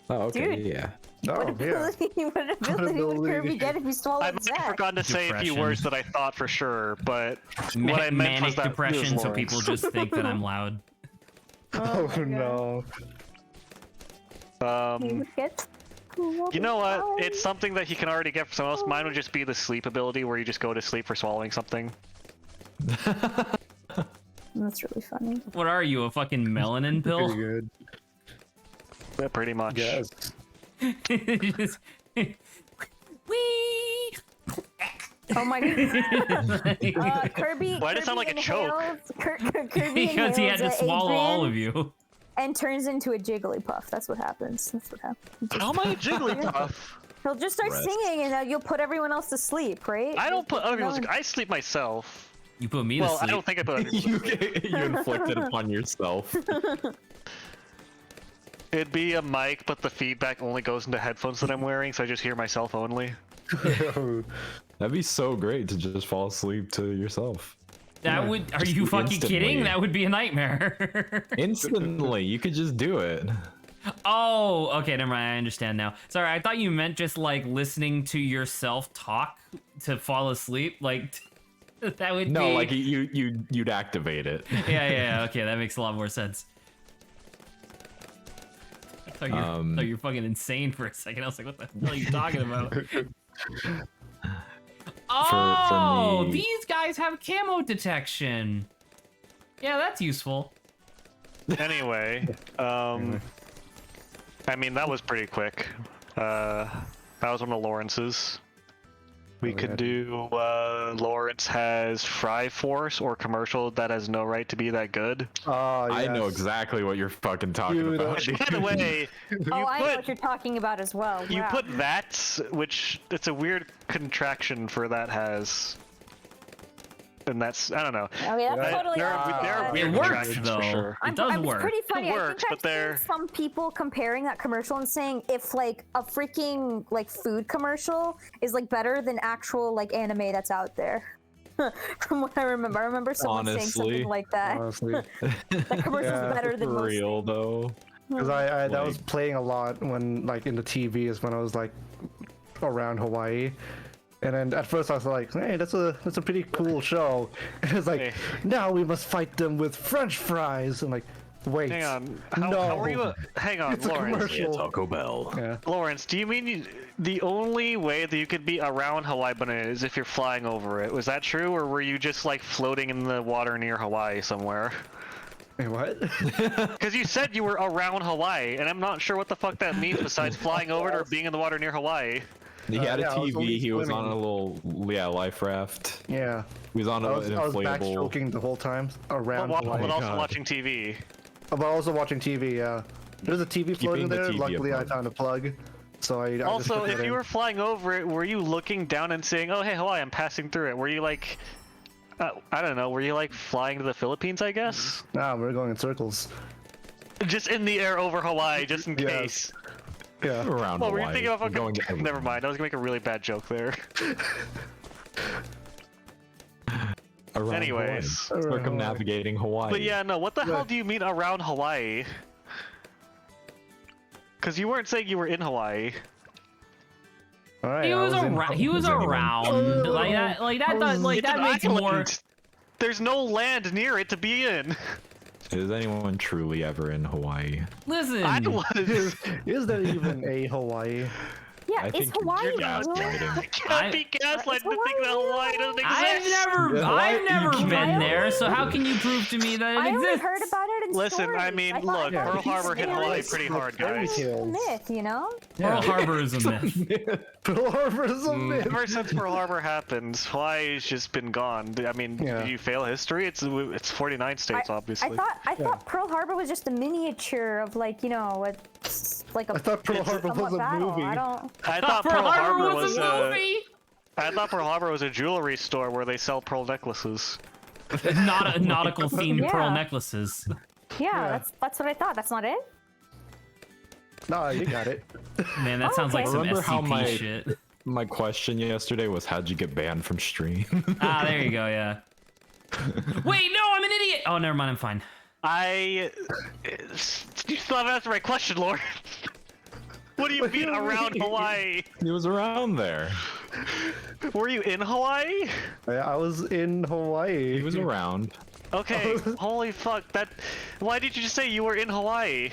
Oh, okay. Dude. Yeah. Oh, What yeah. ability, what ability would ability? Kirby get if he I swallowed might have Zach? forgotten to say a few Depression. words that I thought for sure, but what I meant was Manic that depression, it was so people Lawrence. just think that I'm loud. Oh, my no. He would get You know what? It's something that he can already get from someone else. Mine would just be the sleep ability, where you just go to sleep for swallowing something. That's really funny. What are you, a fucking melanin pill? Pretty good. Yeah, pretty much. Yes. Just- Whee! Oh my god. Kirby. Why does it sound like a choke? Kirby Because he had to inhales, swallow all Adrian, of you. and turns into a Jigglypuff. That's what happens. That's what happens. How am I a Jigglypuff? He'll just start Rest. singing, and then you'll put everyone else to sleep, right? I don't put other people's. No one- I sleep myself. You put me to Well, I sleep. don't think I put other people to sleep. you inflicted upon yourself. It'd be a mic, but the feedback only goes into headphones that I'm wearing, so I just hear myself only. That'd be so great to just fall asleep to yourself. That would. Are you fucking Instantly. kidding? That would be a nightmare. Instantly, you could just do it. Oh, okay, never mind. I understand now. Sorry, I thought you meant just like listening to yourself talk to fall asleep. Like that would No, be... like you'd activate it. Yeah. Okay, that makes a lot more sense. I thought you're fucking insane for a second. I was like, what the hell are you talking about? Oh, for me... these guys have camo detection. Yeah, that's useful. Anyway, I mean, that was pretty quick. That was one of Lawrence's. We could do, Lawrence has Fry Force or commercial that has no right to be that good. Oh, yes. I know exactly what you're fucking talking about. By the way, I know what you're talking about as well. you Wow. put that, which it's a weird contraction for that has. And that's, I don't know. I mean, that's totally there up to are you. weird It works, contractions though. for sure. It does It's work. pretty funny. It I works, think but I've seen some people comparing that commercial and saying if like a freaking like food commercial is like better than actual like anime that's out there. From what I remember someone saying Honestly. something like that. Honestly, That commercial's better than For most real things. though. because I that was Like- playing a lot when like in the TV is when I was like around Hawaii. And then at first I was like, hey, that's a pretty cool show. And it's like, Hey. now we must fight them with French fries. I'm like, wait, Hang on. How no. are you? Hang on, It's a Lawrence. commercial. Taco Bell. Yeah. Lawrence, do you mean the only way that you could be around Hawaii Banana is if you're flying over it? Was that true, or were you just like floating in the water near Hawaii somewhere? Wait, what? Because you said you were around Hawaii, and I'm not sure what the fuck that means besides flying over it or being in the water near Hawaii. He had a yeah, I was only TV. He was on swimming. a little life raft. Yeah. He was on I an was inflatable. backstroking the whole time around But Hawaii. also God. watching TV. But also watching TV, yeah. There's a TV floating Keeping the there. TV Luckily, I afloat. found a plug. So I just Also, put if that you in. were flying over it, were you looking down and saying, "Oh, hey, Hawaii, I'm passing through it"? Were you like, I don't know, were you like flying to the Philippines? I guess. Nah, we're going in circles. Just in the air over Hawaii, just in Yes. case. Yeah. Around Well, were you Hawaii. thinking of We're going to Never mind. I was gonna make a really bad joke there. Around Anyways. Hawaii. Circumnavigating Hawaii. But yeah, no. What the hell do you mean around Hawaii? Because you weren't saying you were in Hawaii. All right. He I was in- around. He was Was anyone- around. Like that. Like that. Like It's that an makes island. more. There's no land near it to be in. Is anyone truly ever in Hawaii? Listen. I was. Is there even a Hawaii? Yeah, I is think you're Hawaii real? gaslighting. Can't be gaslighted to think that Hawaii doesn't exist. I've never you been can't- there. So how can you prove to me that it I only exists? heard about it in Listen, stories. I mean, thought look, that Pearl was Harbor hit Hawaii stories. pretty hard, Fairy guys. tales. Myth, you know? Pearl Harbor is a myth. Pearl Harbor is a myth. Ever since Pearl Harbor happened, Hawaii's just been gone. I mean, Yeah. did you fail history? It's 49 states, obviously. I thought Pearl Harbor was just a miniature of like, you know, it's like a I thought Pearl Harbor was somewhat a battle. movie. I don't. I thought Pearl Harbor was a movie. I thought Pearl Harbor was a jewelry store where they sell pearl necklaces. Not a nautical themed Yeah. pearl necklaces. Yeah, that's what I thought. That's not it. No, you got it. Man, that Oh, sounds like okay. some Remember how SCP shit. My question yesterday was, how'd you get banned from stream? Ah, there you go. Yeah. Wait, no, I'm an idiot. Oh, never mind. I'm fine. You still haven't answered my question, Lord. What do you mean around Hawaii? He was around there. Were you in Hawaii? I was in Hawaii. He was around. Okay, holy fuck, why did you just say you were in Hawaii?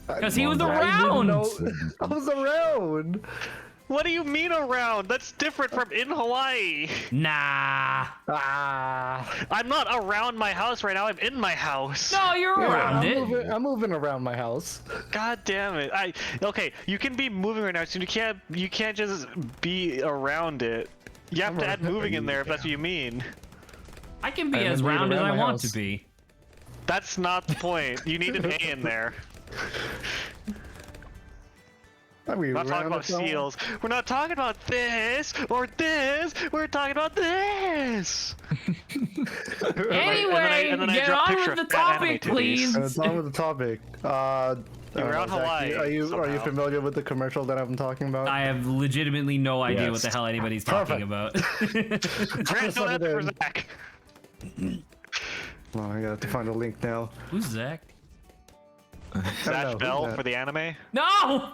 Because he was Wonder- I didn't around. know- I was around. What do you mean around? That's different from in Hawaii. Nah. Ah. I'm not around my house right now, I'm in my house. No, you're around I'm it. moving, I'm moving around my house. God damn it. Okay, you can be moving right now, so you can't just be around it. You have to add moving in there if that's what you mean. I can be I as haven't moved round as around I my want to house. be. That's not the point. You need an A in there. I mean, We're not talking about seals. We're not talking about this or this. We're talking about this. Anyway, and then I get draw a on picture with the of fat anime topic, titties. please. And it's on with the topic. You're around Zach, Hawaii, Are you somehow. familiar with the commercial that I'm talking about? I have legitimately no idea what the Yes. hell anybody's talking Perfect. about. Grant, no Send it answer for in. Zach. Oh, I got to find a link now. Who's Zach? Zatch Bell for the anime? No.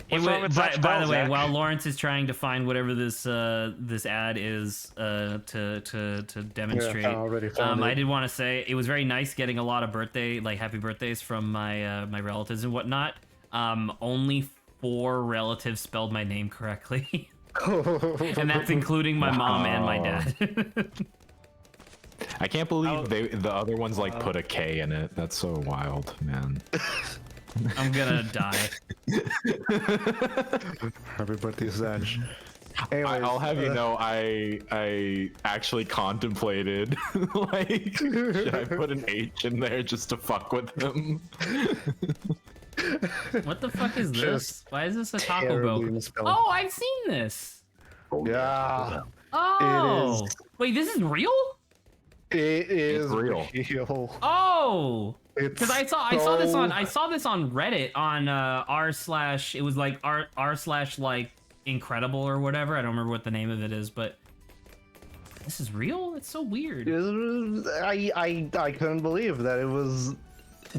What's wrong with Zatch by Bell, the way, Zach? while Lawrence is trying to find whatever this this ad is to demonstrate, I already found I it. did want to say it was very nice getting a lot of happy birthdays from my my relatives and whatnot. Only 4 relatives spelled my name correctly, and that's including my mom and my dad. I can't believe the other ones like put a K in it. That's so wild, man. I'm gonna die. Happy birthday, Zach. Anyways, I'll have you know, I actually contemplated like, should I put an H in there just to fuck with them? What the fuck is this? Just Why is this a Taco terribly Bell? misspelled. Oh, I've seen this. Yeah, Oh, is. wait, this is real? it is real. real. Oh, It's because I saw this on Reddit on it was like r/ like incredible or whatever. I don't remember what the name of it is, but this is real. It's so weird. I couldn't believe that it was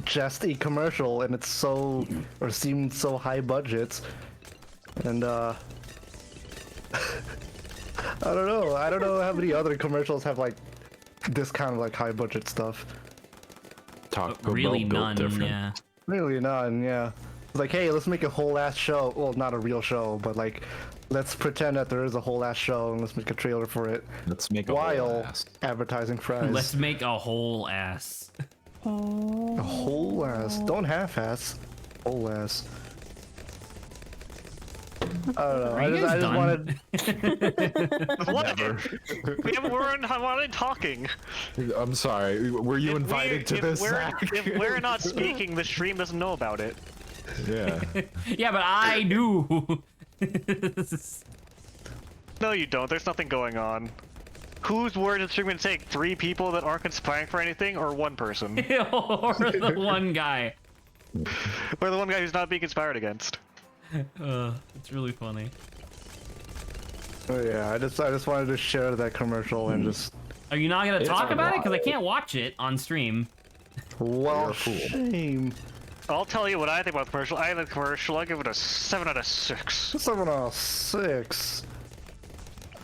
just a commercial, and it's so or seemed so high budget, and I don't know. I don't know how many other commercials have like this kind of like high budget stuff. Taco Really, Bell built none. different. Yeah. Really none, yeah. It's like, hey, let's make a whole ass show. Well, not a real show, but like, let's pretend that there is a whole ass show and let's make a trailer for it Let's make a while whole ass. advertising fries. Let's make a whole ass. A whole ass. Don't half ass. Whole ass. I don't know. Are you I guys just done? wanted. What? We weren't talking. I'm sorry. Were you invited to this, Zach? If we're not speaking, the stream doesn't know about it. Yeah. Yeah, but I do. No, you don't. There's nothing going on. Whose word is stream going to take? 3 people that aren't conspiring for anything, or 1 person? Or the one guy. Or the one guy who's not being conspired against? It's really funny. Oh, yeah, I just wanted to share that commercial and just. Are you not gonna It's talk a about it? lot. Because I can't watch it on stream. Well, cool. shame. I'll tell you what I think about the commercial. I think the commercial, I'll give it a 7 out of 6. 7 out of 6.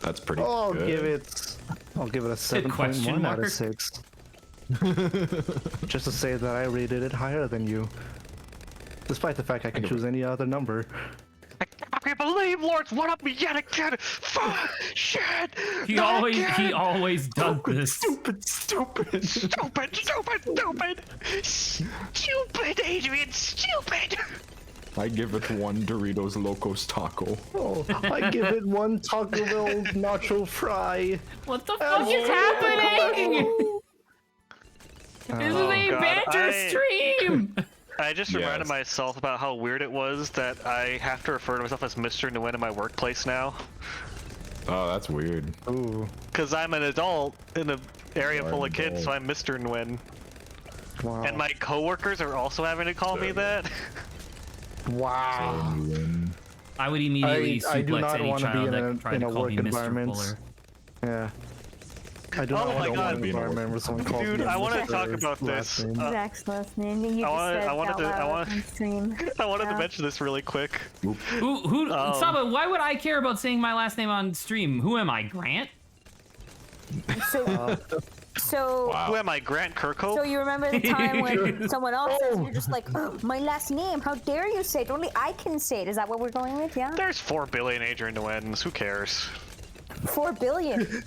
That's pretty I'll good. give it a Question 7.1 out mark? of 6. Just to say that I rated it higher than you. Despite the fact I can choose any other number. I can't believe Lawrence one up me yet again! Fuck! Shit! He not always again! does this. Stupid. Stupid! Stupid, Adrian! Stupid! I give it 1 Doritos Locos Taco. Oh, I give it 1 Taco Bell nacho fry. What the fuck is happening? This is a God, banter stream. I just Yes. reminded myself about how weird it was that I have to refer to myself as Mr. Nguyen in my workplace now. Oh, that's weird. Ooh, Because I'm an adult in an area You're full an of kids, so adult. I'm Mr. Nguyen. wow. And my coworkers are also having to call me that. Wow. I would immediately I do suplex not any want to be child in that tried a to call work me Mr. environment. Fuller. Yeah. I do Oh not my want to God. be in an environment where someone calls Dude, me I Mr. wanna talk or about last this. name. Zach's last name. You just wanted- said I it wanted out to- I loud want- on stream. I wanted to Yeah. mention this really quick. Who Saba, why would I care about saying my last name on stream? Who am I, Grant? So, Who am I, Grant Kirkhope? so you remember the time when someone else says, you're just like, oh, my last name, how dare you say it? Only I can say it. Is that what we're going with? Yeah? There's 4 billion Adrian Nguyen's. Who cares? 4 billion.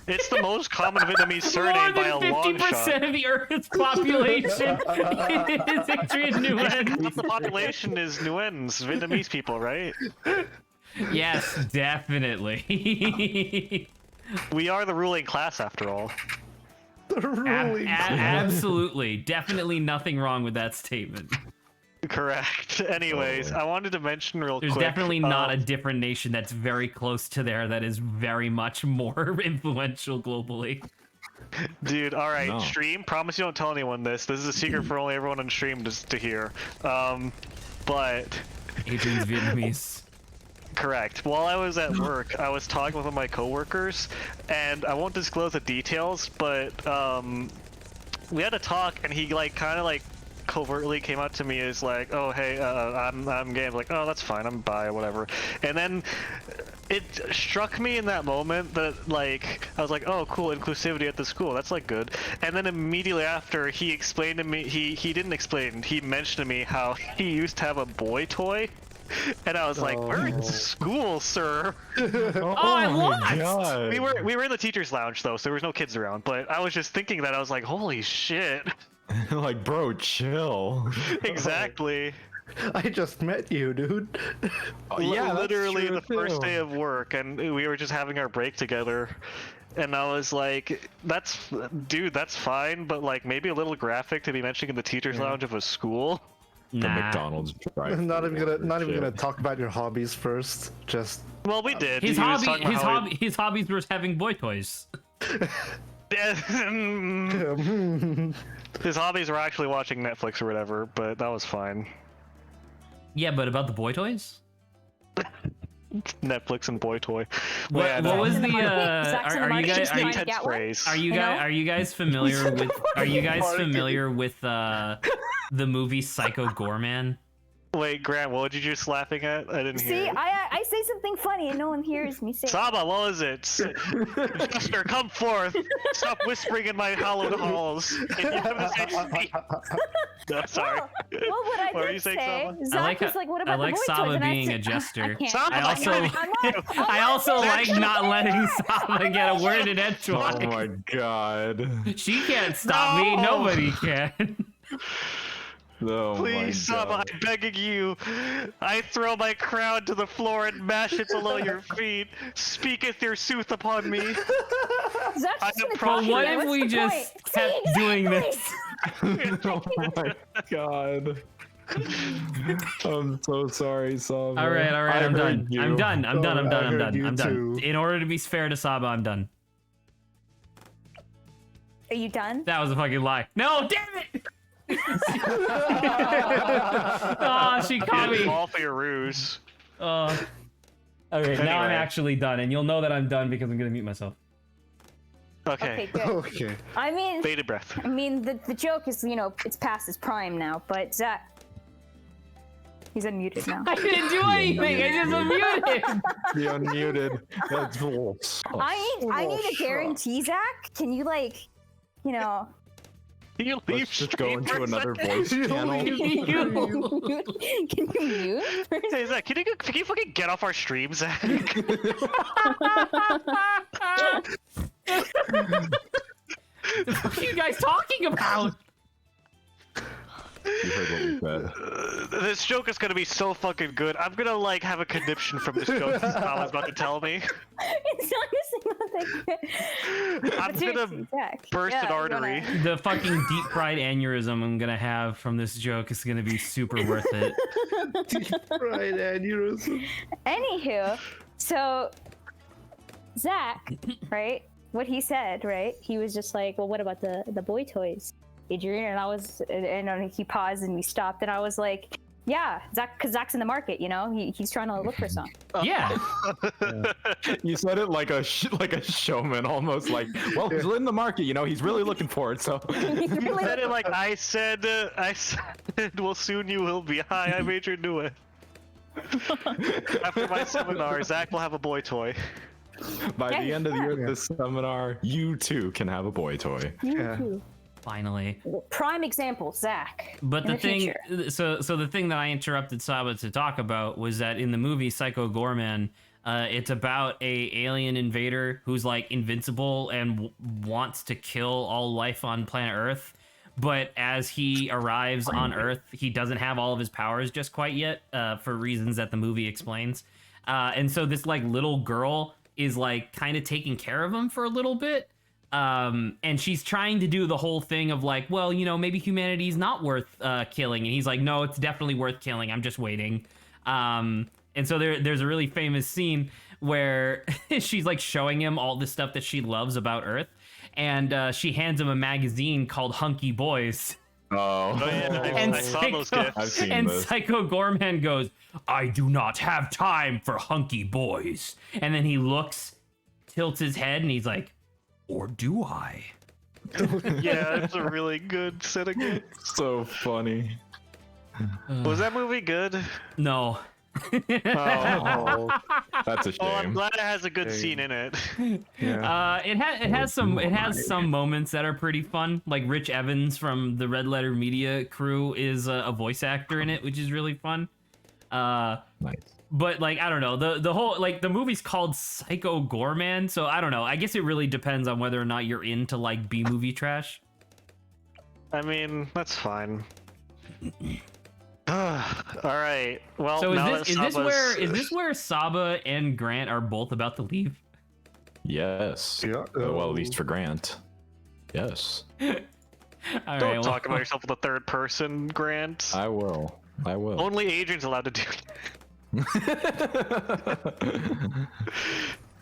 It's the most common Vietnamese More surname by a than long 50% shot. of the Earth's population is Adrian Nguyen. Half the population is Nguyen's, Vietnamese people, right? Yes, definitely. We are the ruling class, after all. Absolutely. Definitely nothing wrong with that statement. Correct. Anyways, I wanted to mention real There's quick. definitely not a different nation that's very close to there that is very much more influential globally. Dude, alright, No. stream. Promise you don't tell anyone this. This is a secret for only everyone on stream to hear. But Adrian's Vietnamese. correct. While I was at work, I was talking with one of my coworkers, and I won't disclose the details, but we had a talk, and he like kind of like covertly came out to me as like, oh hey, I'm gay. I'm like, oh that's fine, I'm bi or whatever. And then it struck me in that moment that like I was like, oh cool, inclusivity at the school, that's like good. And then immediately after, he explained to me, he didn't explain, he mentioned to me how he used to have a boy toy. And I was like, we're in school, sir. I lost! We were in the teacher's lounge though, so there was no kids around. But I was just thinking that, I was like, holy shit. Like, bro, chill. Exactly. I just met you, dude. Yeah, Literally that's the true, first too. day of work, and we were just having our break together. And I was like, dude, that's fine, but like maybe a little graphic to be mentioning in the teacher's lounge of a school. The Nah. McDonald's drive. Not even gonna talk about your hobbies first. Just Well, we did. His He was hobby, talking about his how hobby, his hobbies were having boy toys. His hobbies were actually watching Netflix or whatever, but that was fine. Yeah, but about the boy toys? Netflix and boy toy. What was the? Zach's in the Are you market, guys? just Are you, trying to get one? phrase. are you You guys? know? Are you guys familiar with? Are you guys familiar with the movie Psycho Gorman? Wait, Grant, what were you just laughing at? I didn't hear. See, it. I say something funny and no one hears me say. Saba, what was it? Jester, come forth! Stop whispering in my hallowed halls. Can you have this speak? No, sorry. Well, what I What were did you saying, say, Saba? Zach was like, "What about I like the boy Saba toys?" And I being said, a jester. I can't. Saba, I also, I also like not letting Saba get a word in edgewise. Oh my god. She can't stop me. No. Nobody can. Oh Please, my Saba, god. I'm begging you. I throw my crown to the floor and mash it below your feet. Speaketh your sooth upon me. Zach's I just am gonna pro- But what talk if to we you. What's the just point? kept See, doing exactly. this? Oh my god. I'm so sorry, Saba. All right, I I'm done. heard you. I'm done. I'm done. I'm I done. I'm heard done. you I'm done. too. In order to be fair to Saba, I'm done. Are you done? That was a fucking lie. No, damn it! Oh, she caught Didn't me. fall for your ruse. All right, now I'm Anyway. actually done, and you'll know that I'm done because I'm gonna mute myself. Okay. Okay, good. okay. I mean, Bated breath. the joke is, it's past its prime now. But Zach, he's unmuted now. I didn't do anything. I just unmuted. Be unmuted. That's full. I need a guarantee, Zach. Can you Can you leave Let's just go stream for into a another second? voice channel. can you mute? Hey Zach, can you fucking get off our stream, Zach? What are you guys talking about? You heard what we said. This joke is gonna be so fucking good. I'm gonna like have a conniption from this joke Sal is about to tell me. It's not I'm gonna burst an artery. The fucking deep fried aneurysm I'm gonna have from this joke is gonna be super worth it. Right, aneurysm. Anywho, so Zach, right? What he said, right? He was just like, "Well, what about the boy toys, Adrian?" And then he paused and we stopped, and I was like, "Yeah, Zach, because Zach's in the market, he's trying to look for some." Yeah. You said it like a showman, almost like, well, he's in the market, he's really looking for it. So He's You really said it like I said, well, soon you will be. Hi, I'm Adrian Newett. After my seminar, Zach will have a boy toy. by Yeah, the end of the year yeah. of this seminar, you too can have a boy toy. Yeah. Finally. Prime example, Zach. But in the thing, future. so the thing that I interrupted Saba to talk about was that in the movie Psycho Gorman, it's about a alien invader who's like invincible and wants to kill all life on planet Earth. But as he arrives on Earth, he doesn't have all of his powers just quite yet, for reasons that the movie explains. And so this like little girl is like kind of taking care of him for a little bit. And she's trying to do the whole thing of like, well, maybe humanity's not worth killing. And he's like, no, it's definitely worth killing. I'm just waiting. And so there's a really famous scene where she's like showing him all the stuff that she loves about Earth. And she hands him a magazine called Hunky Boys. Oh yeah, And I saw those gifts. I've seen And this. Psycho Gorman goes, I do not have time for hunky boys. And then he looks, tilts his head, and he's like, or do I? Yeah, it's a really good set of games. So funny. Was that movie good? No. Oh, That's a well, I'm shame. glad it has a good scene in it. It has some moments that are pretty fun. Like Rich Evans from the Red Letter Media crew is a voice actor in it, which is really fun. Nice. But like I don't know, the whole like the movie's called Psycho Gorman, so I don't know. I guess it really depends on whether or not you're into like B movie trash. I mean, that's fine. All right. Well, So now is this where Saba and Grant are both about to leave? Yes. Yeah. Well, at least for Grant. Yes. All Don't right, talk about yourself in the third person, Grant. I will. Only Adrian's allowed to do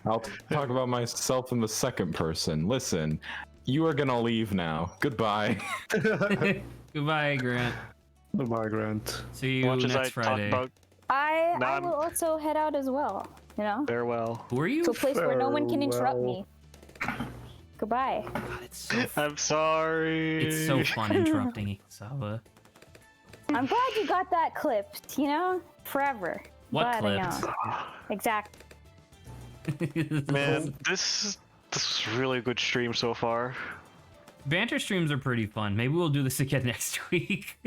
I'll talk about myself in the second person. Listen, you are gonna leave now. Goodbye. Goodbye, Grant. Goodbye, Grant. See you Much as I next talk Friday. about I Nah, will also head out as well. You know, farewell. Who are you? to a place where no one can interrupt me. Goodbye. God, it's so I'm sorry. it's so fun interrupting Saba. I'm glad you got that clipped. You know, forever. What Glad I clipped? know. Exactly. Man, this is really a good stream so far. Banter streams are pretty fun. Maybe we'll do this again next week.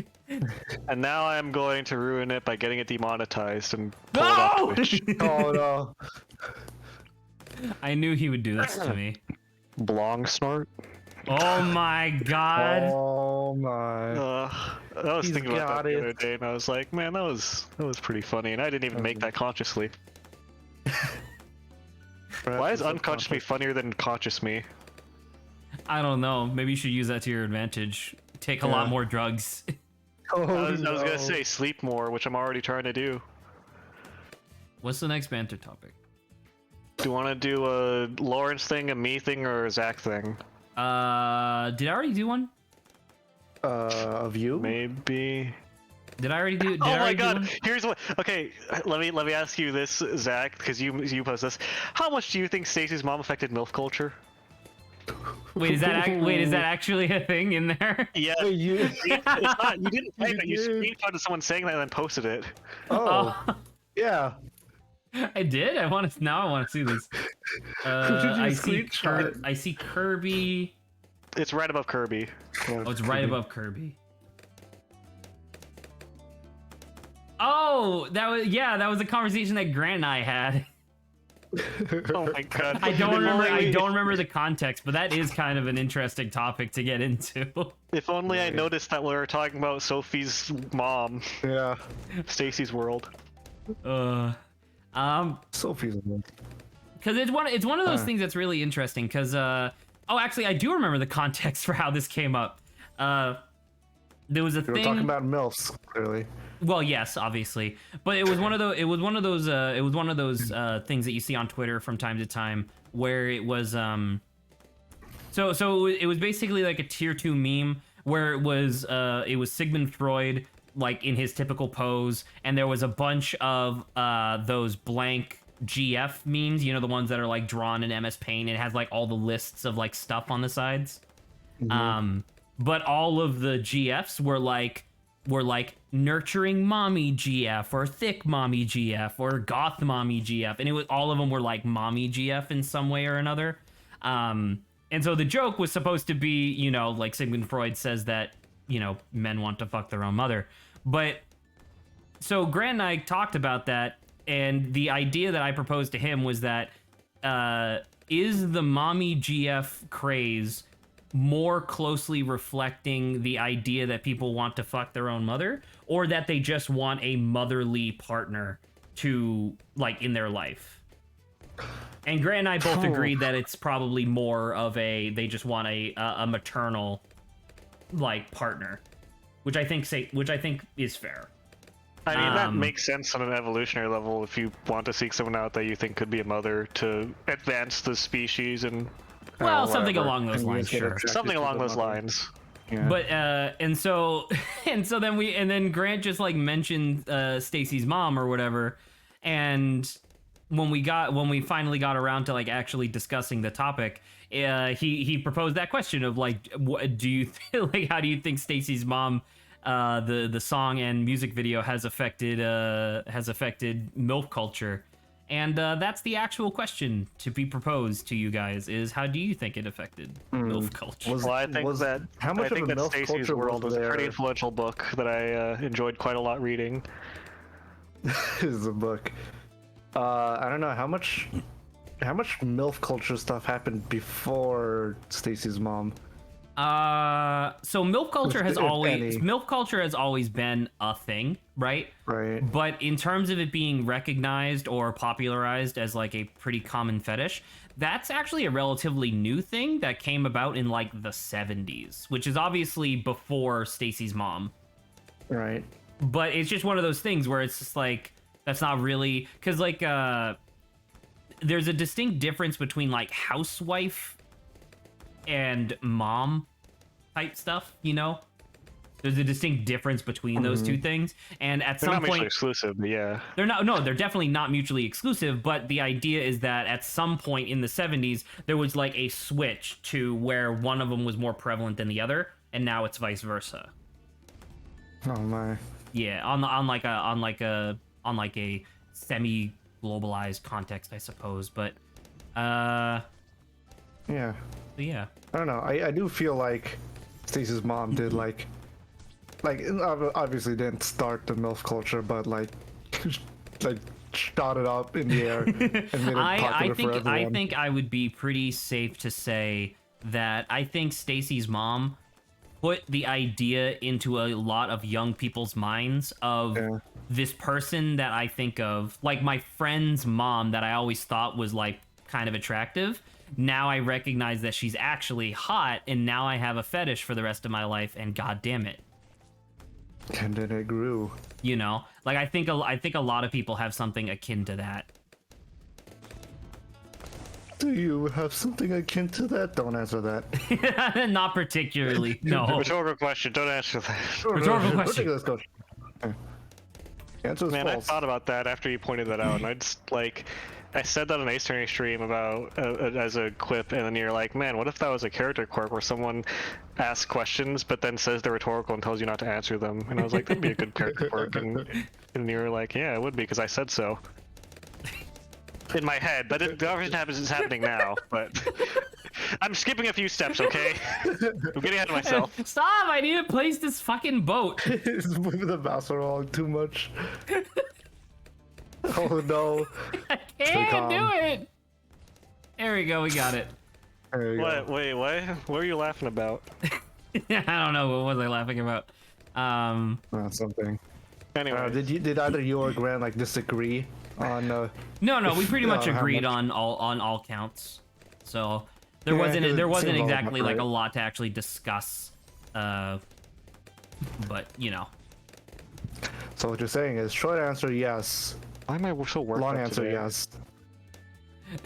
And now I am going to ruin it by getting it demonetized and pull No! it off Twitch. Oh no. I knew he would do this to me. Blong snort. Oh my god. Oh my. I was He's thinking about got that the it. other day, and I was like, man, that was pretty funny, and I didn't even make that consciously. Why is unconscious me funnier than conscious me? I don't know. Maybe you should use that to your advantage. Take a lot more drugs. Oh, I was no. gonna say sleep more, which I'm already trying to do. What's the next banter topic? Do you want to do a Lawrence thing, a me thing, or a Zach thing? Did I already do one? Of you? Maybe. Did I already do? Did I Oh my already do god! one? Here's what. Okay, let me ask you this, Zach, because you post this. How much do you think Stacy's mom affected MILF culture? Wait, is that actually a thing in there? Yeah. Wait, you. It's not, you didn't type it. You did. screenshotted someone saying that and then posted it. Oh, yeah. I did. I want to now. I want to see this. did you I see. screenshot? I see Kirby. It's right above Kirby. Oh, it's right above Kirby. Oh, that was a conversation that Grant and I had. Oh my god. I don't remember the context, but that is kind of an interesting topic to get into. If only I noticed that we were talking about Sophie's mom, Yeah. Stacy's world. Sophie's one. Because it's one of those things that's really interesting. Because actually, I do remember the context for how this came up. There was a We thing. were talking about MILFs, clearly. Well, yes, obviously, but it was one of those. It was one of those things that you see on Twitter from time to time, where it was So it was basically like a tier 2 meme where it was Sigmund Freud like in his typical pose, and there was a bunch of those blank GF memes, you know, the ones that are like drawn in MS Paint and it has like all the lists of like stuff on the sides. But all of the GFs were like nurturing mommy GF or thick mommy GF or goth mommy GF, and it was all of them were like mommy GF in some way or another. And so the joke was supposed to be, you know, like Sigmund Freud says that, you know, men want to fuck their own mother. But so Grant and I talked about that, and the idea that I proposed to him was that is the mommy GF craze more closely reflecting the idea that people want to fuck their own mother, or that they just want a motherly partner to like in their life? And Grant and I both agreed that it's probably more of they just want a maternal like partner, which I think is fair. I mean, that makes sense on an evolutionary level if you want to seek someone out that you think could be a mother to advance the species and Well, something whatever. along those lines, sure. Something along those lines. Yeah. But and so then Grant just like mentioned Stacy's mom or whatever, and when we finally got around to like actually discussing the topic, he proposed that question of like, what do you like? How do you think Stacy's mom, the song and music video has affected MILF culture? And that's the actual question to be proposed to you guys: is how do you think it affected MILF culture? Well, I think that how much I think of a that MILF Stacy's culture World was a pretty there? influential book that I enjoyed quite a lot reading. Is a book. I don't know how much MILF culture stuff happened before Stacy's mom. So MILF culture has If always any. MILF culture has always been a thing, right? Right. But in terms of it being recognized or popularized as like a pretty common fetish, that's actually a relatively new thing that came about in like the 70s, which is obviously before Stacy's mom. Right. But it's just one of those things where it's just like, that's not really, because like there's a distinct difference between like housewife and mom type stuff, you know? There's a distinct difference between those two things, and at They're some not mutually point exclusive, but yeah. they're not. No, they're definitely not mutually exclusive. But the idea is that at some point in the 70s, there was like a switch to where one of them was more prevalent than the other, and now it's vice versa. Oh my. Yeah, on like a semi globalized context, I suppose. But Yeah. yeah. I don't know. I do feel like Stacy's mom did like obviously didn't start the MILF culture, but like shot it up in the air and made it popular for everyone. I think I would be pretty safe to say that I think Stacy's mom put the idea into a lot of young people's minds of this person that I think of, like my friend's mom that I always thought was like kind of attractive. Now I recognize that she's actually hot, and now I have a fetish for the rest of my life, and god damn it. And then it grew. You know? Like I think a lot of people have something akin to that. Do you have something akin to that? Don't answer that. Not particularly. No. Rhetorical question. Don't answer that. Rhetorical question. Ridiculous question. Answer is Man, I false. thought about that after you pointed that out, and I just like, I said that on Ace Attorney stream about as a quip, and then you're like, man, what if that was a character quirk where someone asks questions but then says they're rhetorical and tells you not to answer them? And I was like, that'd be a good character quirk, and you were like, yeah, it would be because I said so. In my head, but the conversation is happening now. But I'm skipping a few steps, okay? I'm getting ahead of myself. Stop! I need to place this fucking boat. It's moving the mouse along too much. Oh no. I can't do it. There we go. We got it. There you What? go. Wait, what? What were you laughing about? I don't know. What was I laughing about? Something. Anyway, Did either you or Grant like disagree on? No. We pretty much how agreed much- on all counts. So there Yeah, wasn't it wasn't seemed all exactly about like a right. lot to actually discuss. But you know. So what you're saying is short answer yes, why am I so worked long up answer today? yes.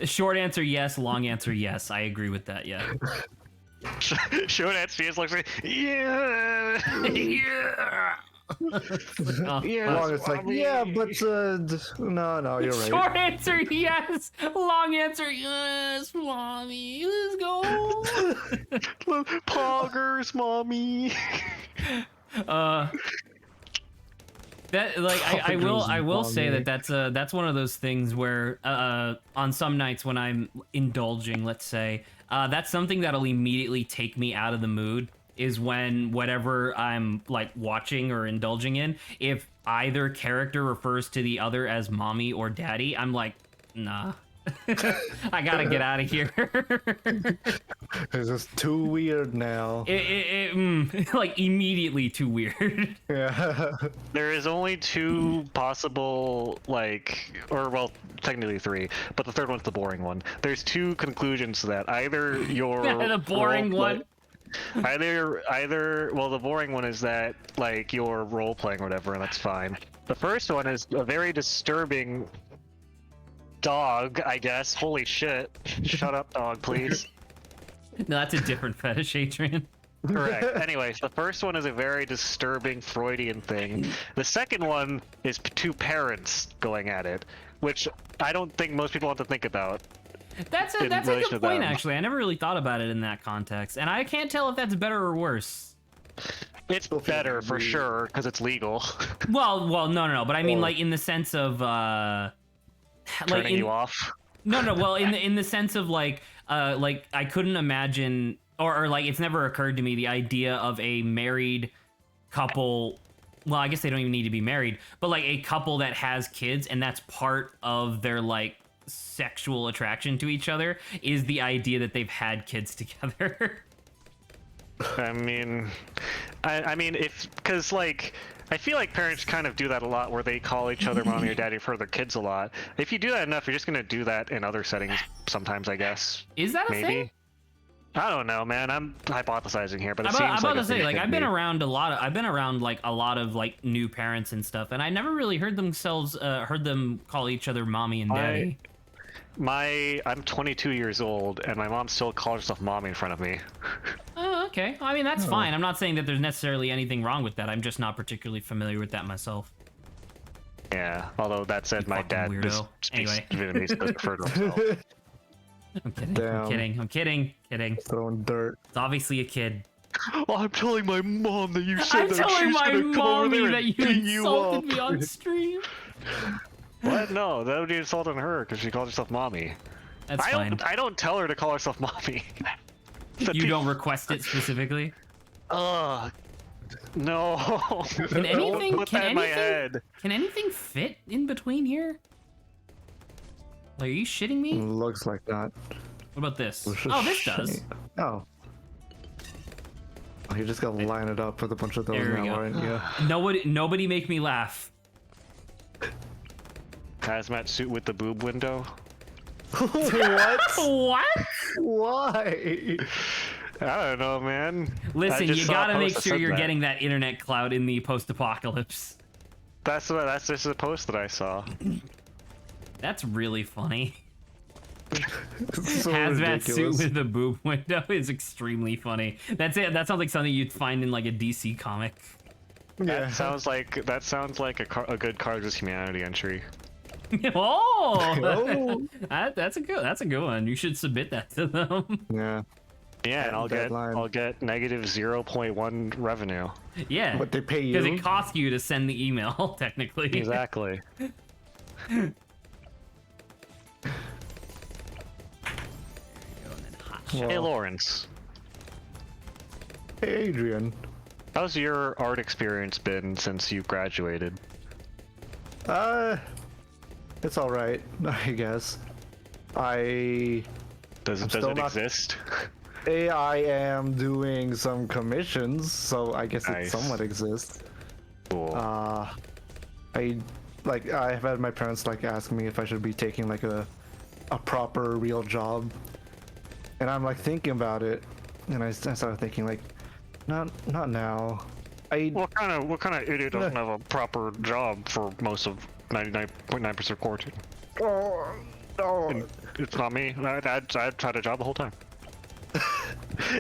Short answer yes. Long answer yes. I agree with that. Yeah. Short answer yes, looks like yeah. Yeah. Oh, Yeah. Long it's like mommy. yeah, but no, you're right. Short answer yes. Long answer yes. Mommy, let's go. Poggers, mommy. That like I will say Mommy. that that's one of those things where on some nights when I'm indulging, let's say, that's something that'll immediately take me out of the mood, is when whatever I'm like watching or indulging in, if either character refers to the other as mommy or daddy, I'm like, nah. I gotta get out of here. It's just too weird now. Like immediately too weird. Yeah. There is only two possible, like, or well, technically three, but the third one's the boring one. There's two conclusions to that. Either your The boring one. Either well, the boring one is that like you're role playing or whatever, and that's fine. The first one is a very disturbing dog, I guess. Holy shit! Shut up, dog, please. No, that's a different fetish, Adrian. Correct. Anyways, the first one is a very disturbing Freudian thing. The second one is two parents going at it, which I don't think most people want to think about. That's a good point, actually. I never really thought about it in that context, and I can't tell if that's better or worse. It's better for sure because it's legal. Well, no. But I mean, like in the sense of Turning you off. No. Well, in the sense of like I couldn't imagine, or like it's never occurred to me the idea of a married couple. Well, I guess they don't even need to be married, but like a couple that has kids and that's part of their like sexual attraction to each other is the idea that they've had kids together. I mean, because like I feel like parents kind of do that a lot, where they call each other mommy or daddy for their kids a lot. If you do that enough, you're just gonna do that in other settings sometimes, I guess. Is that a maybe? thing? I don't know, man. I'm hypothesizing here, but it I'm seems about like to say, like, I've been be. around like a lot of like new parents and stuff, and I never really heard them call each other mommy and daddy. I'm 22 years old, and my mom still calls herself mommy in front of me. Oh, okay. I mean, that's fine. I'm not saying that there's necessarily anything wrong with that. I'm just not particularly familiar with that myself. Yeah. Although that said, my dad weirdo. speaks Anyway. Vietnamese, doesn't refer to himself. I'm kidding. Damn. I'm kidding. Throwing dirt. It's obviously a kid. Oh, I'm telling my mom that you said I'm that telling she's my gonna come over mommy there that and you beat you insulted up. me on stream. What? No, that would be insulting her because she calls herself mommy. That's fine. I don't tell her to call herself mommy. You don't request it specifically? Ugh. No. Can anything Put that in my head. Can anything fit in between here? Like, are you shitting me? Looks like that. What about this? Oh, this does. Oh. Oh, you just gotta line it up with a bunch of those There we now, go. right? Yeah. Nobody make me laugh. Hazmat suit with the boob window. What? What? Why? I don't know, man. Listen, just you saw a gotta post make that sure said you're that. getting that internet cloud in the post-apocalypse. That's just a post that I saw. That's really funny. So Hazmat suit ridiculous. with the boob window is extremely funny. That's it. That sounds like something you'd find in like a DC comic. That sounds like a good Cards of Humanity entry. Oh, that's a good one. You should submit that to them. Yeah. Yeah, and I'll Deadline. get negative 0.1 revenue. Yeah, But they pay you. because it costs you to send the email, technically. Exactly. Hey, Well, Lawrence. hey, Adrian. How's your art experience been since you've graduated? It's all right, I guess. Does still it not- exist? I am doing some commissions, so I guess Nice. it somewhat exists. Cool. I've had my parents like ask me if I should be taking like a proper real job, and I'm like thinking about it, and I started thinking like, not now. What kind of idiot doesn't have a proper job for most of 99.9% quarantine? Oh, It's not me. I'd had a job the whole time.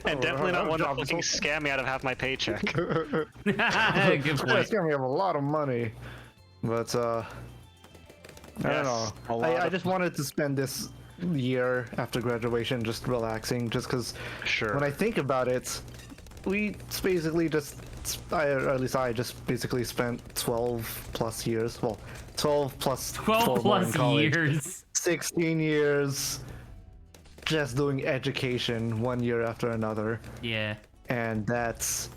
And definitely not one to job this fucking whole- scam me out of half my paycheck. Good It's point. gonna have a lot of money, but I don't know. a lot I of- just wanted to spend this year after graduation just relaxing, just because Sure. when I think about it, we basically or at least I just basically spent 12 plus years. Well, 12 plus 12 4 more in plus college. years. 16 years just doing education 1 year after another. Yeah. And that's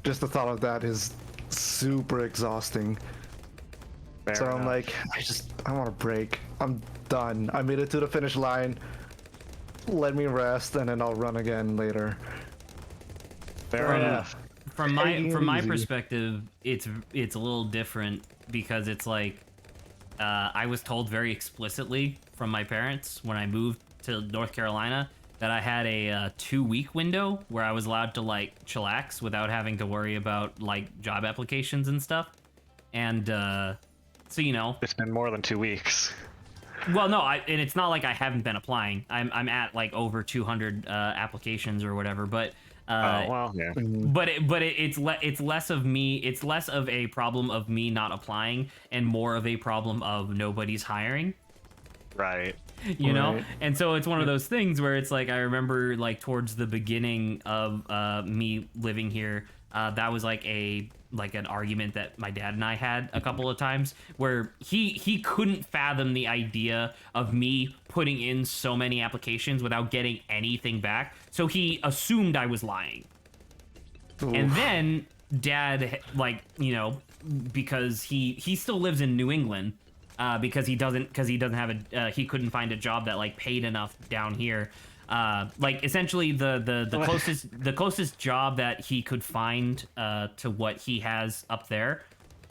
just the thought of that is super exhausting. Fair So I'm enough. like, I want a break. I'm done. I made it to the finish line. Let me rest, and then I'll run again later. Fair enough. From my Easy. perspective, it's a little different because it's like I was told very explicitly from my parents when I moved to North Carolina that I had a 2-week window where I was allowed to like chillax without having to worry about like job applications and stuff. And so you know, It's been more than 2 weeks. well, no, and it's not like I haven't been applying. I'm at like over 200 applications or whatever, but. Well, yeah. It's less of me. It's less of a problem of me not applying, and more of a problem of nobody's hiring. Right. you know. Right. And so it's one of those things where it's like I remember like towards the beginning of me living here, that was like an argument that my dad and I had a couple of times where he couldn't fathom the idea of me putting in so many applications without getting anything back, so he assumed I was lying. Oof. And then dad, like, you know, because he still lives in New England, because he doesn't have he couldn't find a job that like paid enough down here. Like essentially the closest job that he could find to what he has up there,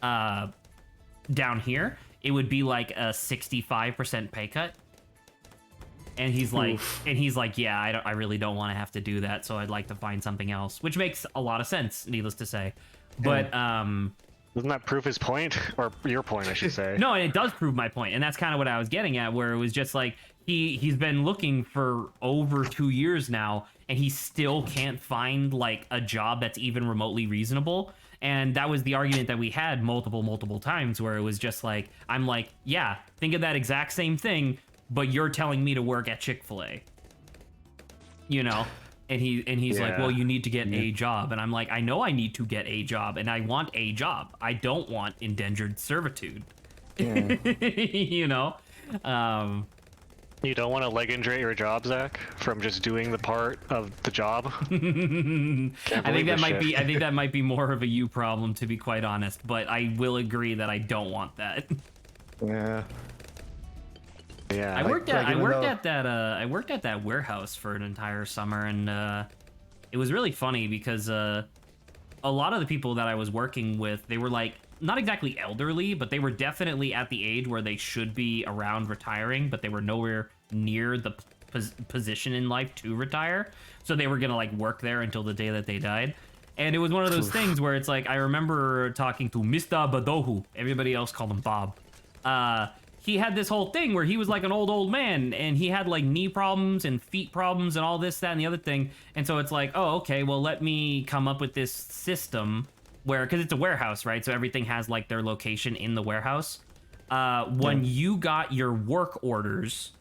down here, it would be like a 65% pay cut. And he's like, yeah, I really don't want to have to do that, so I'd like to find something else, which makes a lot of sense, needless to say. But doesn't that prove his point, or your point, I should say? No, and it does prove my point, and that's kind of what I was getting at, where it was just like he's been looking for over 2 years now, and he still can't find like a job that's even remotely reasonable. And that was the argument that we had multiple times, where it was just like, I'm like, yeah, think of that exact same thing, but you're telling me to work at Chick-fil-A, you know? And he's like, well, you need to get a job. And I'm like, I know I need to get a job, and I want a job. I don't want indentured servitude. You know? You don't want to leg injure at your job, Zach, from just doing the part of the job? I think that might be more of a you problem, to be quite honest, but I will agree that I don't want that. Yeah. Yeah. I worked at that warehouse for an entire summer, and it was really funny because a lot of the people that I was working with, they were like not exactly elderly, but they were definitely at the age where they should be around retiring, but they were nowhere near the position in life to retire. So they were gonna like work there until the day that they died. And it was one of those things where it's like, I remember talking to Mr. Badohu, everybody else called him Bob. He had this whole thing where he was like an old man, and he had like knee problems and feet problems and all this, that, and the other thing. And so it's like, oh, okay, well, let me come up with this system where, because it's a warehouse, right? So everything has like their location in the warehouse. When you got your work orders,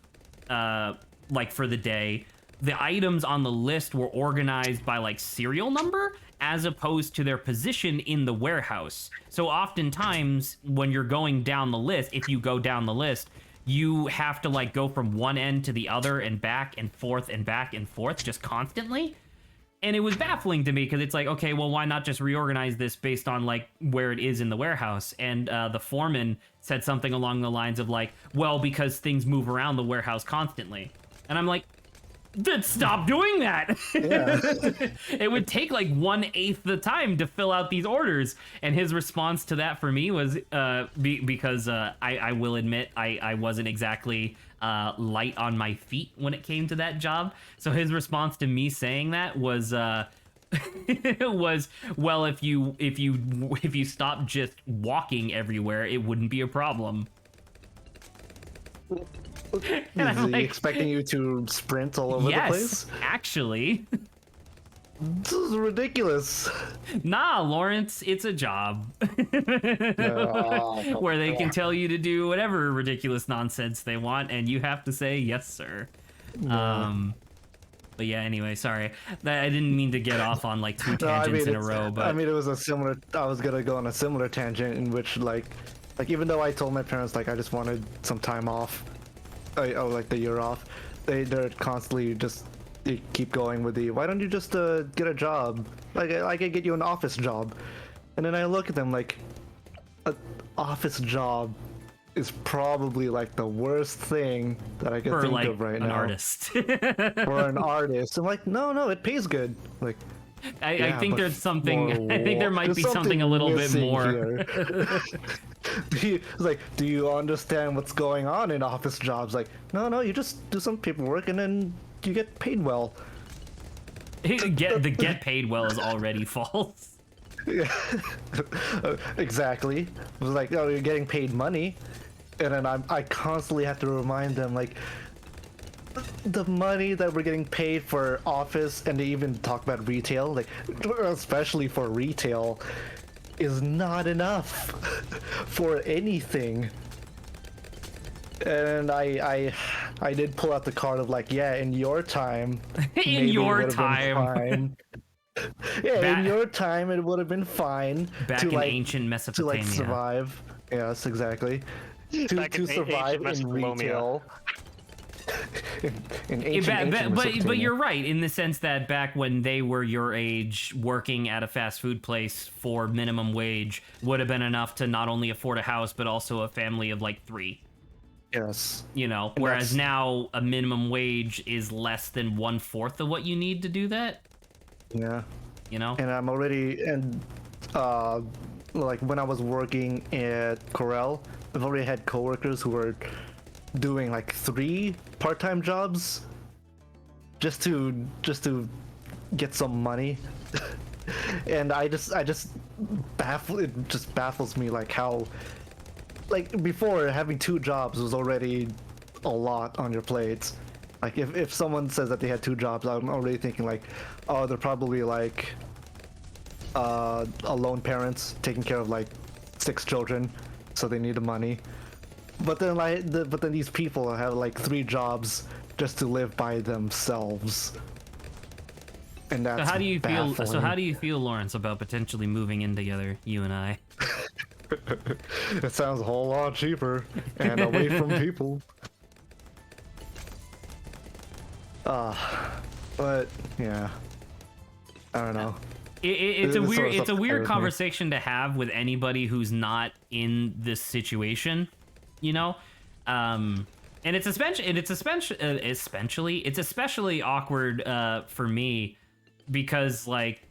like for the day, the items on the list were organized by like serial number as opposed to their position in the warehouse. So oftentimes when you're going down the list, if you go down the list, you have to like go from one end to the other and back and forth and back and forth just constantly. And it was baffling to me because it's like, okay, well, why not just reorganize this based on like where it is in the warehouse? And the foreman said something along the lines of like, well, because things move around the warehouse constantly. And I'm like, then stop doing that. Yeah. It would take like 1/8 the time to fill out these orders. And his response to that for me was because I will admit I wasn't exactly light on my feet when it came to that job. So his response to me saying that was was, well, if you stop just walking everywhere, it wouldn't be a problem. Is he expecting you to sprint all over the place? Yes, actually. This is ridiculous. Nah, Lawrence, it's a job. Where they can tell you to do whatever ridiculous nonsense they want, and you have to say, yes, sir. But yeah, anyway, sorry. I didn't mean to get off on like two tangents in a row, but... I mean, it was a similar... I was gonna go on a similar tangent in which, like even though I told my parents, like, I just wanted some time off, like the year off, they're constantly just... They keep going with the, why don't you just get a job? Like, I could get you an office job. And then I look at them like, an office job is probably like the worst thing that I could think like of right now. For an artist. For an artist. I'm like, no, it pays good. Like, I think there's something, I think there might be something a little bit more. Do you understand what's going on in office jobs? Like, no, you just do some paperwork and then you get paid well. The get paid well is already false. Yeah. Exactly. It was like, oh, you're getting paid money, and then I constantly have to remind them, like, the money that we're getting paid for office, and they even talk about retail, like, especially for retail, is not enough for anything. And I I did pull out the card of like, yeah, in your time, maybe In it your would've been time. fine. Yeah, Back- in your time, it would have been fine Back to in like ancient to Mesopotamia. like survive. Yes, exactly. Back in To ancient survive in Mesopotamia. retail. in Yeah, ancient but Mesopotamia. you're right in the sense that back when they were your age, working at a fast food place for minimum wage would have been enough to not only afford a house but also a family of like 3. Yes. You know, And whereas that's- now a minimum wage is less than 1/4 of what you need to do that. Yeah. You know, And I'm already like when I was working at Corel, I've already had coworkers who were doing like 3 part-time jobs just to get some money. And it just baffles me like how, like, before having 2 jobs was already a lot on your plate. Like if someone says that they had 2 jobs, I'm already thinking like, oh, they're probably like alone parents taking care of like 6 children, so they need the money. But then but then these people have like 3 jobs just to live by themselves. And that's so how do you feel? baffling. So how do you feel, Lawrence, about potentially moving in together, you and I? It sounds a whole lot cheaper and away from people. But yeah, I don't know. It's a This weird sort of it's a stuff weird scares me. conversation to have with anybody who's not in this situation, you know. And it's especially awkward for me because like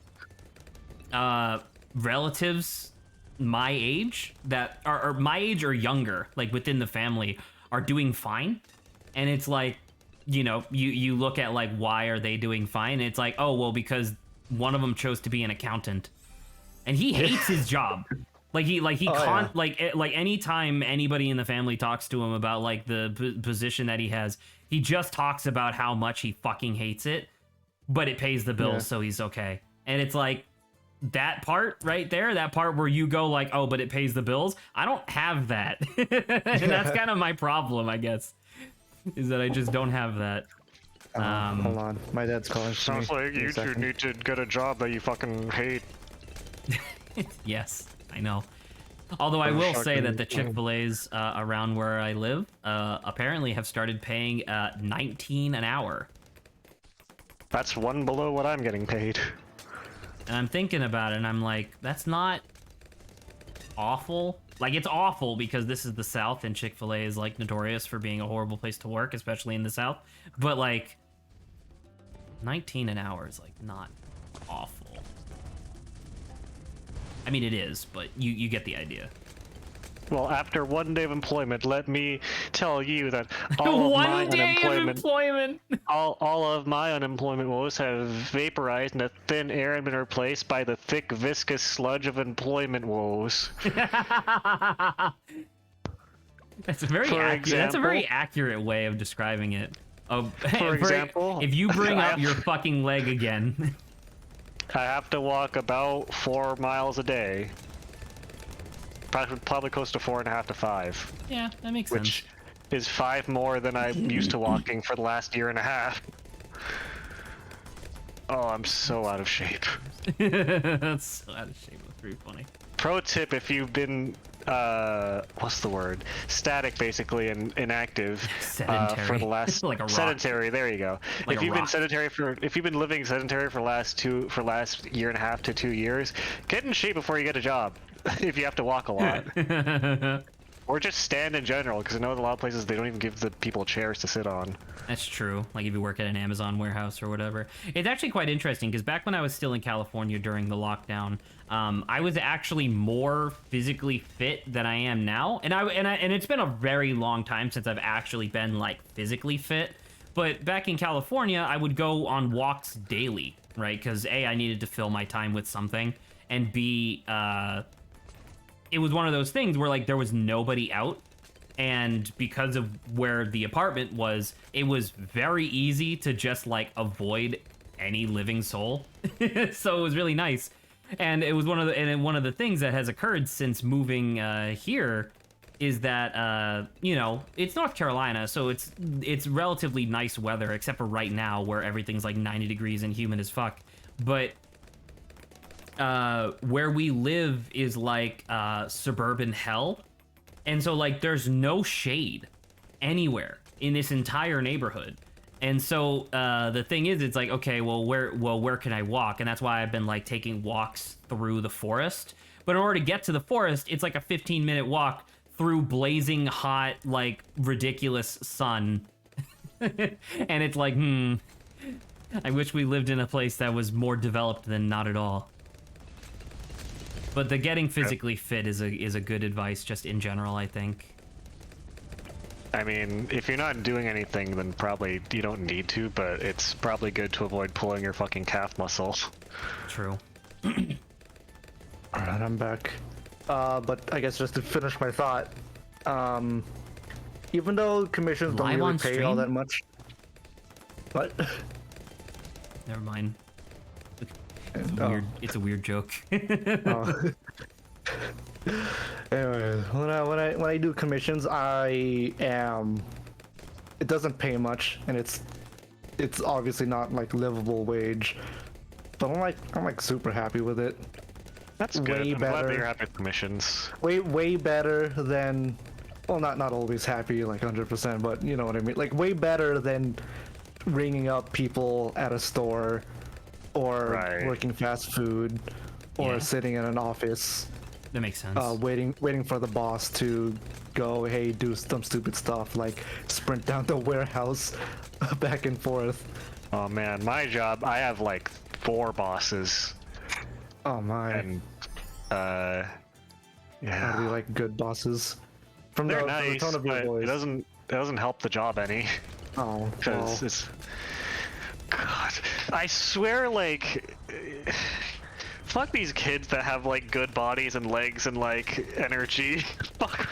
relatives my age that are my age or younger, like within the family, are doing fine, and it's like, you know, you look at like, why are they doing fine? And it's like, oh well, because one of them chose to be an accountant, and he hates his job. Like anytime anybody in the family talks to him about like the position that he has, he just talks about how much he fucking hates it, but it pays the bills, so he's okay. And it's like, that part right there, that part where you go like, oh, but it pays the bills. I don't have that. And that's kind of my problem, I guess, is that I just don't have that. Hold on, my dad's calling. Sounds like you two need to get a job that you fucking hate. Yes, I know. Although I will say that the Chick-fil-A's around where I live apparently have started paying $19 an hour. That's one below what I'm getting paid. And I'm thinking about it, and I'm like, that's not awful. Like, it's awful because this is the South, and Chick-fil-A is, like, notorious for being a horrible place to work, especially in the South. But, like, 19 an hour is, like, not awful. I mean, it is, but you get the idea. Well, after 1 day of employment, let me tell you that all of my employment. all of my unemployment woes have vaporized into thin air and been replaced by the thick, viscous sludge of employment woes. That's a very that's a very accurate way of describing it. For example, if you bring up your fucking leg again, I have to walk about 4 miles a day. Probably close to 4.5 to 5. Yeah, that makes sense. Which is 5 more than I'm used to walking for the last 1.5 years. Oh, I'm so out of shape. That's so out of shape. That's pretty funny. Pro tip: if you've been what's the word? Static, basically, and inactive sedentary for the last like a rock. Sedentary. There you go. Like if you've been sedentary if you've been living sedentary for last 1.5 to 2 years, get in shape before you get a job. If you have to walk a lot. Or just stand in general, because I know a lot of places they don't even give the people chairs to sit on. That's true. Like if you work at an Amazon warehouse or whatever. It's actually quite interesting, because back when I was still in California during the lockdown, I was actually more physically fit than I am now. And it's been a very long time since I've actually been like physically fit. But back in California, I would go on walks daily, right? Because A, I needed to fill my time with something, and B, it was one of those things where like there was nobody out, and because of where the apartment was, it was very easy to just like avoid any living soul. So it was really nice. And it was one of the things that has occurred since moving here is that you know, it's North Carolina, so it's relatively nice weather, except for right now where everything's like 90 degrees and humid as fuck. But where we live is like suburban hell, and so like there's no shade anywhere in this entire neighborhood. And so the thing is, it's like, okay, well where can I walk? And that's why I've been like taking walks through the forest. But in order to get to the forest, it's like a 15-minute walk through blazing hot, like ridiculous sun. And it's like, I wish we lived in a place that was more developed than not at all. But the getting physically fit is a good advice just in general, I think. I mean, if you're not doing anything, then probably you don't need to, but it's probably good to avoid pulling your fucking calf muscle. True. Alright, I'm back. But I guess just to finish my thought, even though commissions don't Live really on pay all stream? that much. What? Never mind. Oh. Weird. It's a weird joke. Oh. Anyway, when I do commissions, it doesn't pay much, and it's obviously not like livable wage, but I'm like super happy with it. That's good. Way I'm glad that better. you're happy with commissions. Way better than, well, not always happy like 100%, but you know what I mean. Like way better than ringing up people at a store, or Right. working fast food, or Yeah. sitting in an office. That makes sense. Waiting for the boss to go, hey, do some stupid stuff like sprint down the warehouse back and forth. Oh man, my job, I have like 4 bosses, Oh my. and Are they yeah, like good bosses? From they're the nice, tone of your but voice. it doesn't help the job any. Oh, Because well. it's, God, I swear, like, fuck these kids that have like good bodies and legs and like energy. Fuck.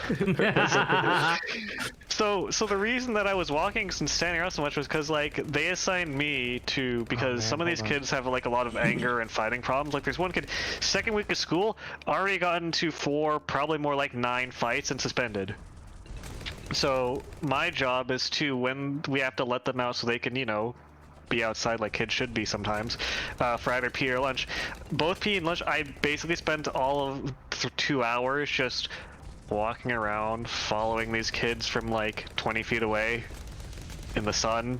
So the reason that I was walking and standing around so much was because like they assigned me to, because man, some of these hold on. kids have like a lot of anger and fighting problems. Like there's one kid, second week of school, already gotten to 4, probably more like 9 fights and suspended. So my job is to, when we have to let them out so they can, you know, be outside like kids should be sometimes, for either PE or lunch. Both PE and lunch, I basically spent all of 2 hours just walking around, following these kids from like 20 feet away in the sun,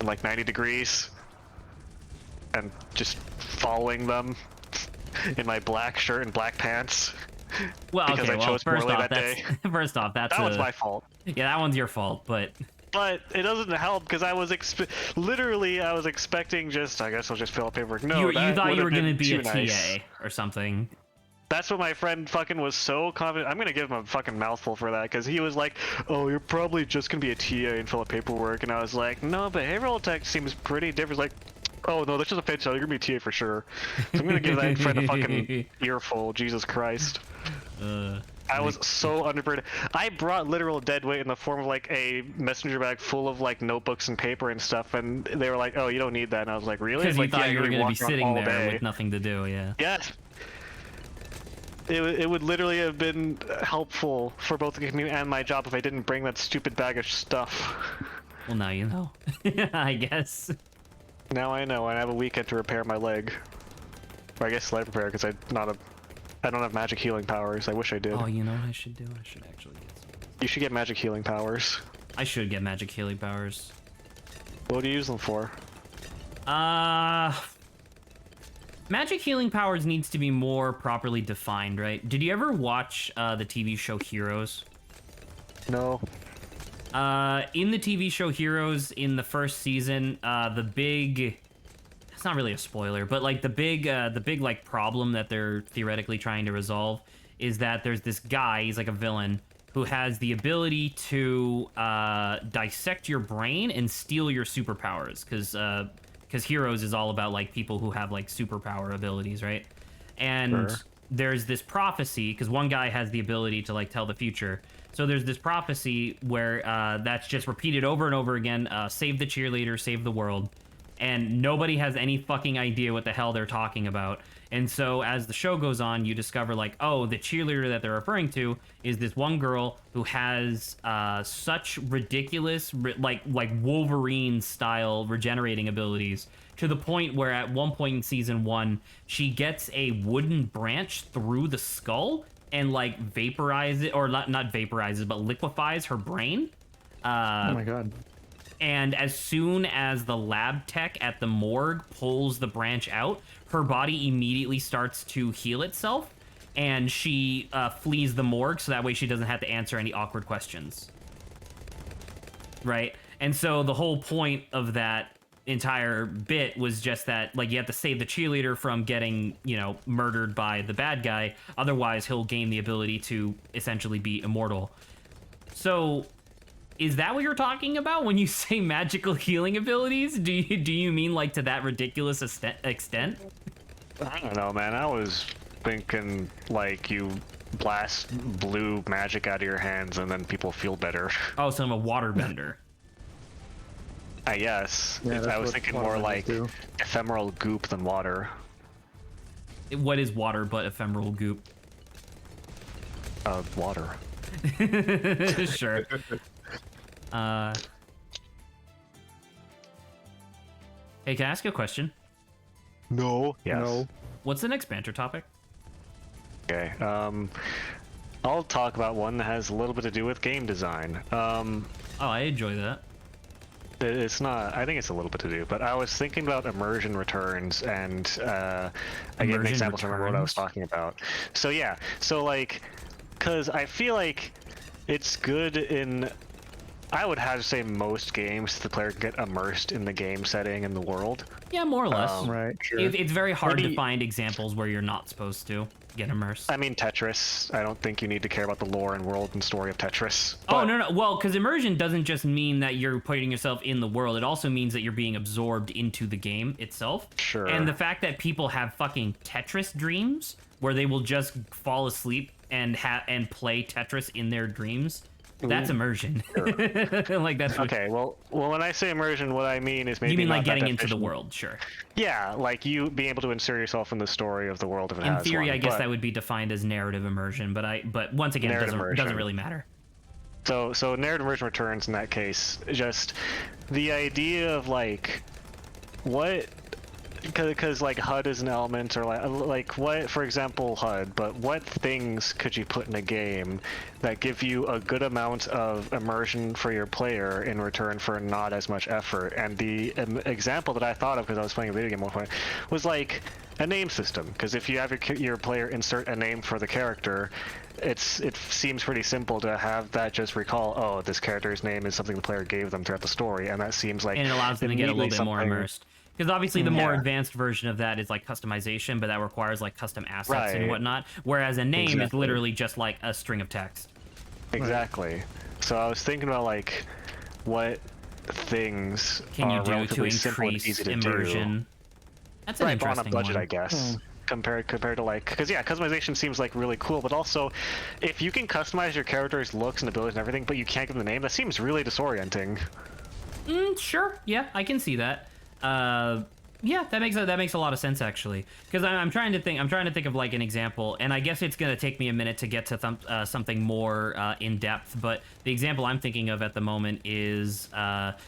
in like 90 degrees, and just following them in my black shirt and black pants. Well, because okay. I Well, chose first poorly off, that day. first off, that's That was my fault. Yeah, that one's your fault. But But it doesn't help because I was literally I was expecting just, I guess I'll just fill out paperwork. No, you that thought you were would've gonna been be a too TA nice. or something. That's what my friend fucking was so confident. I'm gonna give him a fucking mouthful for that because he was like, "Oh, you're probably just gonna be a TA and fill out paperwork," and I was like, "No, behavioral tech seems pretty different." He's like, "Oh no, that's just a fancy title. You're gonna be a TA for sure." So I'm gonna give that friend a fucking earful. Jesus Christ. I was so underprepared. I brought literal dead weight in the form of like a messenger bag full of like notebooks and paper and stuff, and they were like, "Oh, you don't need that." And I was like, "Really?" Because It's you like, thought "Yeah, you you're were gonna gonna be walk around sitting all there day." with nothing to do. Yeah. Yes. It would literally have been helpful for both the community and my job if I didn't bring that stupid bag of stuff. Well, now you know. I guess. Now I know, and I have a weekend to repair my leg. Or I guess leg repair because I don't have magic healing powers. I wish I did. Oh, you know what I should do? I should actually get some. You should get magic healing powers. I should get magic healing powers. What do you use them for? Magic healing powers needs to be more properly defined, right? Did you ever watch the TV show Heroes? No. In the TV show Heroes, in the first season, the big... It's not really a spoiler, but like the big like problem that they're theoretically trying to resolve is that there's this guy, he's like a villain, who has the ability to dissect your brain and steal your superpowers, because Heroes is all about like people who have like superpower abilities, right? And Sure. there's this prophecy, because one guy has the ability to like tell the future. So there's this prophecy where that's just repeated over and over again, save the cheerleader, save the world. And nobody has any fucking idea what the hell they're talking about. And so as the show goes on, you discover like, oh, the cheerleader that they're referring to is this one girl who has such ridiculous, like Wolverine style regenerating abilities, to the point where at one point in season 1, she gets a wooden branch through the skull and like vaporizes it, or not vaporizes, but liquefies her brain. Oh my god. And as soon as the lab tech at the morgue pulls the branch out, her body immediately starts to heal itself, and she flees the morgue so that way she doesn't have to answer any awkward questions. Right? And so the whole point of that entire bit was just that, like, you have to save the cheerleader from getting, you know, murdered by the bad guy. Otherwise, he'll gain the ability to essentially be immortal. So... is that what you're talking about when you say magical healing abilities? Do you mean like to that ridiculous extent? I don't know, man. I was thinking like you blast blue magic out of your hands and then people feel better. Oh, so I'm a waterbender. I guess. Yeah, I was thinking more like do. ephemeral goop than water. What is water but ephemeral goop? Water. Sure. Hey, can I ask you a question? No. Yes. No. What's the next banter topic? Okay. I'll talk about one that has a little bit to do with game design. Oh, I enjoy that. It's not. I think it's a little bit to do, but I was thinking about immersion returns, and I gave an example to remember what I was talking about. So yeah. So like, because I feel like it's good in. I would have to say most games the player can get immersed in the game setting and the world. Yeah, more or less. Right. Sure. It's very hard Maybe- to find examples where you're not supposed to get immersed. I mean Tetris. I don't think you need to care about the lore and world and story of Tetris. Oh, but- no. Well, because immersion doesn't just mean that you're putting yourself in the world. It also means that you're being absorbed into the game itself. Sure. And the fact that people have fucking Tetris dreams, where they will just fall asleep and play Tetris in their dreams, that's immersion. Like that's what, Okay, well, when I say immersion, what I mean is maybe you mean not like that getting into the definition. world, sure. Yeah, like you being able to insert yourself in the story of the world if it In has theory, one, I guess but- that would be defined as narrative immersion, but once again, it Narrative doesn't immersion. really matter. So narrative immersion returns in that case. Just the idea of like what, because like HUD is an element, or like what, for example, HUD. But what things could you put in a game that give you a good amount of immersion for your player in return for not as much effort? And the example that I thought of, because I was playing a video game at one point, was like a name system. Because if you have your player insert a name for the character, it seems pretty simple to have that just recall, oh, this character's name is something the player gave them throughout the story, and that seems like And it allows them to get a little immediately bit more something- immersed. Because obviously the more Yeah. advanced version of that is like customization, but that requires like custom assets and Right. whatnot. Whereas a name is Exactly. literally just like a string of text. Exactly. So I was thinking about like what things Can you are do to relatively simple and increase easy to immersion? That's an Right, but on a interesting budget, one. I guess. Compared to like, because yeah, customization seems like really cool, but also if you can customize your character's looks and abilities and everything, but you can't give them a name, that seems really disorienting. Sure. Yeah, I can see that. Yeah, that makes a lot of sense actually. Because I'm trying to think of like an example, and I guess it's gonna take me a minute to get to something more in depth. But the example I'm thinking of at the moment is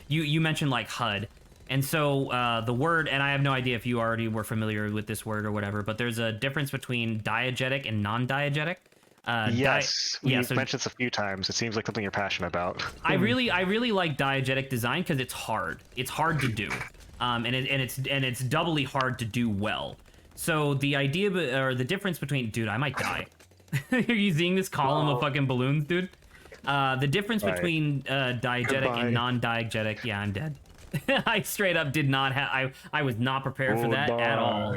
you mentioned like HUD. And so the word, and I have no idea if you already were familiar with this word or whatever, but there's a difference between diegetic and non-diegetic. Yes, yeah, you've so mentioned this a few times. It seems like something you're passionate about. I really like diegetic design because it's hard. It's hard to do, and it's doubly hard to do well. So the idea or the difference between, dude, I might die. Are you seeing this column of fucking balloons, dude? The difference Right. between diegetic Goodbye. and non-diegetic. Yeah, I'm dead. I straight up did not have. I was not prepared for that at all.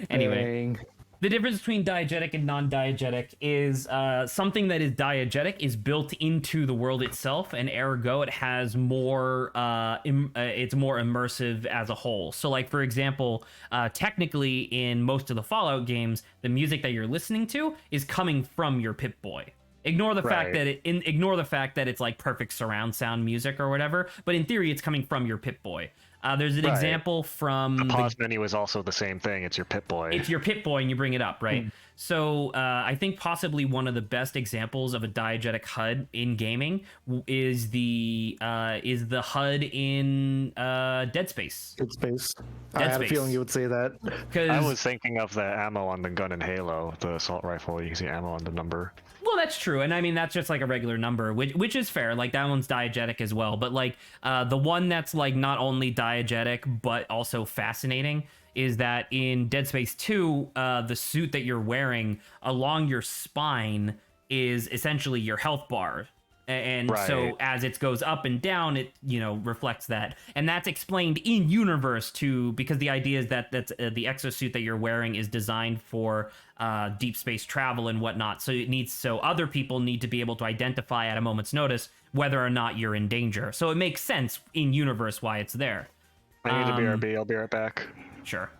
Anyway. Dang. The difference between diegetic and non-diegetic is something that is diegetic is built into the world itself, and ergo it has more. It's more immersive as a whole. So, like for example, technically in most of the Fallout games, the music that you're listening to is coming from your Pip-Boy. Ignore the fact that ignore the fact that it's like perfect surround sound music or whatever, but in theory, it's coming from your Pip-Boy. There's an Right. example from The pause menu is also the same thing. It's your Pip-Boy. It's your Pip-Boy and you bring it up, right? So I think possibly one of the best examples of a diegetic HUD in gaming is the HUD in Dead Space. Dead Space. I Dead had a Space. feeling you would say that. I was thinking of the ammo on the gun in Halo, the assault rifle. You can see ammo on the number. Well, that's true, and I mean that's just like a regular number, which is fair. Like that one's diegetic as well, but like the one that's like not only diegetic but also fascinating is that in Dead Space 2, the suit that you're wearing along your spine is essentially your health bar. And so Right. as it goes up and down, it reflects that, and that's explained in universe too, because the idea is that that's the exosuit that you're wearing is designed for deep space travel and whatnot. So other people need to be able to identify at a moment's notice whether or not you're in danger. So it makes sense in universe why it's there. I need a BRB. I'll be right back. Sure.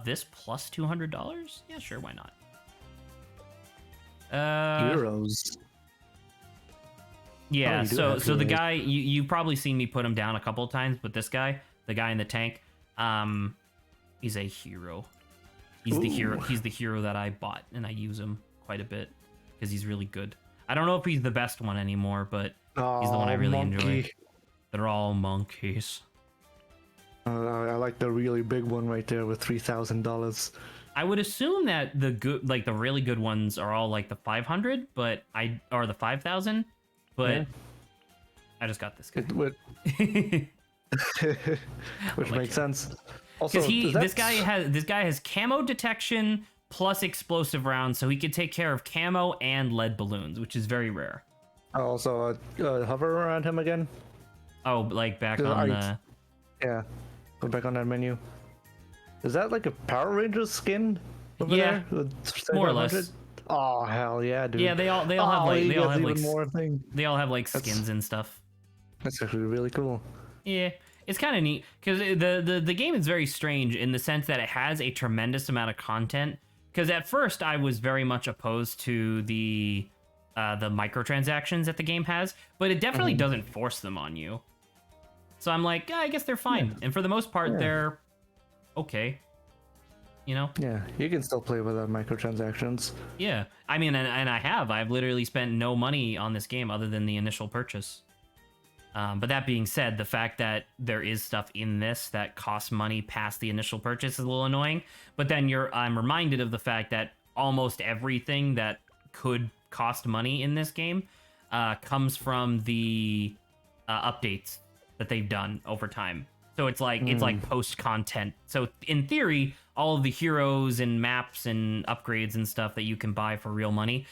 This plus $200? Yeah, sure. Why not? Heroes. Yeah, you do so have the heroes. guy you've probably seen me put him down a couple of times, but this guy, the guy in the tank, he's a hero. He's the hero. He's the hero that I bought, and I use him quite a bit because he's really good. I don't know if he's the best one anymore, but he's the one I really enjoy. Monkey. They're all monkeys. I like the really big one right there with $3,000. I would assume that the good, like the really good ones, are all like the 500, or the 5,000. But Yeah. I just got this guy. Which like makes him. sense. Also, Because this guy has camo detection plus explosive rounds, so he can take care of camo and lead balloons, which is very rare. Also, hover around him again. Oh, like back Are on you- the. Yeah, go back on that menu. Is that like a Power Rangers skin over Yeah, there? more or less. Oh hell yeah, dude. Yeah, they all have Oh, like he they all gets have even like more thing. they all have like That's- skins and stuff. That's actually really cool. Yeah, it's kind of neat because the game is very strange in the sense that it has a tremendous amount of content. Because at first I was very much opposed to the microtransactions that the game has, but it definitely doesn't force them on you. So I'm like, I guess they're fine, and for the most part, they're okay. You know? Yeah, you can still play without microtransactions. Yeah, I mean, and I've literally spent no money on this game other than the initial purchase. But that being said, the fact that there is stuff in this that costs money past the initial purchase is a little annoying. But then I'm reminded of the fact that almost everything that could cost money in this game comes from the updates that they've done over time. So it's like post content. So in theory, all of the heroes and maps and upgrades and stuff that you can buy for real money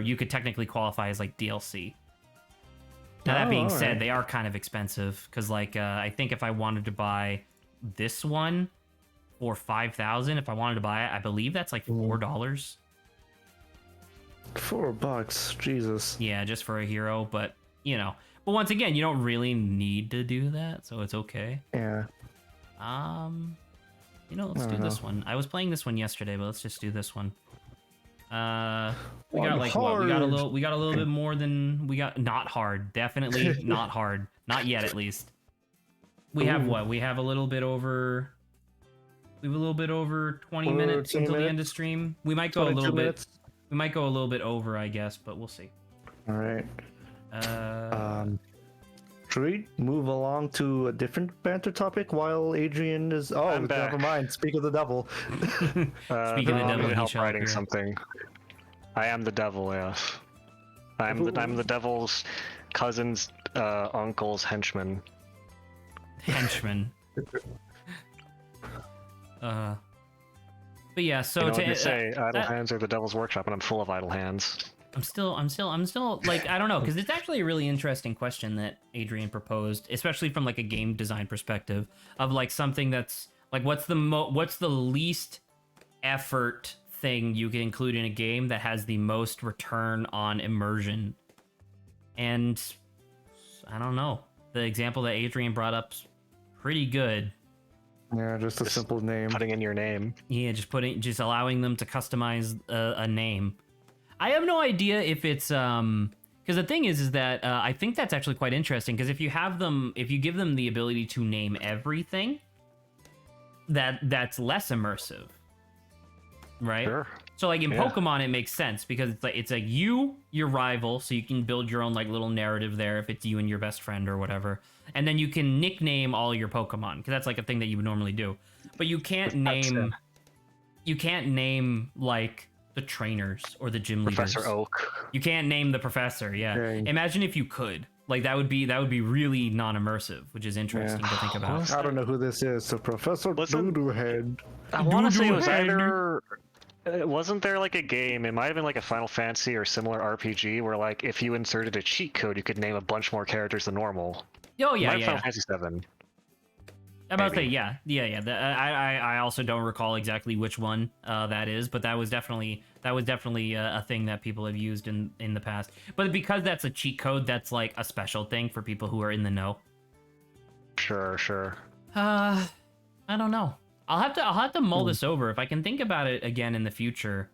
you could technically qualify as like DLC. Now that being said, they are kind of expensive because like I think if I wanted to buy this one for 5,000, if I wanted to buy it, I believe that's like $4. $4, Jesus. Yeah, just for a hero, but but once again, you don't really need to do that, so it's okay. Yeah. Let's do this one. I was playing this one yesterday, but let's just do this one. We got like what? We got a little bit more than we got. Not hard, definitely not hard. Not yet, at least. We have what? We have a little bit over. We have a little bit over 20 minutes until the end of stream. We might go a little bit. We might go a little bit over, I guess, but we'll see. All right. Should we move along to a different banter topic while Adrian is? Oh, I'm back. never mind. Speak of the devil. Speaking of the devil, need he help shall writing appear. something. I am the devil. Yes. I'm the devil's cousin's uncle's henchman. Henchman. But yeah, so You know to what they say, idle hands are the devil's workshop, and I'm full of idle hands. I'm still like, I don't know, because it's actually a really interesting question that Adrian proposed, especially from like a game design perspective of like something that's like, what's the least effort thing you can include in a game that has the most return on immersion? And I don't know. The example that Adrian brought up's pretty good. Yeah, just a simple name. Putting in your name. Yeah, just allowing them to customize a name. I have no idea if it's Because the thing is that I think that's actually quite interesting. Because if you give them the ability to name everything, that's less immersive, right? Sure. So like in Yeah. Pokemon, it makes sense because it's like you, your rival, so you can build your own like little narrative there if it's you and your best friend or whatever, and then you can nickname all your Pokemon because that's like a thing that you would normally do, but you can't name like the trainers or the gym leaders. Professor Oak. You can't name the professor. Yeah. Dang. Imagine if you could. Like that would be really non-immersive, which is interesting to think about. I don't know who this is. So Professor Wasn't- Doodoo Head. I want to say it was Doodoo-head. either. Wasn't there like a game? It might have been like a Final Fantasy or similar RPG where like if you inserted a cheat code, you could name a bunch more characters than normal. Oh yeah, Might have yeah. Final Fantasy 7. I'm about to say, maybe. yeah. I also don't recall exactly which one that is, but that was definitely a thing that people have used in the past. But because that's a cheat code, that's like a special thing for people who are in the know. Sure. I don't know. I'll have to mull this over. If I can think about it again in the future,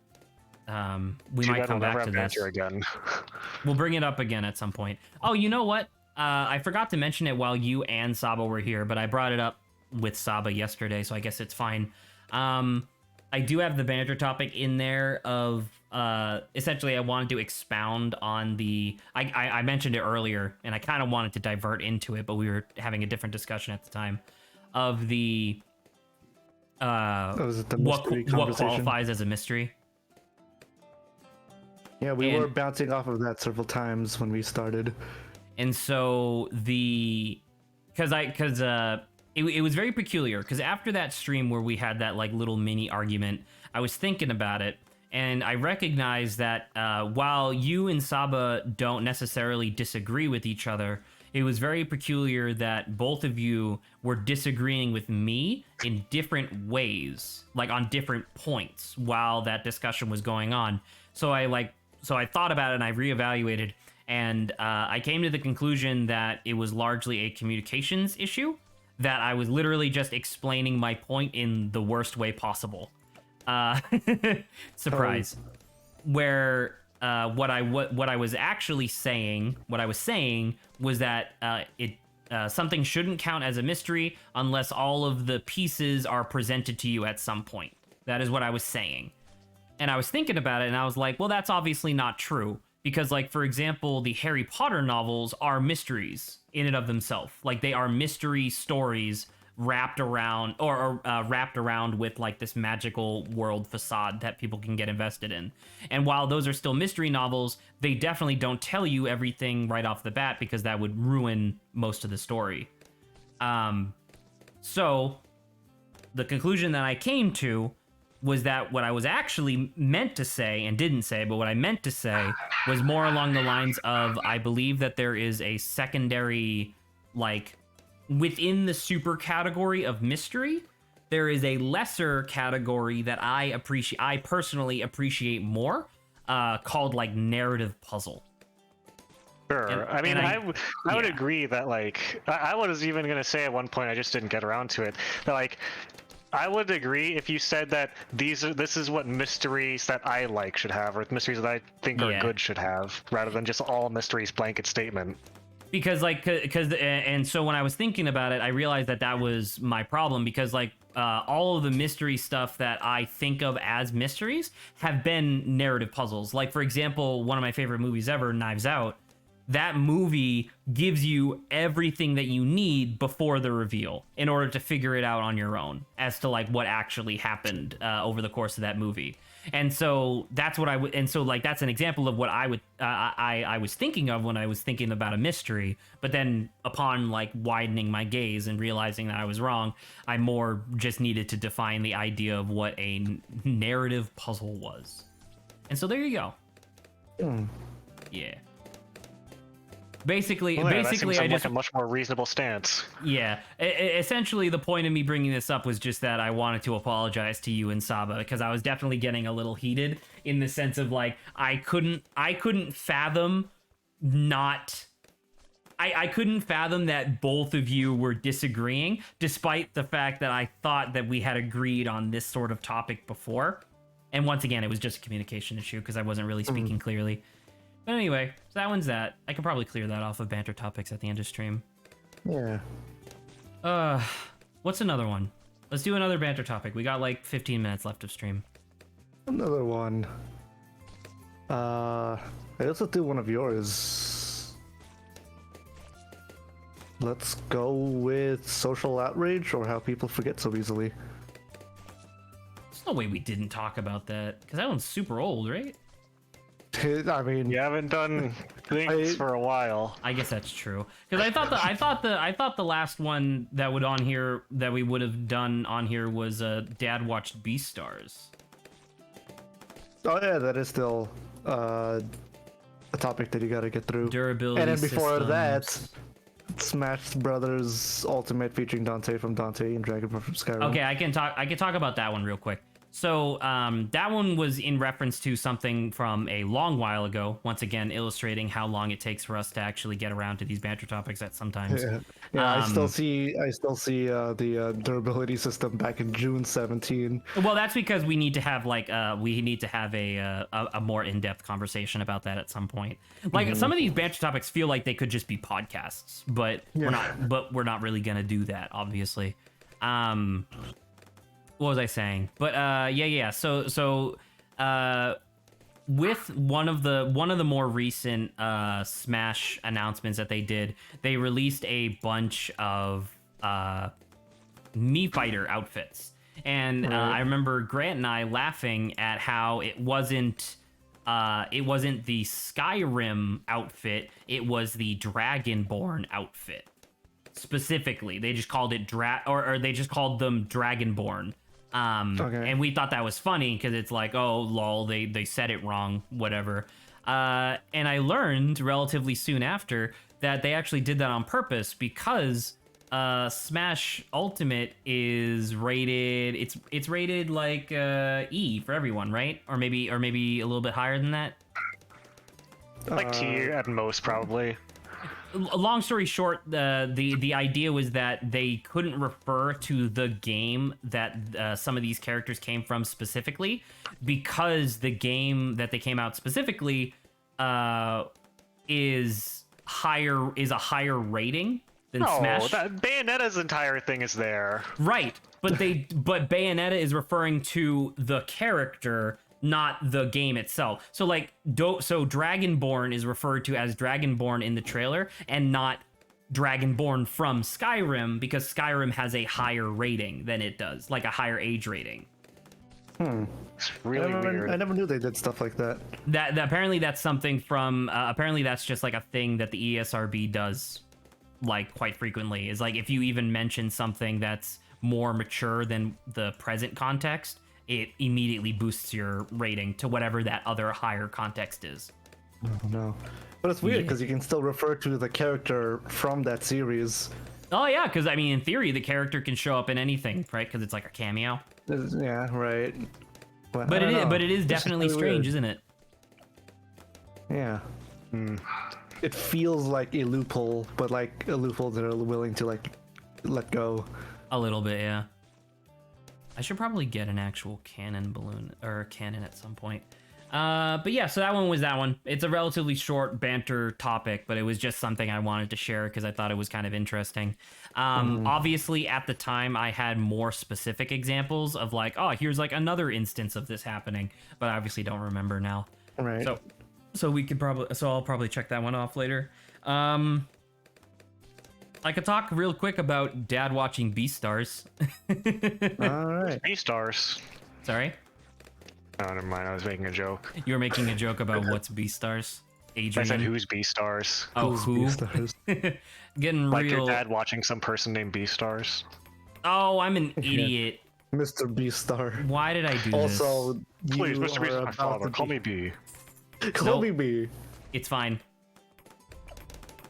we Too might bad come we'll never back to have this. Banter again. We'll bring it up again at some point. Oh, you know what? I forgot to mention it while you and Saba were here, but I brought it up with Saba yesterday, so I guess it's fine. I do have the banter topic in there of essentially I wanted to expound on the I mentioned it earlier and I kind of wanted to divert into it, but we were having a different discussion at the time of the Was it the what mystery conversation? qualifies as a mystery. Yeah, we And- were bouncing off of that several times when we started. And so it was very peculiar because after that stream where we had that like little mini argument, I was thinking about it and I recognized that while you and Saba don't necessarily disagree with each other, it was very peculiar that both of you were disagreeing with me in different ways, like on different points while that discussion was going on. So I thought about it and I reevaluated, and I came to the conclusion that it was largely a communications issue, that I was literally just explaining my point in the worst way possible. Surprise. Where what I was actually saying, what I was saying was that something shouldn't count as a mystery unless all of the pieces are presented to you at some point. That is what I was saying. And I was thinking about it and I was like, well, that's obviously not true. Because, like, for example, the Harry Potter novels are mysteries in and of themselves. Like, they are mystery stories wrapped around wrapped around with like this magical world facade that people can get invested in. And while those are still mystery novels, they definitely don't tell you everything right off the bat because that would ruin most of the story. So the conclusion that I came to was that what I was actually meant to say and didn't say, but what I meant to say was more along the lines of, I believe that there is a secondary, like, within the super category of mystery, there is a lesser category that I personally appreciate more, called like narrative puzzle. Sure. I would agree that like I was even gonna say at one point, I just didn't get around to it, that like I would agree if you said that this is what mysteries that I like should have, or mysteries that I think are good should have, rather than just all mysteries blanket statement. Because so when I was thinking about it, I realized that was my problem, because like all of the mystery stuff that I think of as mysteries have been narrative puzzles. Like, for example, one of my favorite movies ever, Knives Out, that movie gives you everything that you need before the reveal in order to figure it out on your own as to like what actually happened over the course of that movie. And so that's what that's an example of what I was thinking of when I was thinking about a mystery. But then upon like widening my gaze and realizing that I was wrong, I more just needed to define the idea of what a narrative puzzle was. And so there you go. Yeah. Basically, that seems I like just a much more reasonable stance. Yeah, essentially the point of me bringing this up was just that I wanted to apologize to you and Saba, because I was definitely getting a little heated in the sense of like I couldn't fathom I couldn't fathom that both of you were disagreeing, despite the fact that I thought that we had agreed on this sort of topic before. And once again, it was just a communication issue because I wasn't really speaking clearly. But anyway, so that one's that. I could probably clear that off of banter topics at the end of stream. Yeah. What's another one? Let's do another banter topic. We got like 15 minutes left of stream. Another one. I also do one of yours. Let's go with social outrage or how people forget so easily. There's no way we didn't talk about that because that one's super old, right? I mean, You haven't done things for a while. I guess that's true. Because I thought the last one that we would have done on here was Dad watched Beastars. oh yeah, that is still a topic that you gotta get through. Durability. And then before systems. that, Smash Brothers Ultimate featuring Dante from Dante and Dragonborn from Skyrim. Okay, I can talk about that one real quick. So that one was in reference to something from a long while ago. Once again, illustrating how long it takes for us to actually get around to these banter topics at sometimes. Yeah, I still see the durability system back in June 17. Well, that's because we need to have a more in-depth conversation about that at some point. Like some of these banter topics feel like they could just be podcasts, but we're not really gonna do that, obviously. What was I saying? But yeah. So with one of the more recent Smash announcements that they did, they released a bunch of Mii Fighter outfits, and I remember Grant and I laughing at how it wasn't the Skyrim outfit, it was the Dragonborn outfit. Specifically, they just called it they just called them Dragonborn. And we thought that was funny because it's like, oh lol, they said it wrong, whatever. And I learned relatively soon after that they actually did that on purpose because Smash Ultimate is rated, it's rated like E for everyone, right? Or maybe a little bit higher than that. Like T at most, probably. Long story short, the idea was that they couldn't refer to the game that some of these characters came from specifically because the game that they came out specifically is a higher rating than Smash. Bayonetta's entire thing is there. Right, but Bayonetta is referring to the character, not the game itself. So like so Dragonborn is referred to as Dragonborn in the trailer and not Dragonborn from Skyrim because Skyrim has a higher rating than it does, like a higher age rating. It's really weird. I never knew they did stuff like that. That apparently that's something from apparently that's just like a thing that the ESRB does like quite frequently. Is like if you even mention something that's more mature than the present context, it immediately boosts your rating to whatever that other higher context is. Oh, no. But it's weird because you can still refer to the character from that series. Oh yeah, because I mean, in theory, the character can show up in anything, right? Because it's like a cameo. Yeah, right. But it is definitely really strange, weird. isn't it? Yeah. It feels like a loophole, but like a loophole that are willing to like let go. A little bit, yeah. I should probably get an actual cannon balloon or cannon at some point. But yeah, so that one was that one. It's a relatively short banter topic, but it was just something I wanted to share because I thought it was kind of interesting. Obviously, at the time, I had more specific examples of like, oh, here's like another instance of this happening, but I obviously don't remember now. Right. So we could probably, so I'll probably check that one off later. I could talk real quick about Dad watching Beastars. All right. Beastars. Sorry? Oh, never mind. I was making a joke. You were making a joke about what's Beastars? Adrian? I said, who's Beastars? Oh, who? Getting Like real. your dad watching some person named Beastars? Oh, I'm an idiot. Mr. Beastar. Why did I do this? Also, Please, you Mr. Beast is are my about father. to Call be- me B. Call me B. It's fine.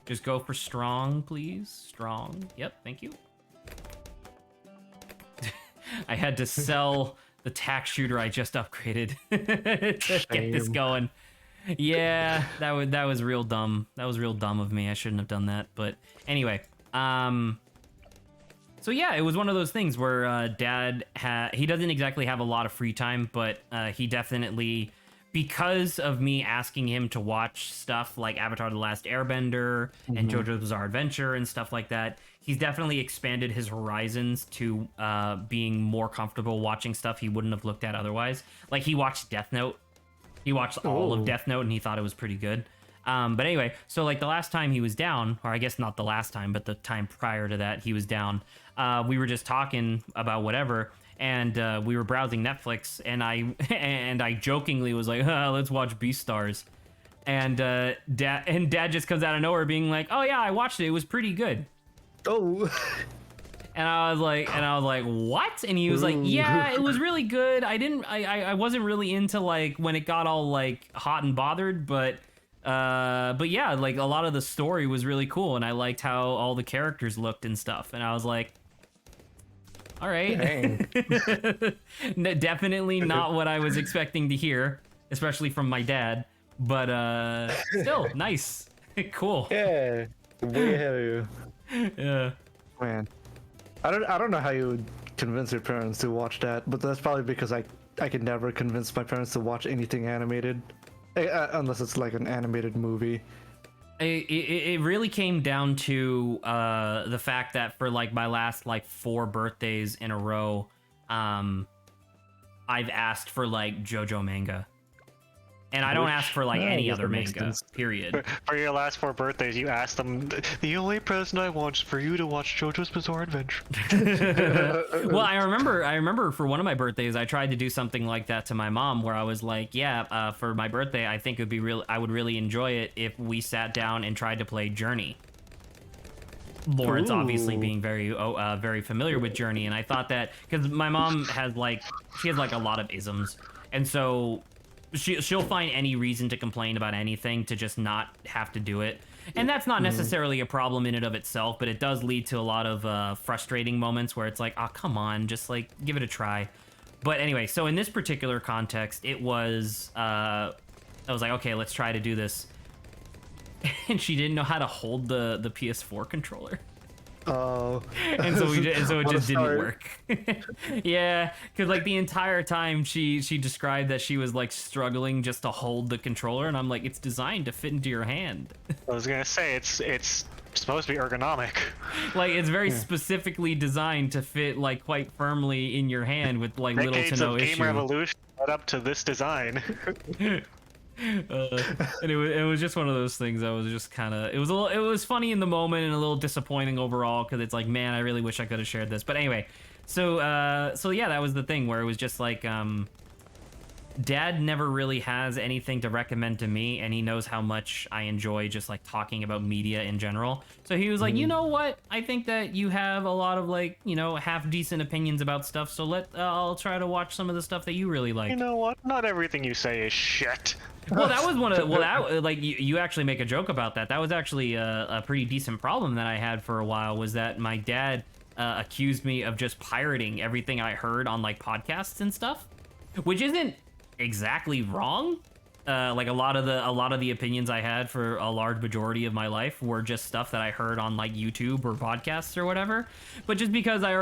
Just go for strong, please. Strong. Yep, thank you. I had to sell the tack shooter I just upgraded to get this going. Yeah, that was real dumb. That was real dumb of me. I shouldn't have done that. But anyway, so yeah, it was one of those things where Dad he doesn't exactly have a lot of free time, but he definitely because of me asking him to watch stuff like Avatar: The Last Airbender and JoJo's Bizarre Adventure and stuff like that, he's definitely expanded his horizons to being more comfortable watching stuff he wouldn't have looked at otherwise. Like, he watched Death Note. He watched all of Death Note, and he thought it was pretty good. But anyway, so like the last time he was down, or I guess not the last time, but the time prior to that he was down, we were just talking about whatever, and we were browsing Netflix, and I jokingly was like, let's watch Beastars. And dad just comes out of nowhere being like, oh yeah, I watched it. It was pretty good. Oh. And I was like, what? And he was like, yeah, it was really good. I wasn't really into like when it got all like hot and bothered, but yeah, like a lot of the story was really cool, and I liked how all the characters looked and stuff. And I was like, all right. No, definitely not what I was expecting to hear, especially from my dad. But still, nice. Cool. Yeah. Way ahead of you. Yeah. Man. I don't know how you would convince your parents to watch that, but that's probably because I could never convince my parents to watch anything animated. Unless it's like an animated movie. It really came down to the fact that for like my last like 4 birthdays in a row, I've asked for like JoJo manga. And I don't ask for like any other manga, period. For your last 4 birthdays, you asked them, the only present I want is for you to watch JoJo's Bizarre Adventure. Well, I remember for one of my birthdays, I tried to do something like that to my mom, where I was like, yeah, for my birthday, I think I would really enjoy it if we sat down and tried to play Journey. Lawrence obviously being very familiar with Journey, and I thought that because my mom has like a lot of isms, and so she'll find any reason to complain about anything to just not have to do it. And that's not necessarily a problem in and of itself, but it does lead to a lot of frustrating moments where it's like, oh, come on, just like give it a try. But anyway, so in this particular context, it was, I was like, okay, let's try to do this. And she didn't know how to hold the PS4 controller. Oh. And so it just didn't work. Yeah, because like the entire time she described that she was like struggling just to hold the controller, and I'm like, it's designed to fit into your hand. I was gonna say it's supposed to be ergonomic. Like it's very specifically designed to fit like quite firmly in your hand with like little to no issue. Game Revolution led up to this design. And it was just one of those things. I was just kind of it was funny in the moment and a little disappointing overall, because it's like, man, I really wish I could have shared this. But anyway, so yeah, that was the thing where it was just like Dad never really has anything to recommend to me, and he knows how much I enjoy just like talking about media in general. So he was like, you know what? I think that you have a lot of like, half decent opinions about stuff. So I'll try to watch some of the stuff that you really like. You know what? Not everything you say is shit. Well, that was one of like you actually make a joke about that. That was actually a pretty decent problem that I had for a while, was that my dad accused me of just pirating everything I heard on like podcasts and stuff, which isn't exactly wrong. Like a lot of the opinions I had for a large majority of my life were just stuff that I heard on like YouTube or podcasts or whatever. But just because I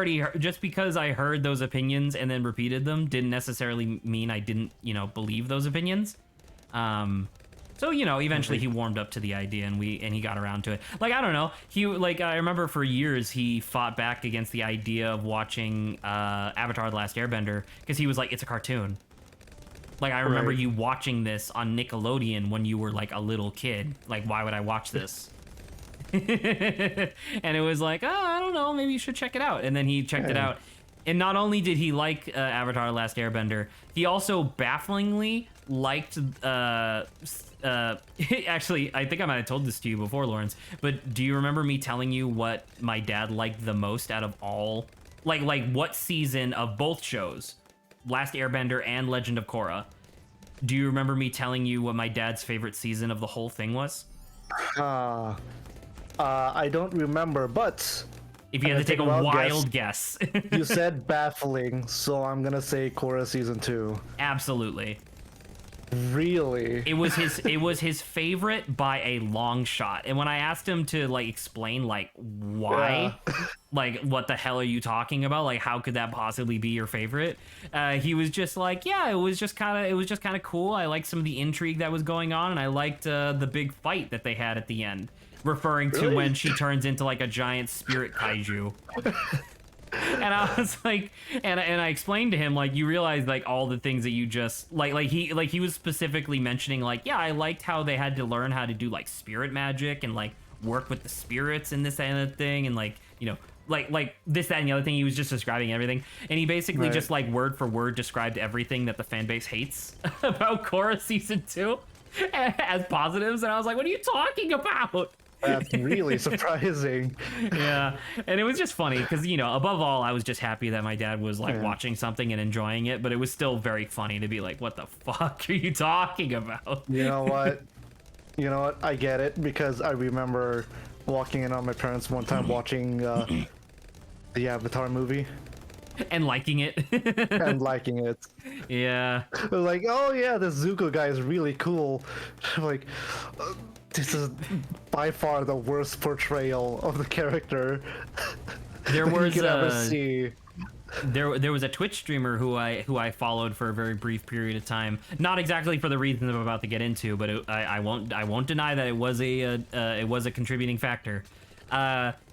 heard those opinions and then repeated them didn't necessarily mean I didn't, believe those opinions. So eventually he warmed up to the idea, and he got around to it. Like, I don't know, I remember for years he fought back against the idea of watching Avatar: The Last Airbender, because he was like, it's a cartoon. Like, I remember you watching this on Nickelodeon when you were like a little kid. Like, why would I watch this? And it was like, oh, I don't know, maybe you should check it out. And then he checked it out. And not only did he like Avatar: The Last Airbender, he also bafflingly liked actually, I think I might have told this to you before, Lawrence, but do you remember me telling you what my dad liked the most out of all, like what season of both shows, Last Airbender and Legend of Korra? Do you remember me telling you what my dad's favorite season of the whole thing was? I don't remember, but if you had to take a wild guess. You said baffling, so I'm gonna say Korra season 2. Absolutely. Really? It was his favorite by a long shot. And when I asked him to like explain like why, like what the hell are you talking about? Like how could that possibly be your favorite? He was just like, yeah, it was just kind of cool. I liked some of the intrigue that was going on, and I liked the big fight that they had at the end, referring to when she turns into like a giant spirit kaiju. And I was like, and I explained to him, like, you realize like all the things that you just like he was specifically mentioning like, yeah, I liked how they had to learn how to do like spirit magic and like work with the spirits and this and that thing, and like, you know, like this, that, and the other thing. He was just describing everything, and he basically just like word for word described everything that the fan base hates about Korra season 2 as positives, and I was like, what are you talking about? That's really surprising. Yeah, and it was just funny because, you know, above all, I was just happy that my dad was like watching something and enjoying it, but it was still very funny to be like, what the fuck are you talking about? You know what? I get it, because I remember walking in on my parents one time watching the Avatar movie. And liking it. And liking it. Yeah. Like, oh yeah, this Zuko guy is really cool. Like, this is by far the worst portrayal of the character There was you could ever see. There was a Twitch streamer who I followed for a very brief period of time. Not exactly for the reasons I'm about to get into, but I won't deny that it was a contributing factor.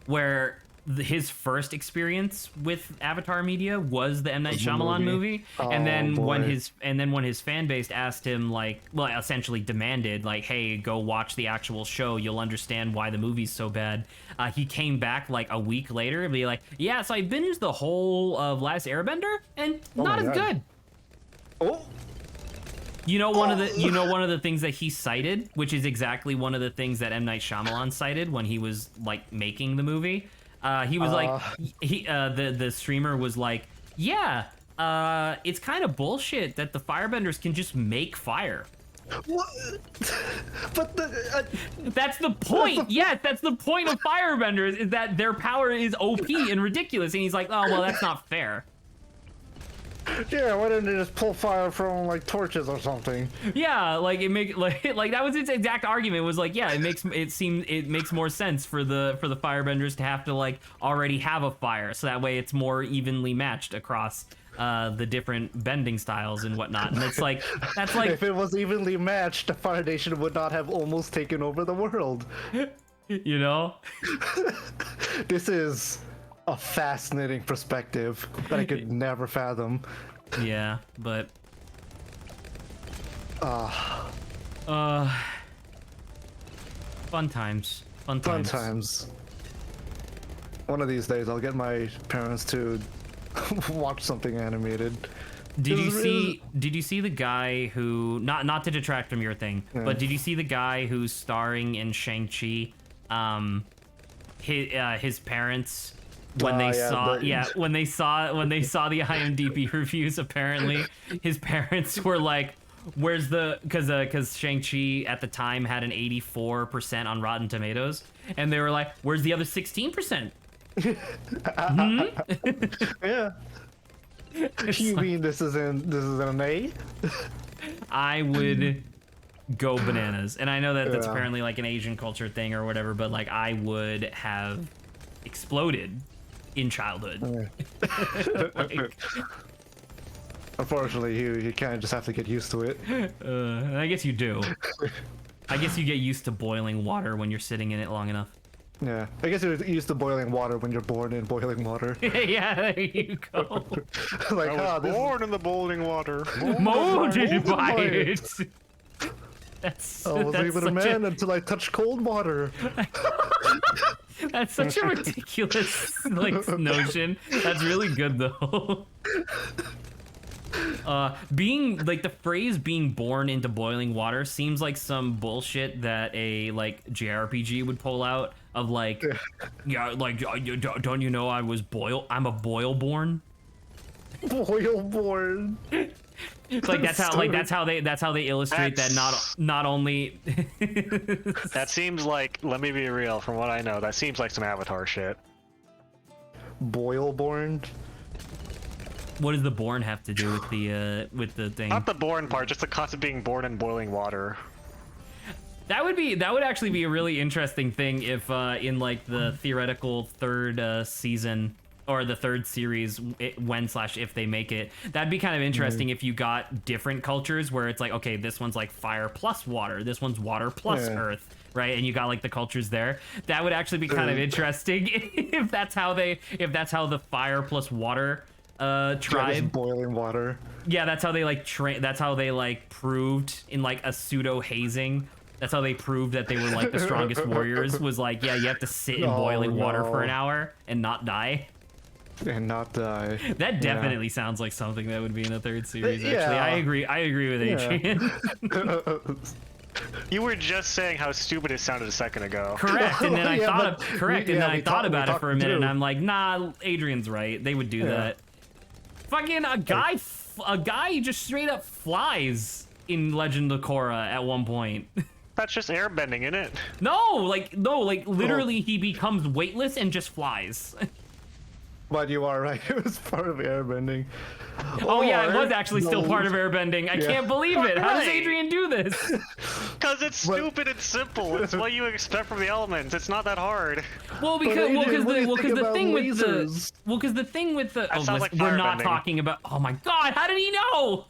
Where his first experience with Avatar media was the M. Night Shyamalan movie. And then when his fan base asked him, like, well, essentially demanded, like, hey, go watch the actual show, you'll understand why the movie's so bad. He came back like a week later and be like, yeah, so I binged the whole of Last Airbender and not as good. Oh. You know one of the things that he cited, which is exactly one of the things that M. Night Shyamalan cited when he was like making the movie. He was like, the streamer was like, yeah, it's kind of bullshit that the firebenders can just make fire. What? But that's the point. Yes, that's the point of firebenders, is that their power is OP and ridiculous. And he's like, oh well, that's not fair. Yeah, why didn't they just pull fire from like torches or something? Yeah, like it make like that was its exact argument. Was like, yeah, it makes more sense for the firebenders to have to like already have a fire, so that way it's more evenly matched across the different bending styles and whatnot. And it's like, that's like, if it was evenly matched, the Fire Nation would not have almost taken over the world. You know, this is a fascinating perspective that I could never fathom. Yeah, but fun times. Fun times. One of these days I'll get my parents to watch something animated. Did you see the guy who, not to detract from your thing, but did you see the guy who's starring in Shang-Chi? His parents, when they saw the IMDb reviews, apparently his parents were like, where's the, because Shang-Chi at the time had an 84% on Rotten Tomatoes, and they were like, where's the other 16%? Yeah. You mean this is an A? I would go bananas, and I know that that's apparently like an Asian culture thing or whatever, but like I would have exploded in childhood. Like, unfortunately, you kind of just have to get used to it. I guess you do. I guess you get used to boiling water when you're sitting in it long enough. Yeah, I guess you're used to boiling water when you're born in boiling water. Yeah, there you go. Like, I was born in the boiling water. Molded by it. I wasn't even a man until I touched cold water. That's such a ridiculous notion. That's really good though. Being like, the phrase being born into boiling water seems like some bullshit that a like JRPG would pull out of like, yeah, like, don't you know I'm a boil born? Boil born. Like that's how they illustrate that not only that seems like, let me be real, from what I know, that seems like some Avatar shit. Boil born. What does the born have to do with the thing? Not the born part, just the concept of being born in boiling water. That would actually be a really interesting thing if in like the theoretical third season or the third series, if they make it, that'd be kind of interesting if you got different cultures where it's like, okay, this one's like fire plus water, this one's water plus earth, right? And you got like the cultures there. That would actually be kind of interesting if that's how the fire plus water tribe, boiling water. Yeah, that's how they like that's how they like proved in like a pseudo hazing. That's how they proved that they were like the strongest warriors, was like, yeah, you have to sit in boiling water for an hour and not die. And not die. That definitely sounds like something that would be in a third series, actually. I agree with Adrian. You were just saying how stupid it sounded a second ago. Correct, and then I thought about it for a minute, and I'm like, nah, Adrian's right. They would do that. Fucking a guy just straight up flies in Legend of Korra at one point. That's just airbending, isn't it? No, literally he becomes weightless and just flies. But you are right, it was part of airbending. Oh yeah, it was actually still part of airbending. I can't believe it. How does Adrian do this? Because it's stupid and simple. It's what you expect from the elements. It's not that hard. Well, because the thing with the we're not talking about. Oh my god, how did he know?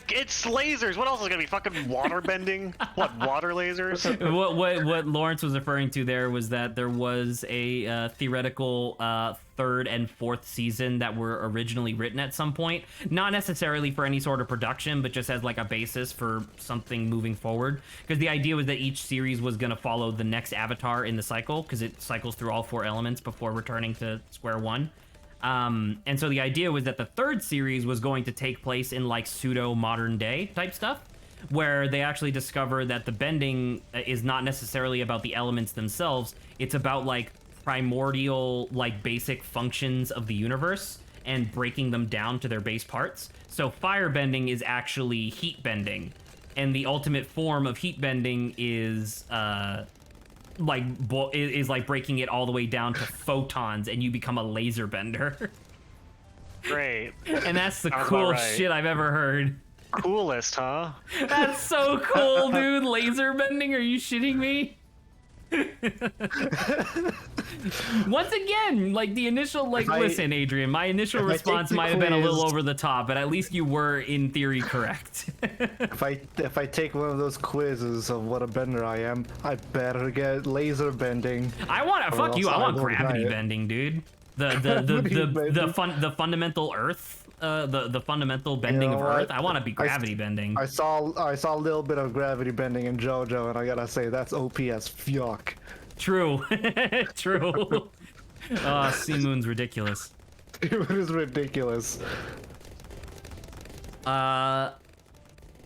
It's lasers. What else is gonna be fucking water bending? What, water lasers? What Lawrence was referring to there was that there was a theoretical third and fourth season that were originally written at some point, not necessarily for any sort of production, but just as like a basis for something moving forward. Because the idea was that each series was gonna follow the next avatar in the cycle, because it cycles through all four elements before returning to square one. And so the idea was that the third series was going to take place in like pseudo modern day type stuff, where they actually discover that the bending is not necessarily about the elements themselves. It's about like primordial, like basic functions of the universe and breaking them down to their base parts. So fire bending is actually heat bending, and the ultimate form of heat bending is like breaking it all the way down to photons, and you become a laser bender. Great. And that's the coolest shit I've ever heard. Coolest, huh? That's so cool, dude. Laser bending? Are you shitting me? Once again, like the initial, listen, Adrian, my initial response might have been a little over the top, but at least you were in theory correct. If I take one of those quizzes of what a bender I am, I better get laser bending. I want gravity bending, dude. The fundamental Earth. The fundamental bending of Earth. I want to be gravity bending. I saw a little bit of gravity bending in JoJo, and I gotta say that's OP as fuck. True. True. Sea Moon's ridiculous. It is ridiculous. I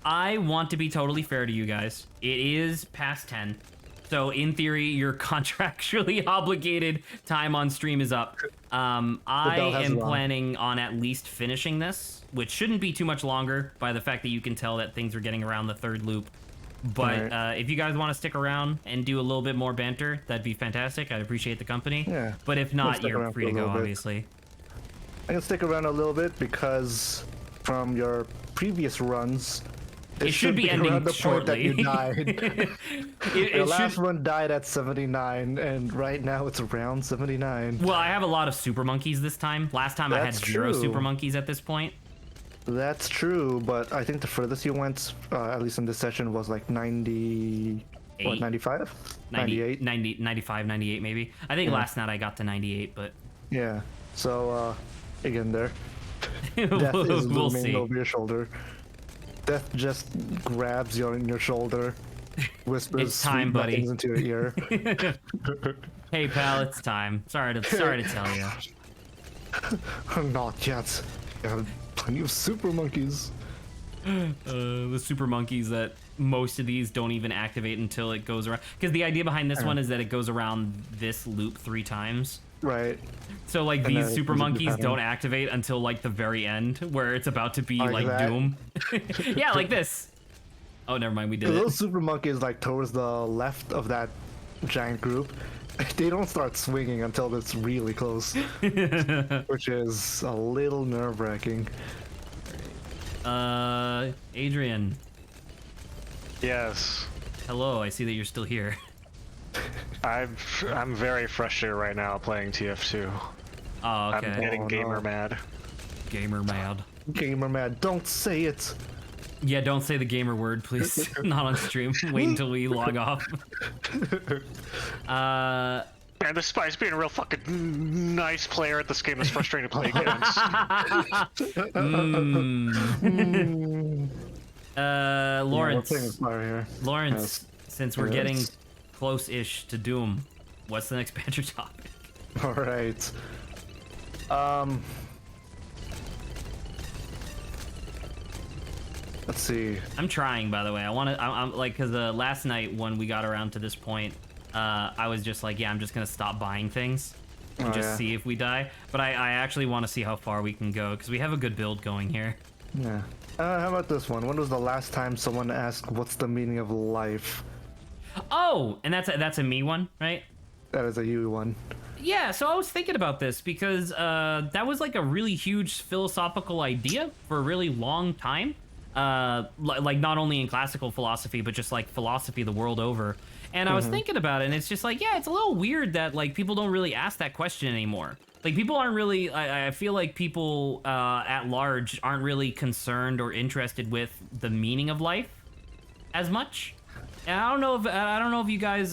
want to be totally fair to you guys. It is past 10. So in theory, you're contractually obligated. Time on stream is up. I am planning on at least finishing this, which shouldn't be too much longer by the fact that you can tell that things are getting around the third loop. But if you guys want to stick around and do a little bit more banter, that'd be fantastic. I'd appreciate the company. Yeah. But if not, you're free to go, obviously. I can stick around a little bit because from your previous runs, it should be ending shortly. You died. Your last one died at 79, and right now it's around 79. Well, I have a lot of super monkeys this time. Last time I had 0 super monkeys at this point. That's true, but I think the furthest you went, at least in this session, was like 90... What, 95? 98? 95, 98 maybe. I think last night I got to 98, but... Yeah, so, again there. Death is looming over your shoulder. Death just grabs you in your shoulder, whispers it's time, sweet buddy. nothings into your ear. Hey pal, it's time. Sorry to tell you. Not yet. You have plenty of super monkeys. The super monkeys that most of these don't even activate until it goes around. Because the idea behind this one is that it goes around this loop 3 times. Right. So like these super monkeys don't activate until like the very end, where it's about to be like Doom. Yeah, like this. Oh, never mind, we did it. Those super monkeys like towards the left of that giant group, they don't start swinging until it's really close, which is a little nerve-wracking. Adrian. Yes. Hello, I see that you're still here. I'm very frustrated right now playing TF2. Oh, okay. I'm getting gamer mad. Gamer mad. Gamer mad, don't say it. Yeah, don't say the gamer word, please. Not on stream. Wait until we log off. Man, despite being a real fucking nice player at this game, it's frustrating to play against. Lawrence. Yeah, here. Lawrence, since we're getting close-ish to Doom, what's the next Banter topic? All right. Let's see. I'm trying, by the way. I'm like, because last night when we got around to this point, I was just like, yeah, I'm just gonna stop buying things and just see if we die. But I actually want to see how far we can go because we have a good build going here. Yeah. How about this one? When was the last time someone asked, "What's the meaning of life?" Oh, and that's a me one, right? That is a you one. Yeah, so I was thinking about this because that was like a really huge philosophical idea for a really long time. Like not only in classical philosophy, but just like philosophy the world over. And I was thinking about it, and it's just like, yeah, it's a little weird that like people don't really ask that question anymore. Like people aren't really, I feel like people at large aren't really concerned or interested with the meaning of life as much. And I don't know if you guys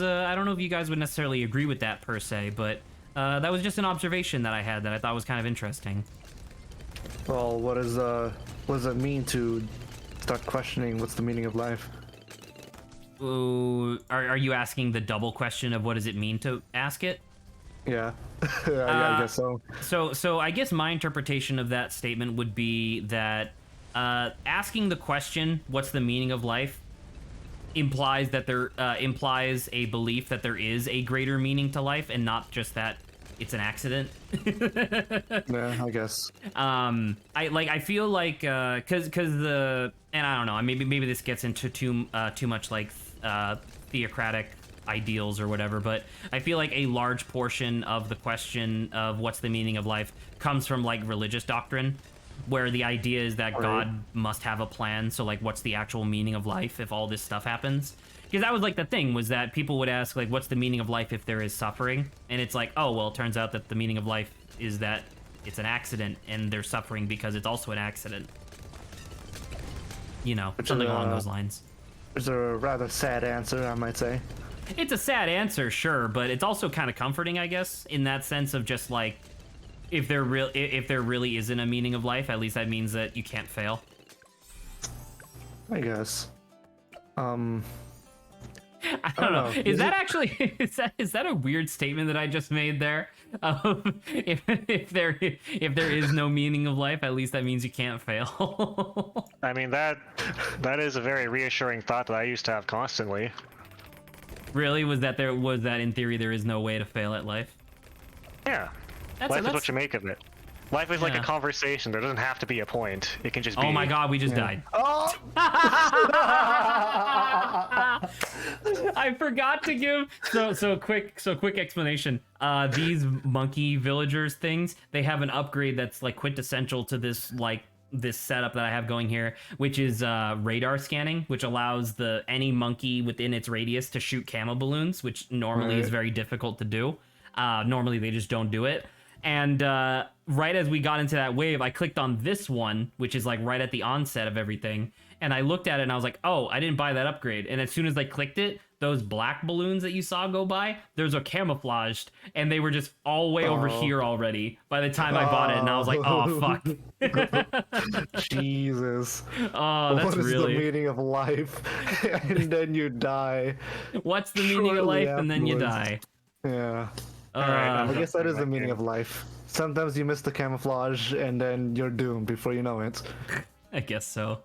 would necessarily agree with that per se, but that was just an observation that I had that I thought was kind of interesting. Well, what does it mean to start questioning what's the meaning of life? Ooh, are you asking the double question of what does it mean to ask it? Yeah. Yeah, I guess so. So I guess my interpretation of that statement would be that asking the question, what's the meaning of life, implies that there implies a belief that there is a greater meaning to life and not just that it's an accident. Yeah, I guess. I feel like cuz the, and I don't know, maybe this gets into too much like theocratic ideals or whatever, but I feel like a large portion of the question of what's the meaning of life comes from like religious doctrine, where the idea is that God must have a plan. So like, what's the actual meaning of life if all this stuff happens? Because that was like the thing, was that people would ask like, what's the meaning of life if there is suffering? And it's like, oh, well, it turns out that the meaning of life is that it's an accident and they're suffering because it's also an accident. You know, something along those lines. It's a rather sad answer, I might say. It's a sad answer, sure, but it's also kind of comforting, I guess, in that sense of just like, if there really isn't a meaning of life, at least that means that you can't fail. I guess. I don't know. Is that actually is that a weird statement that I just made there? If there is no meaning of life, at least that means you can't fail. I mean, that is a very reassuring thought that I used to have constantly. Really? Was that in theory there is no way to fail at life? Yeah. Life is what you make of it. Life is like a conversation. There doesn't have to be a point. It can just be... Oh my god, we just died. Oh! I forgot to give... So quick explanation. These monkey villagers things, they have an upgrade that's like quintessential to this setup that I have going here, which is radar scanning, which allows any monkey within its radius to shoot camo balloons, which normally is very difficult to do. Normally they just don't do it. And right as we got into that wave, I clicked on this one, which is like right at the onset of everything. And I looked at it and I was like, oh, I didn't buy that upgrade. And as soon as I clicked it, those black balloons that you saw go by, those are camouflaged. And they were just all way over here already by the time I bought it. And I was like, oh, fuck. Jesus. Oh, that's what is really... the meaning of life? And then you die. What's the meaning of life? And then you die. Yeah. I guess that is the meaning of life. Sometimes you miss the camouflage and then you're doomed before you know it. I guess so.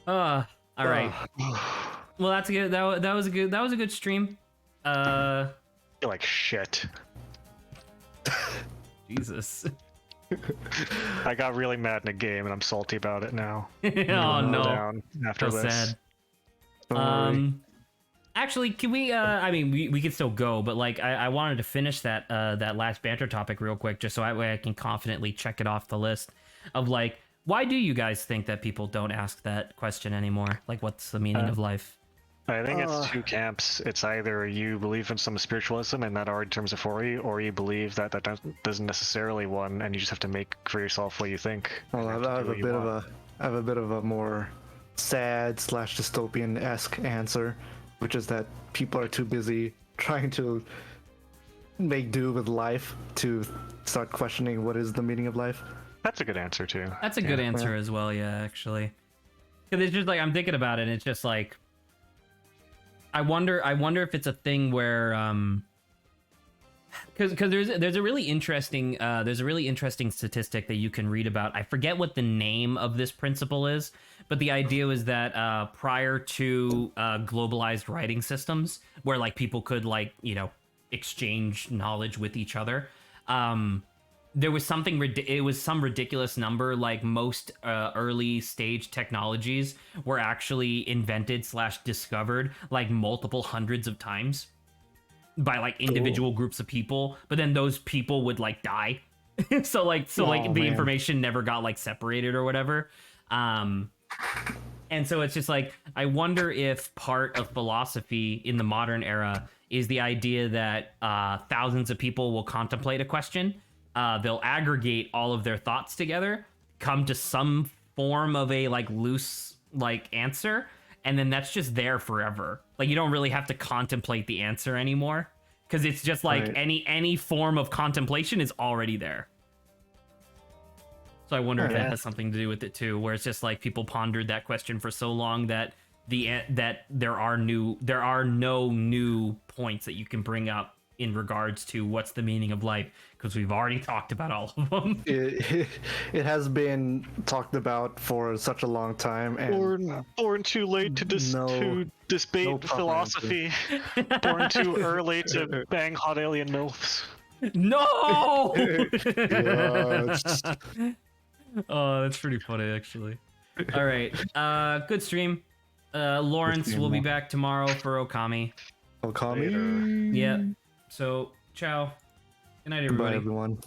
All right. Well, that's good. That was a good stream. I feel like shit. Jesus. I got really mad in a game and I'm salty about it now. Oh no. Down after so this. sad. Actually, can we? I mean, we could still go, but like, I wanted to finish that that last banter topic real quick, just so that way I can confidently check it off the list. Of like, why do you guys think that people don't ask that question anymore? Like, what's the meaning of life? I think it's two camps. It's either you believe in some spiritualism and that already terms it for you, or you believe that that doesn't necessarily one, and you just have to make for yourself what you think. Well, I have a bit of a more sad / dystopian-esque answer, which is that people are too busy trying to make do with life to start questioning what is the meaning of life. That's a good answer too. That's a good answer as well, yeah, actually. Because it's just like, I'm thinking about it, and it's just like, I wonder if it's a thing where because there's a really interesting statistic that you can read about. I forget what the name of this principle is, but the idea was that prior to globalized writing systems, where like people could like, you know, exchange knowledge with each other, there was something it was some ridiculous number, like most early stage technologies were actually invented / discovered like multiple hundreds of times by like individual groups of people, but then those people would like die. so the information never got like separated or whatever. And so it's just like, I wonder if part of philosophy in the modern era is the idea that thousands of people will contemplate a question. They'll aggregate all of their thoughts together, come to some form of a like loose like answer, and then that's just there forever. Like, you don't really have to contemplate the answer anymore, because it's just like any form of contemplation is already there. So I wonder if that has something to do with it too, where it's just like people pondered that question for so long that there are no new points that you can bring up in regards to what's the meaning of life, because we've already talked about all of them. It has been talked about for such a long time, and born too late to debate philosophy. Born too early to bang hot alien milfs. No! Yes. Oh, that's pretty funny, actually. All right, good stream. Lawrence will be back tomorrow for Okami. Okami. Yeah. So, ciao. Good night, everybody. Bye, everyone.